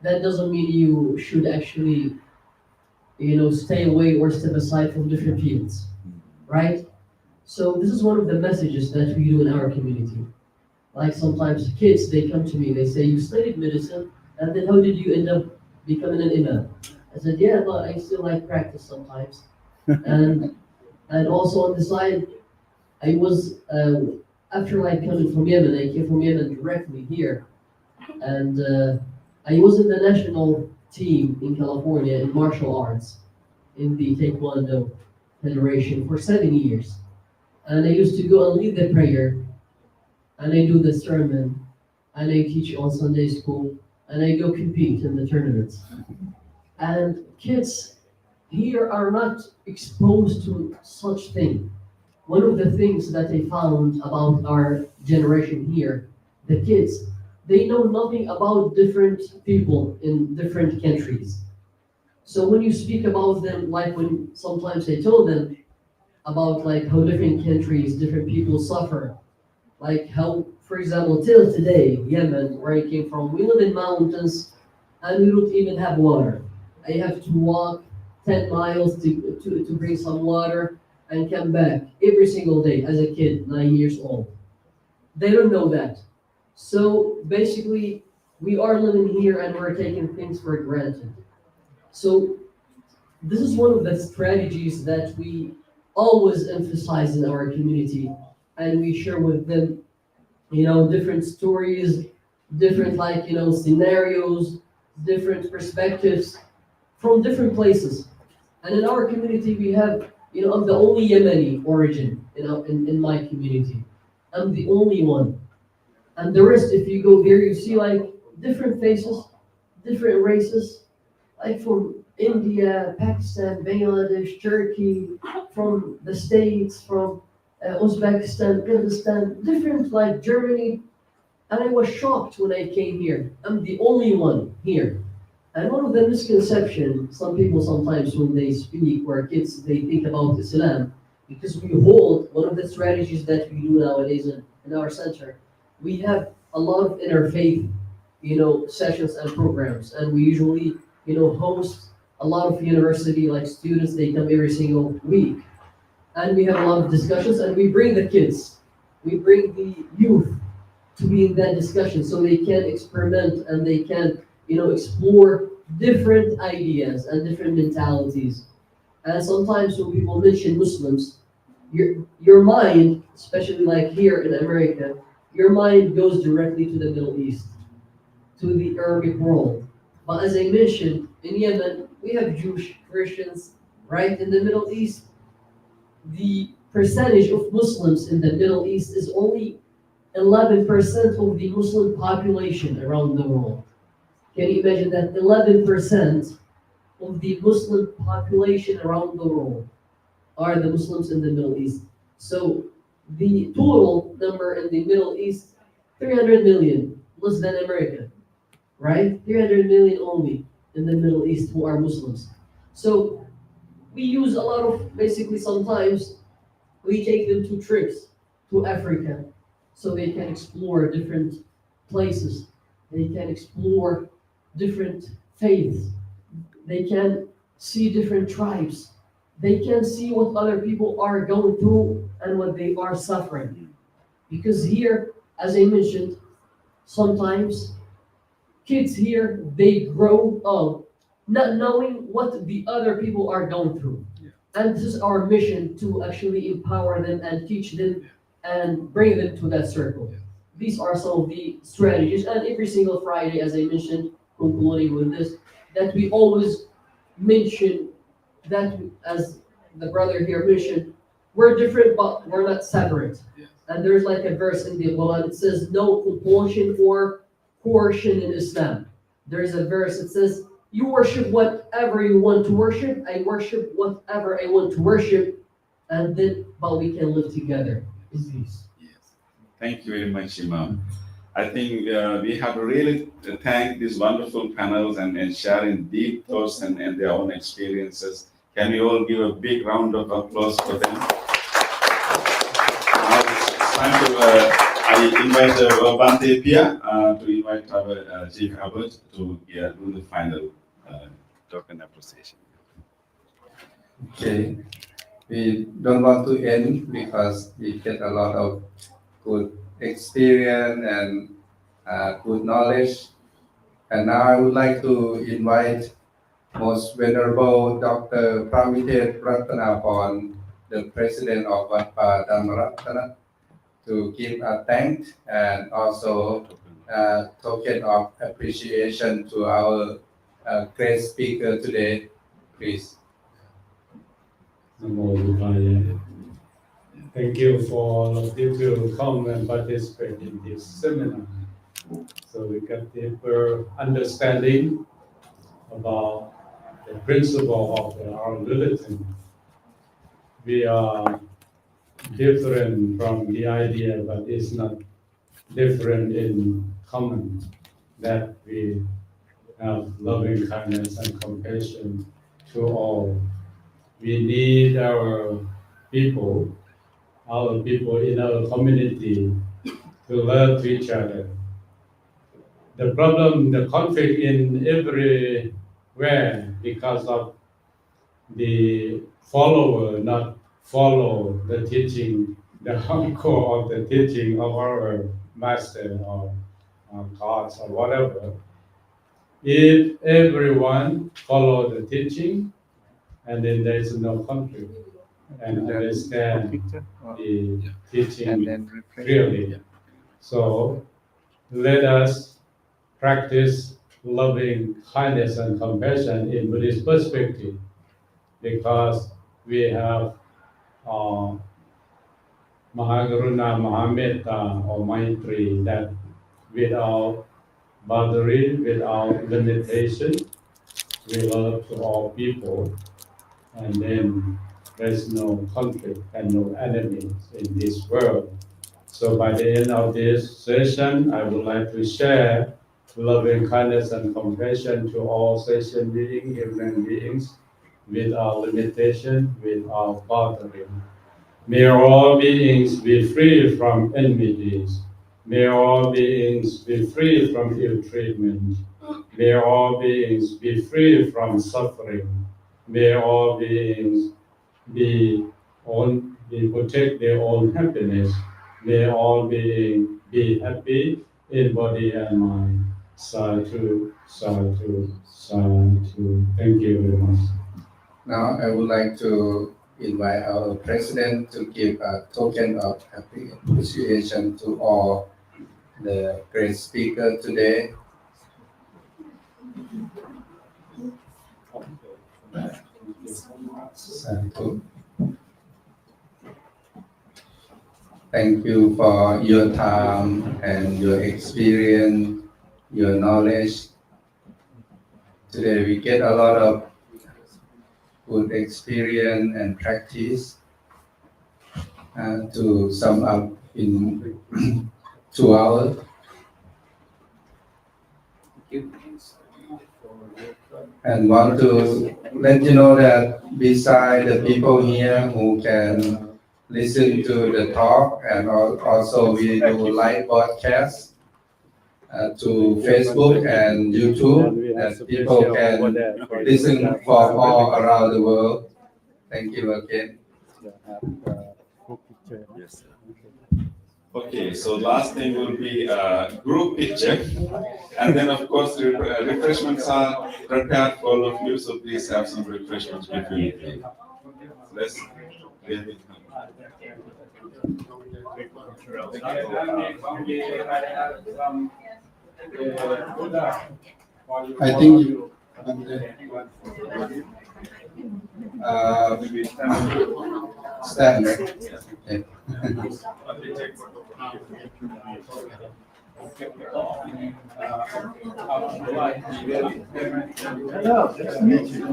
that doesn't mean you should actually stay away or step aside from different fields, right? So this is one of the messages that we do in our community. Like sometimes kids, they come to me, they say, you studied medicine, and then how did you end up becoming an imam. I said, yeah, but I still like practice sometimes. And also on the side, I was, after like coming from Yemen, I came from Yemen directly here. And I was in the national team in California in martial arts, in the Taekwondo Federation for 7 years. And I used to go and lead the prayer, and I do the sermon, and I teach on Sunday school, and I go compete in the tournaments. And kids here are not exposed to such thing. One of the things that I found about our generation here, the kids, they know nothing about different people in different countries. So when you speak about them, like when sometimes I told them about like how different countries, different people suffer, like how, for example, till today, Yemen, where I came from, we live in mountains and we don't even have water. I have to walk 10 miles to bring some water and come back every single day as a kid, 9 years old. They don't know that. So basically, we are living here and we're taking things for granted. So this is one of the strategies that we always emphasize in our community, and we share with them, different stories, different scenarios, different perspectives from different places. And in our community, we have, I'm the only Yemeni origin in my community. I'm the only one. And the rest, if you go there, you see like different faces, different races, like from India, Pakistan, Bangladesh, Turkey, from the States, from Uzbekistan, Kyrgyzstan, different like Germany. And I was shocked when I came here. I'm the only one here. And one of the misconceptions, some people sometimes when they speak, or kids, they think about Islam, because we hold one of the strategies that we do nowadays in our center. We have a lot of interfaith, sessions and programs, and we usually, host a lot of university like students. They come every single week, and we have a lot of discussions, and we bring the kids, we bring the youth to be in that discussion, so they can experiment and they can, explore different ideas and different mentalities. And sometimes when people mention Muslims, your mind, especially like here in America, your mind goes directly to the Middle East, to the Arabic world. But as I mentioned, in Yemen, we have Jewish Christians, right? In the Middle East, the percentage of Muslims in the Middle East is only 11% of the Muslim population around the world. Can you imagine that? 11% of the Muslim population around the world are the Muslims in the Middle East. So the total number in the Middle East, 300 million, less than America, right? 300 million only in the Middle East who are Muslims. So we use a lot of, basically sometimes, we take them to trips to Africa so they can explore different places. They can explore different faiths. They can see different tribes. They can see what other people are going through and what they are suffering. Because here, as I mentioned, sometimes kids here, they grow up not knowing what the other people are going through. And this is our mission, to actually empower them and teach them and bring them to that circle. These are some of the strategies. And every single Friday, as I mentioned, concluding with this, that we always mention that, as the brother here mentioned, we're different, but we're not separate. And there's like a verse in the Quran, it says, no compulsion or coercion in Islam. There's a verse that says, you worship whatever you want to worship, I worship whatever I want to worship, and then, but we can live together in peace. Thank you very much, Imam. I think we have to really thank these wonderful panels and sharing deep thoughts and their own experiences. Can we all give a big round of applause for them? Now it's time to, I invite Bante Pia to invite our Chief Abbot to do the final talk and appreciation. Okay. We don't want to end because we get a lot of good experience and good knowledge. And now I would like to invite Most Venerable Dr. Pramitesh Ratanaporn, the President of Wat Pa Dhammaratana, to give a thanks and also a token of appreciation to our great speaker today. Please. Namo Buddhaya. Thank you for all of you to come and participate in this seminar. So we get deeper understanding about the principle of our religion. We are different from the idea, but it's not different in common that we have loving kindness and compassion to all. We need our people in our community to love each other. The problem, the conflict in everywhere because of the follower not follow the teaching, the core of the teaching of our master or gods or whatever. If everyone follow the teaching, and then there is no conflict and understand the teaching clearly. So let us practice loving kindness and compassion in Buddhist perspective, because we have Mahakaruna, Mahametta or Maitri, that without boundary, without limitation, we love to all people, and then there's no conflict and no enemies in this world. So by the end of this session, I would like to share loving kindness and compassion to all sentient beings, human beings, without limitation, without boundary. May all beings be free from enmities. May all beings be free from ill treatment. May all beings be free from suffering. May all beings protect their own happiness. May all beings be happy in body and mind. Sadhu, sadhu, sadhu. Thank you very much. Now I would like to invite our President to give a token of appreciation to all the great speakers today. Sadhu. Thank you for your time and your experience, your knowledge. Today we get a lot of good experience and practice. To sum up in 2 hours. And want to let you know that beside the people here who can listen to the talk, and also we do live broadcast to Facebook and YouTube, that people can listen from all around the world. Thank you again. Okay, so last thing will be a group picture, and then of course refreshments are prepared for all of you, so please have some refreshments between you. Let's get it. I think you stand. Okay. Hello, nice to meet you.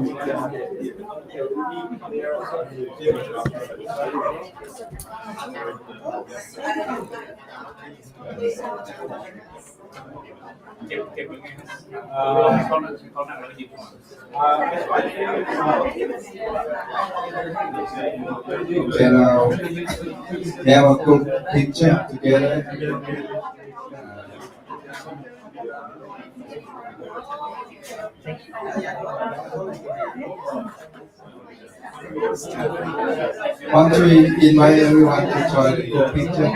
Okay, now we have a group picture together. Want to invite everyone to join the group picture.